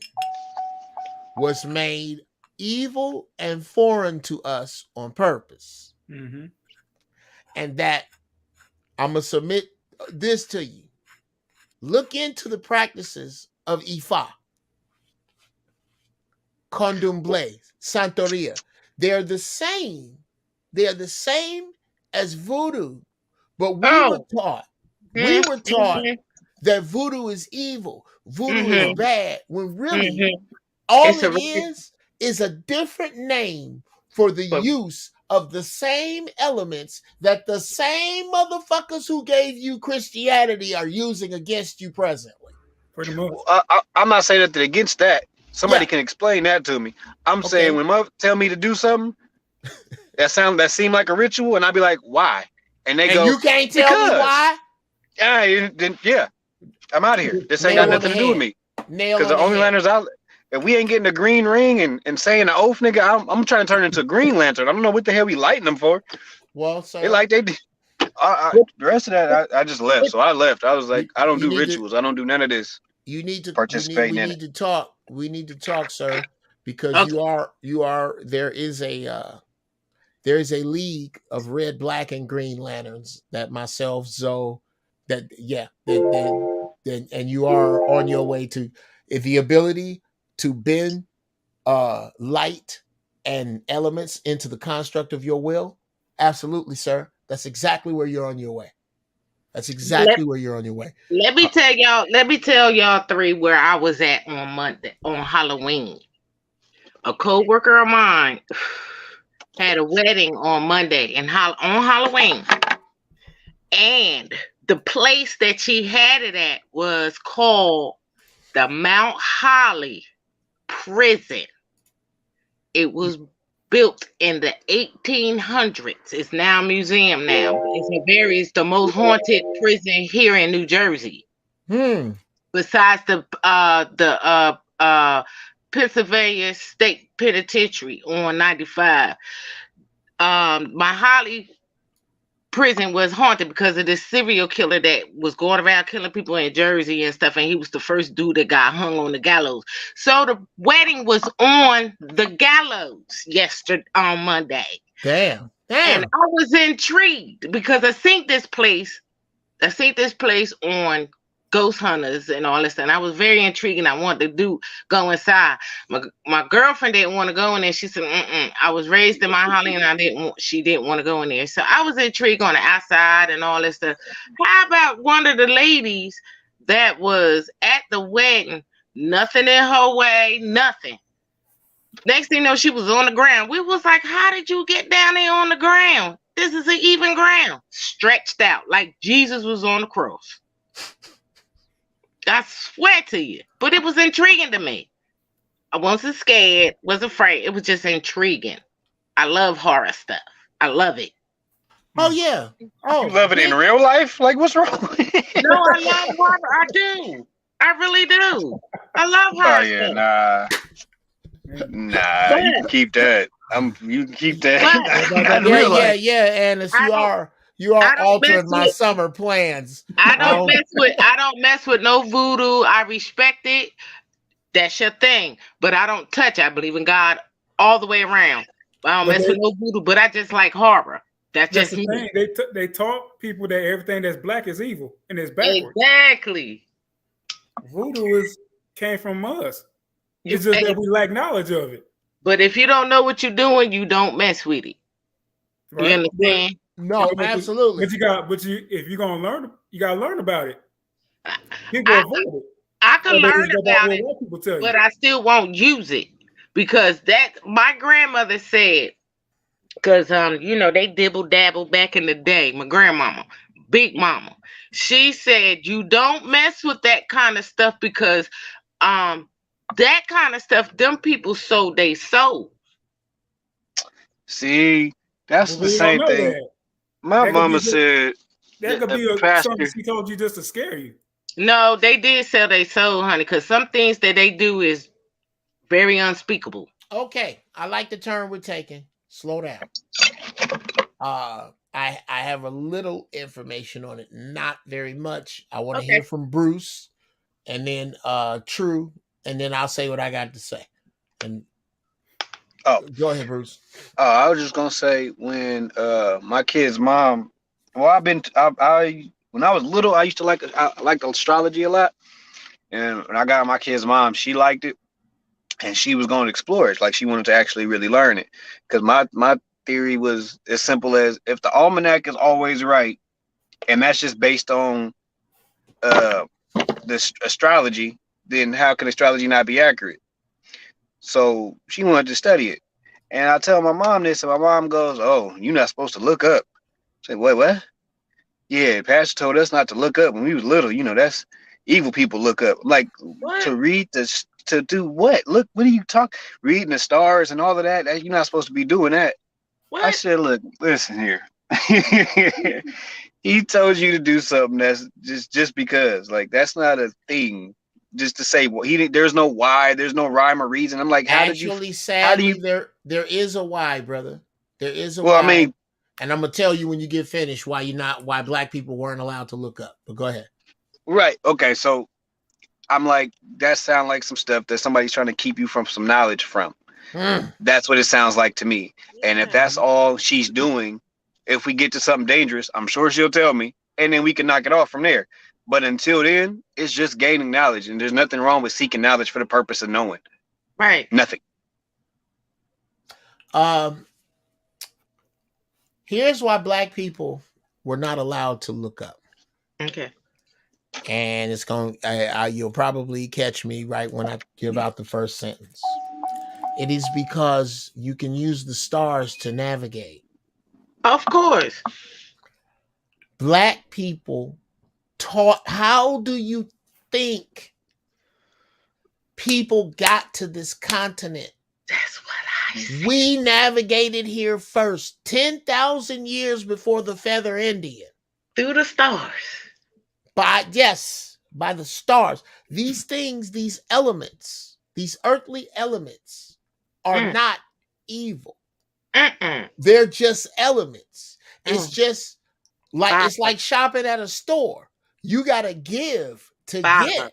was made evil and foreign to us on purpose. And that I'm going to submit this to you. Look into the practices of Ifa, Candomblé, Santeria. They're the same as voodoo. But we were taught that voodoo is evil. Voodoo is bad. When really, all it is a different name for the use of the same elements that the same motherfuckers who gave you Christianity are using against you presently. Pretty much. I'm not saying nothing against that. Somebody can explain that to me. I'm saying when mother tell me to do something that seem like a ritual, and I'd be like, why? And they go, you can't tell me why? Yeah, I'm out of here. This ain't got nothing to do with me. Because the only lanterns out, if we ain't getting a green ring and saying the oath, nigga, I'm trying to turn into a Green Lantern. I don't know what the hell we lighting them for. Well, so they did. The rest of that, I just left. So I left. I was like, I don't do rituals. I don't do none of this. You need to participate in it. We need to talk. We need to talk, sir, because you are. There is a league of red, black, and green lanterns that myself, Zoe, and you are on your way to the ability to bend light and elements into the construct of your will. Absolutely, sir. That's exactly where you're on your way. That's exactly where you're on your way. Let me tell y'all three where I was at on Monday, on Halloween. A co-worker of mine had a wedding on Monday and on Halloween. And the place that she had it at was called the Mount Holly Prison. It was built in the 1800s. It's now a museum now. It's the most haunted prison here in New Jersey. Besides the Pennsylvania State Penitentiary on 95. My Holly prison was haunted because of this serial killer that was going around killing people in Jersey and stuff, and he was the first dude that got hung on the gallows. So the wedding was on the gallows on Monday. Damn. And I was intrigued because I seen this place on Ghost Hunters and all this, and I was very intrigued, and I wanted to go inside. My girlfriend didn't want to go in there. She said, I was raised in Mount Holly, and she didn't want to go in there. So I was intrigued on the outside and all this stuff. How about one of the ladies that was at the wedding, nothing in her way, nothing. Next thing you know, she was on the ground. We was like, how did you get down there on the ground? This is an even ground. Stretched out like Jesus was on the cross. I swear to you. But it was intriguing to me. I wasn't scared, wasn't afraid. It was just intriguing. I love horror stuff. I love it. Oh, yeah. Oh, you love it in real life? Like, what's wrong? No, I love horror. I do. I really do. I love horror stuff. Nah, you can keep that. You can keep that. Yeah, Annis, you are altering my summer plans. I don't mess with no voodoo. I respect it. That's your thing. But I don't touch. I believe in God all the way around. I don't mess with no voodoo, but I just like horror. That's just the thing. They taught people that everything that's black is evil and it's backwards. Exactly. Voodoo came from us. It's just that we lack knowledge of it. But if you don't know what you're doing, you don't mess with it. Right? You understand? No, absolutely. If you're gonna learn, you gotta learn about it. People avoid it. I can learn about it, but I still won't use it because my grandmother said, because they dibble dabble back in the day. My grandmama, Big Mama, she said you don't mess with that kind of stuff because that kind of stuff, them people sold they souls. See, that's the same thing. That. My mama said that could be something she told you just to scare you. No, they did sell their soul, honey, because some things that they do is very unspeakable. Okay, I like the turn we're taking. Slow down. I have a little information on it, not very much. I want to hear from Bruce, and then True, and then I'll say what I got to say. And go ahead, Bruce. I was just gonna say when my kid's mom. Well, when I was little, I used to like astrology a lot, and when I got my kid's mom, she liked it, and she was going to explore it. Like she wanted to actually really learn it, because my theory was as simple as if the almanac is always right, and that's just based on this astrology, then how can astrology not be accurate? So she wanted to study it. And I tell my mom this, and my mom goes, "Oh, you're not supposed to look up." I say, "Wait, what?" Yeah, Pastor told us not to look up when we was little. That's evil people look up. Like What? to read this, to do what? Look, what are you talking? Reading the stars and all of that. You're not supposed to be doing that. What? I said, look, listen here. He told you to do something that's just because. Like that's not a thing. Just to say, well, there's no why, there's no rhyme or reason. I'm like, Actually, sadly, there is a why, brother. There is a why. Well, I mean, and I'm gonna tell you when you get finished why black people weren't allowed to look up. But go ahead. Right. Okay. So I'm like, that sounds like some stuff that somebody's trying to keep you from some knowledge from. That's what it sounds like to me. Yeah. And if that's all she's doing, if we get to something dangerous, I'm sure she'll tell me, and then we can knock it off from there. But until then, it's just gaining knowledge, and there's nothing wrong with seeking knowledge for the purpose of knowing. Right. Nothing. Here's why black people were not allowed to look up. Okay. And it's going. You'll probably catch me right when I give out the first sentence. It is because you can use the stars to navigate. Of course. Black people taught. How do you think people got to this continent? That's what I said. We navigated here first, 10,000 years before the Feather Indian. Through the stars. By the stars. These things, these elements, these earthly elements are not evil. They're just elements. It's just like it's like shopping at a store. You gotta give to get.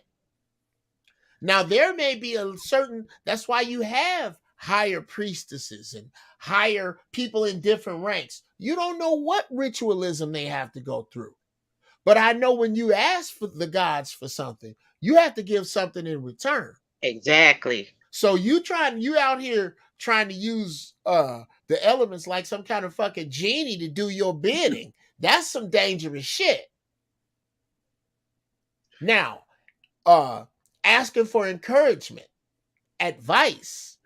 Now there may be a certain. That's why you have higher priestesses and higher people in different ranks. You don't know what ritualism they have to go through. But I know when you ask for the gods for something, you have to give something in return. Exactly. So you out here trying to use the elements like some kind of fucking genie to do your bidding. That's some dangerous shit. Now, asking for encouragement, advice,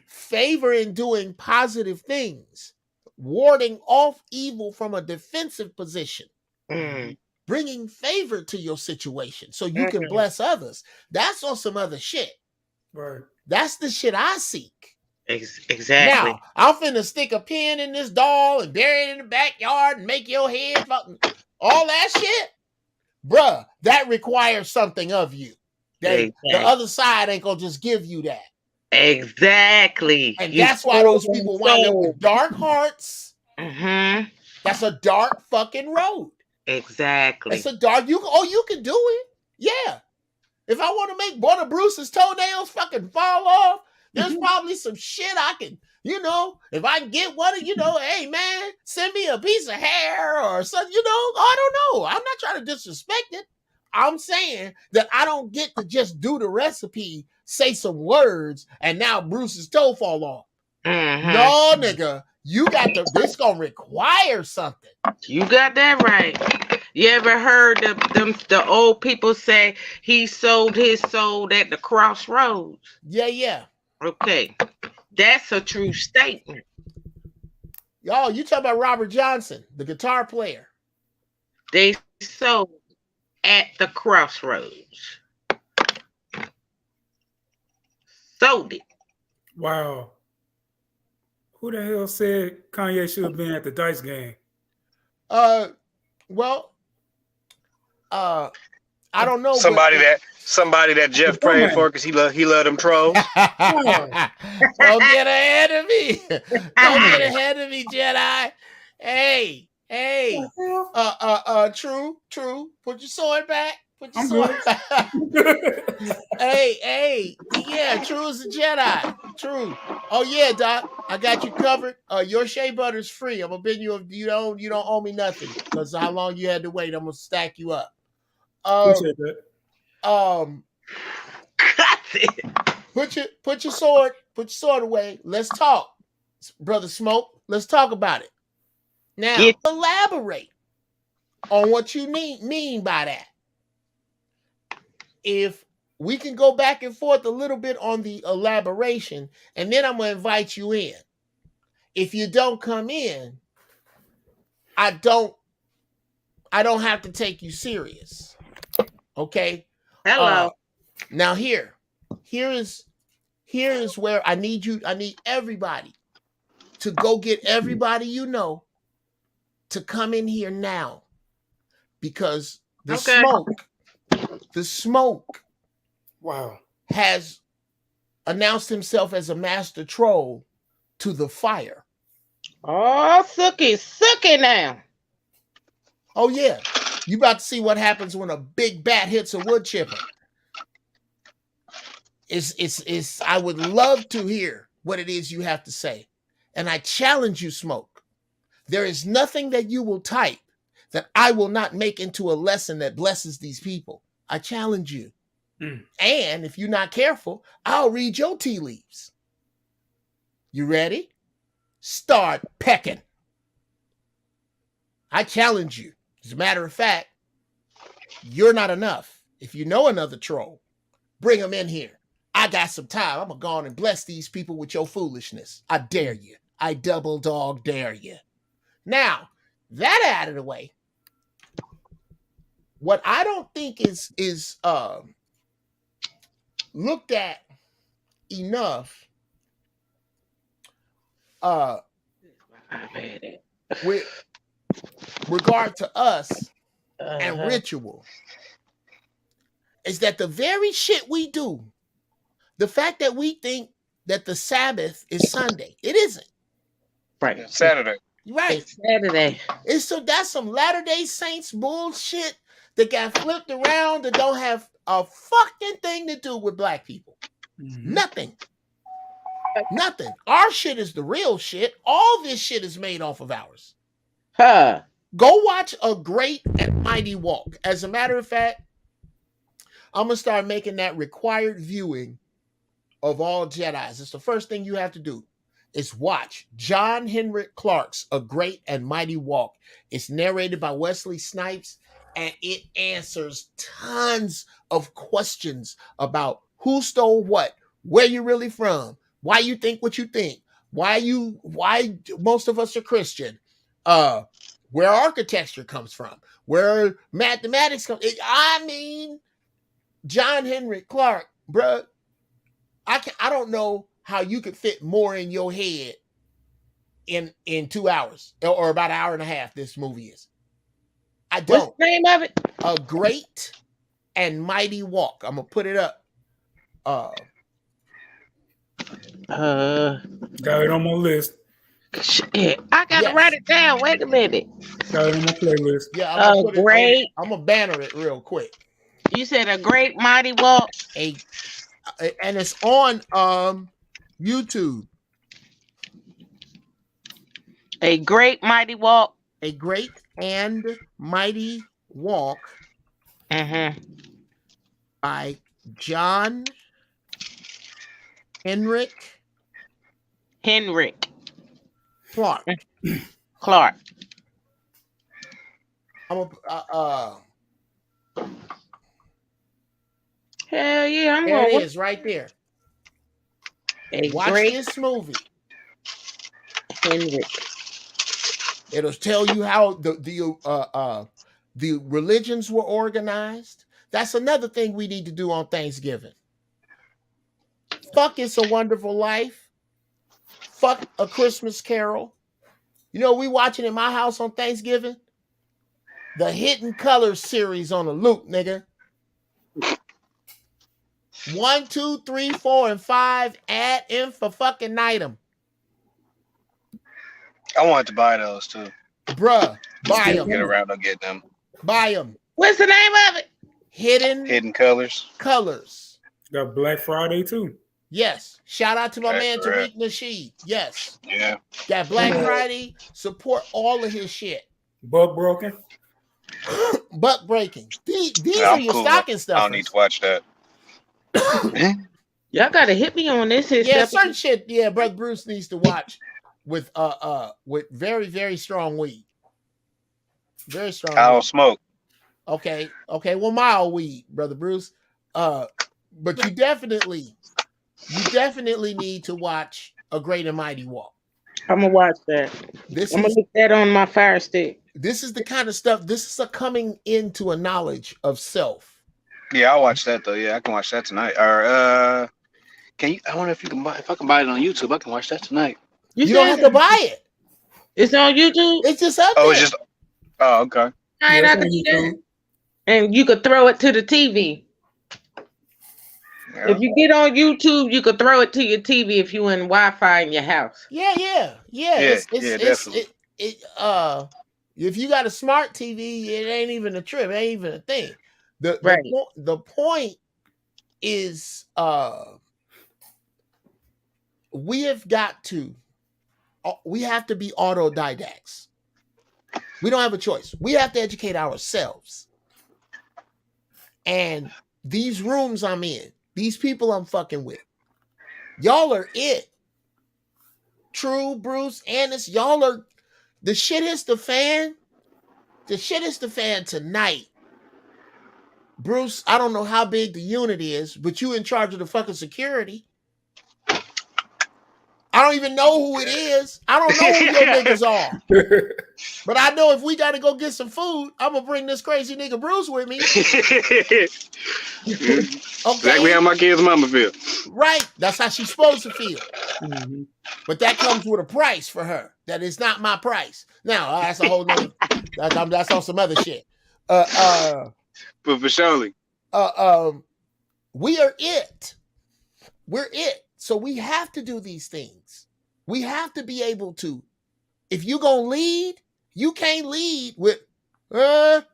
favor in doing positive things, warding off evil from a defensive position. Bringing favor to your situation so you can bless others. That's on some other shit. Right. That's the shit I seek. Exactly. Now, I'm finna stick a pin in this doll and bury it in the backyard and make your head fucking all that shit. Bruh, that requires something of you. The other side ain't gonna just give you that. Exactly. And that's why those people wind up with dark hearts. That's a dark fucking road. Exactly. It's a dark. You can do it. Yeah. If I want to make one of Bruce's toenails fucking fall off, there's probably some shit I can, if I can get one of, hey man, send me a piece of hair or something, I don't know. I'm not trying to disrespect it. I'm saying that I don't get to just do the recipe, say some words, and now Bruce's toe fall off. No, nigga. You got to, this gonna require something. You got that right. You ever heard the old people say he sold his soul at the crossroads? Yeah. Okay. That's a true statement. Y'all, you talking about Robert Johnson, the guitar player. They sold at the crossroads. Sold it. Wow. Who the hell said Kanye should have been at the dice game? Well, I don't know. Somebody that Jeff prayed for because he loved them trolls. Don't get ahead of me. Don't get ahead of me, Jedi. Hey. True. Put your sword back. Hey. Yeah, True is a Jedi. True. Oh yeah, Doc. I got you covered. Your shea butter's free. I'm gonna bid you. You don't owe me nothing because how long you had to wait. I'm gonna stack you up. Appreciate that. Put your sword away. Let's talk, Brother Smoke. Let's talk about it. Now, elaborate on what you mean by that. If we can go back and forth a little bit on the elaboration, and then I'm going to invite you in. if you don't come in, I don't have to take you serious. Okay? Hello. Now here is where I need everybody to go get everybody you know to come in here now, because the smoke Wow. has announced himself as a master troll to the fire. Oh, Sookie now. Oh yeah, you about to see what happens when a big bat hits a wood chipper. It's I would love to hear what it is you have to say. And I challenge you, Smoke. There is nothing that you will type that I will not make into a lesson that blesses these people. I challenge you. And if you're not careful, I'll read your tea leaves. You ready? Start pecking. I challenge you. As a matter of fact, you're not enough. If you know another troll, bring them in here. I got some time. I'm going to go on and bless these people with your foolishness. I dare you. I double dog dare you. Now, that out of the way, what I don't think is looked at enough with regard to us and ritual is that the very shit we do, the fact that we think that the Sabbath is Sunday, it isn't. Right. It's Saturday. Right. It's Saturday. That's some Latter-day Saints bullshit that got flipped around that don't have a fucking thing to do with black people. Nothing. Nothing. Our shit is the real shit. All this shit is made off of ours. Huh. Go watch A Great and Mighty Walk. As a matter of fact, I'm going to start making that required viewing of all Jedis. It's the first thing you have to do is watch John Henry Clark's A Great and Mighty Walk. It's narrated by Wesley Snipes, and it answers tons of questions about who stole what, where you really from, why you think what you think, why most of us are Christian, where architecture comes from, where mathematics comes. I mean, John Henry Clark, bruh, I don't know how you could fit more in your head in 2 hours or about an hour and a half. This movie is. I don't. What's the name of it? A Great and Mighty Walk. I'm gonna put it up. Got it on my list. Shit, I gotta write it down. Wait a minute. Got it on my playlist. Yeah, I'm gonna banner it real quick. You said A Great Mighty Walk. And it's on YouTube. A Great Mighty Walk. A Great and Mighty Walk. By John Henrik Clark. I'm Hell yeah, there it is right there. Watch this movie. Henrik. It'll tell you how the religions were organized. That's another thing we need to do on Thanksgiving. Fuck It's a Wonderful Life. Fuck A Christmas Carol. You know, we watching in my house on Thanksgiving? The Hidden Colors series on a loop, nigga. 1, 2, 3, 4, and 5. Add in for fucking item. I wanted to buy those too. Bruh, buy them. Get around to getting them. Buy them. What's the name of it? Hidden Colors. Got Black Friday too. Yes. Shout out to my man Tariq Nasheed. Yes. Yeah. Got Black Friday. Support all of his shit. Buck broken. Buck breaking. These are your stocking stuff. I don't need to watch that. Y'all gotta hit me on this. Yeah, certain shit. Yeah, Brother Bruce needs to watch with very, very strong weed. Very strong. I don't smoke. Okay. Well, mild weed, Brother Bruce. But you definitely need to watch A Great and Mighty Walk. I'm gonna watch that. This I'm gonna is look that on my Fire Stick. this is the kind of stuff. This is a coming into a knowledge of self. Yeah, I'll watch that though. Yeah, I can watch that tonight. Or can you? I wonder if you can buy. If I can buy it on YouTube, I can watch that tonight. You don't have to buy it. It's on YouTube. It's just up Oh, there. it's just. Oh, okay. All right, I can do that. And you could throw it to the TV. Yeah. If you get on YouTube, you could throw it to your TV if you in Wi-Fi in your house. Yeah. Definitely. If you got a smart TV, it ain't even a trip. It ain't even a thing. The point is, we have to be autodidacts. We don't have a choice. We have to educate ourselves. And these rooms I'm in, these people I'm fucking with, y'all are it. True, Bruce, Annis, y'all are. The shit hits the fan. The shit hits the fan tonight. Bruce, I don't know how big the unit is, but you in charge of the fucking security. I don't even know who it is. I don't know who your niggas are. But I know if we got to go get some food, I'm going to bring this crazy nigga Bruce with me. Okay. Exactly how my kid's mama feel. Right. That's how she's supposed to feel. Mm-hmm. But that comes with a price for her. That is not my price. Now, that's a whole nother, that's on some other shit. But for surely. We are it. We're it. So we have to do these things. We have to be able to. If you're going to lead, you can't lead with,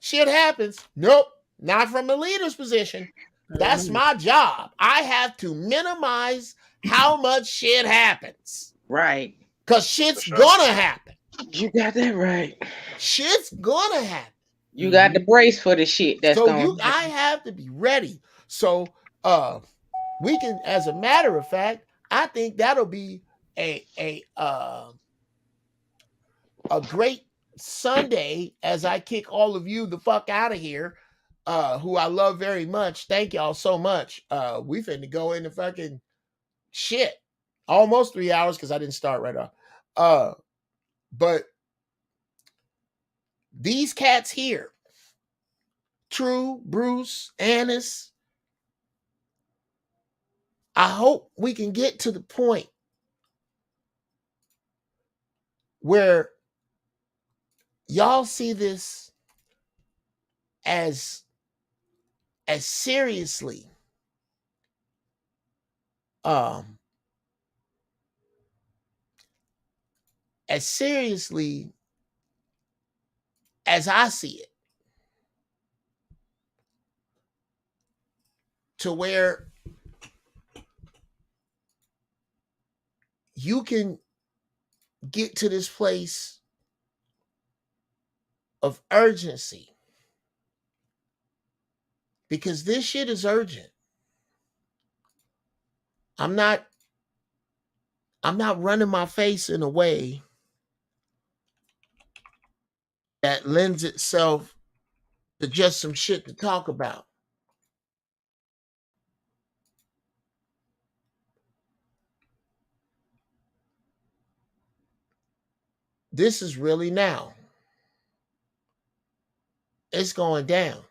shit happens. Nope. Not from a leader's position. That's my job. I have to minimize how much shit happens. Right. Because shit's going to happen. You got that right. Shit's going to happen. You got the brace for the shit that's going to happen. I have to be ready. So, we can, as a matter of fact, I think that'll be a great Sunday as I kick all of you the fuck out of here, who I love very much. Thank y'all so much. We finna go into fucking shit. Almost 3 hours because I didn't start right off. But these cats here, True, Bruce, Annis, I hope we can get to the point where y'all see this as seriously as I see it, to where you can get to this place of urgency, because this shit is urgent. I'm not running my face in a way that lends itself to just some shit to talk about. This is really now. It's going down.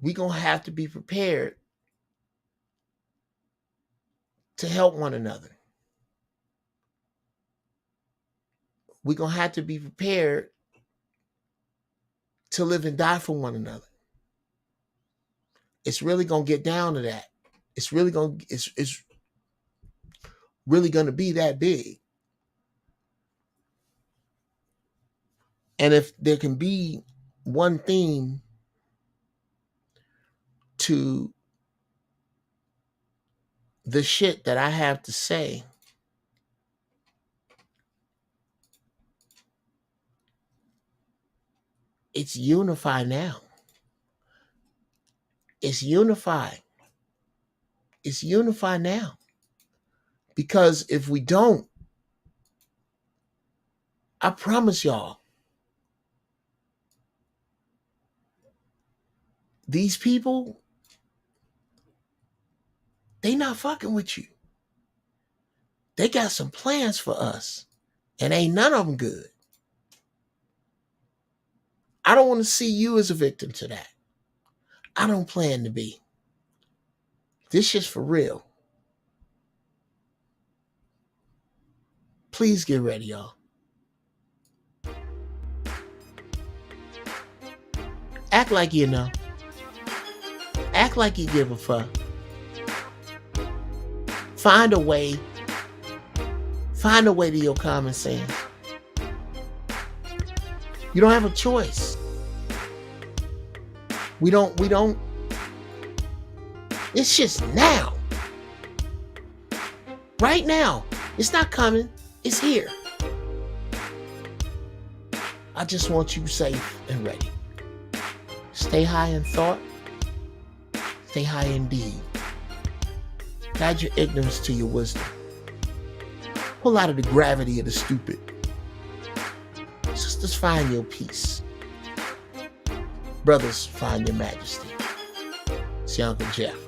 We're going to have to be prepared to help one another. We're going to have to be prepared to live and die for one another. It's really going to get down to that. It's really going to be that big. And if there can be one theme to the shit that I have to say, it's unify now. It's unify. It's unify now. Because if we don't, I promise y'all, these people, they not fucking with you. They got some plans for us, and ain't none of them good. I don't want to see you as a victim to that. I don't plan to be. This shit's for real. Please get ready, y'all. Act like you know. Act like you give a fuck. Find a way. Find a way to your common sense. You don't have a choice. We don't. It's just now. Right now. It's not coming. It's here. I just want you safe and ready. Stay high in thought. Stay high in deed. Guide your ignorance to your wisdom. Pull out of the gravity of the stupid. Sisters, find your peace. Brothers, find your majesty. It's your Uncle Jeff.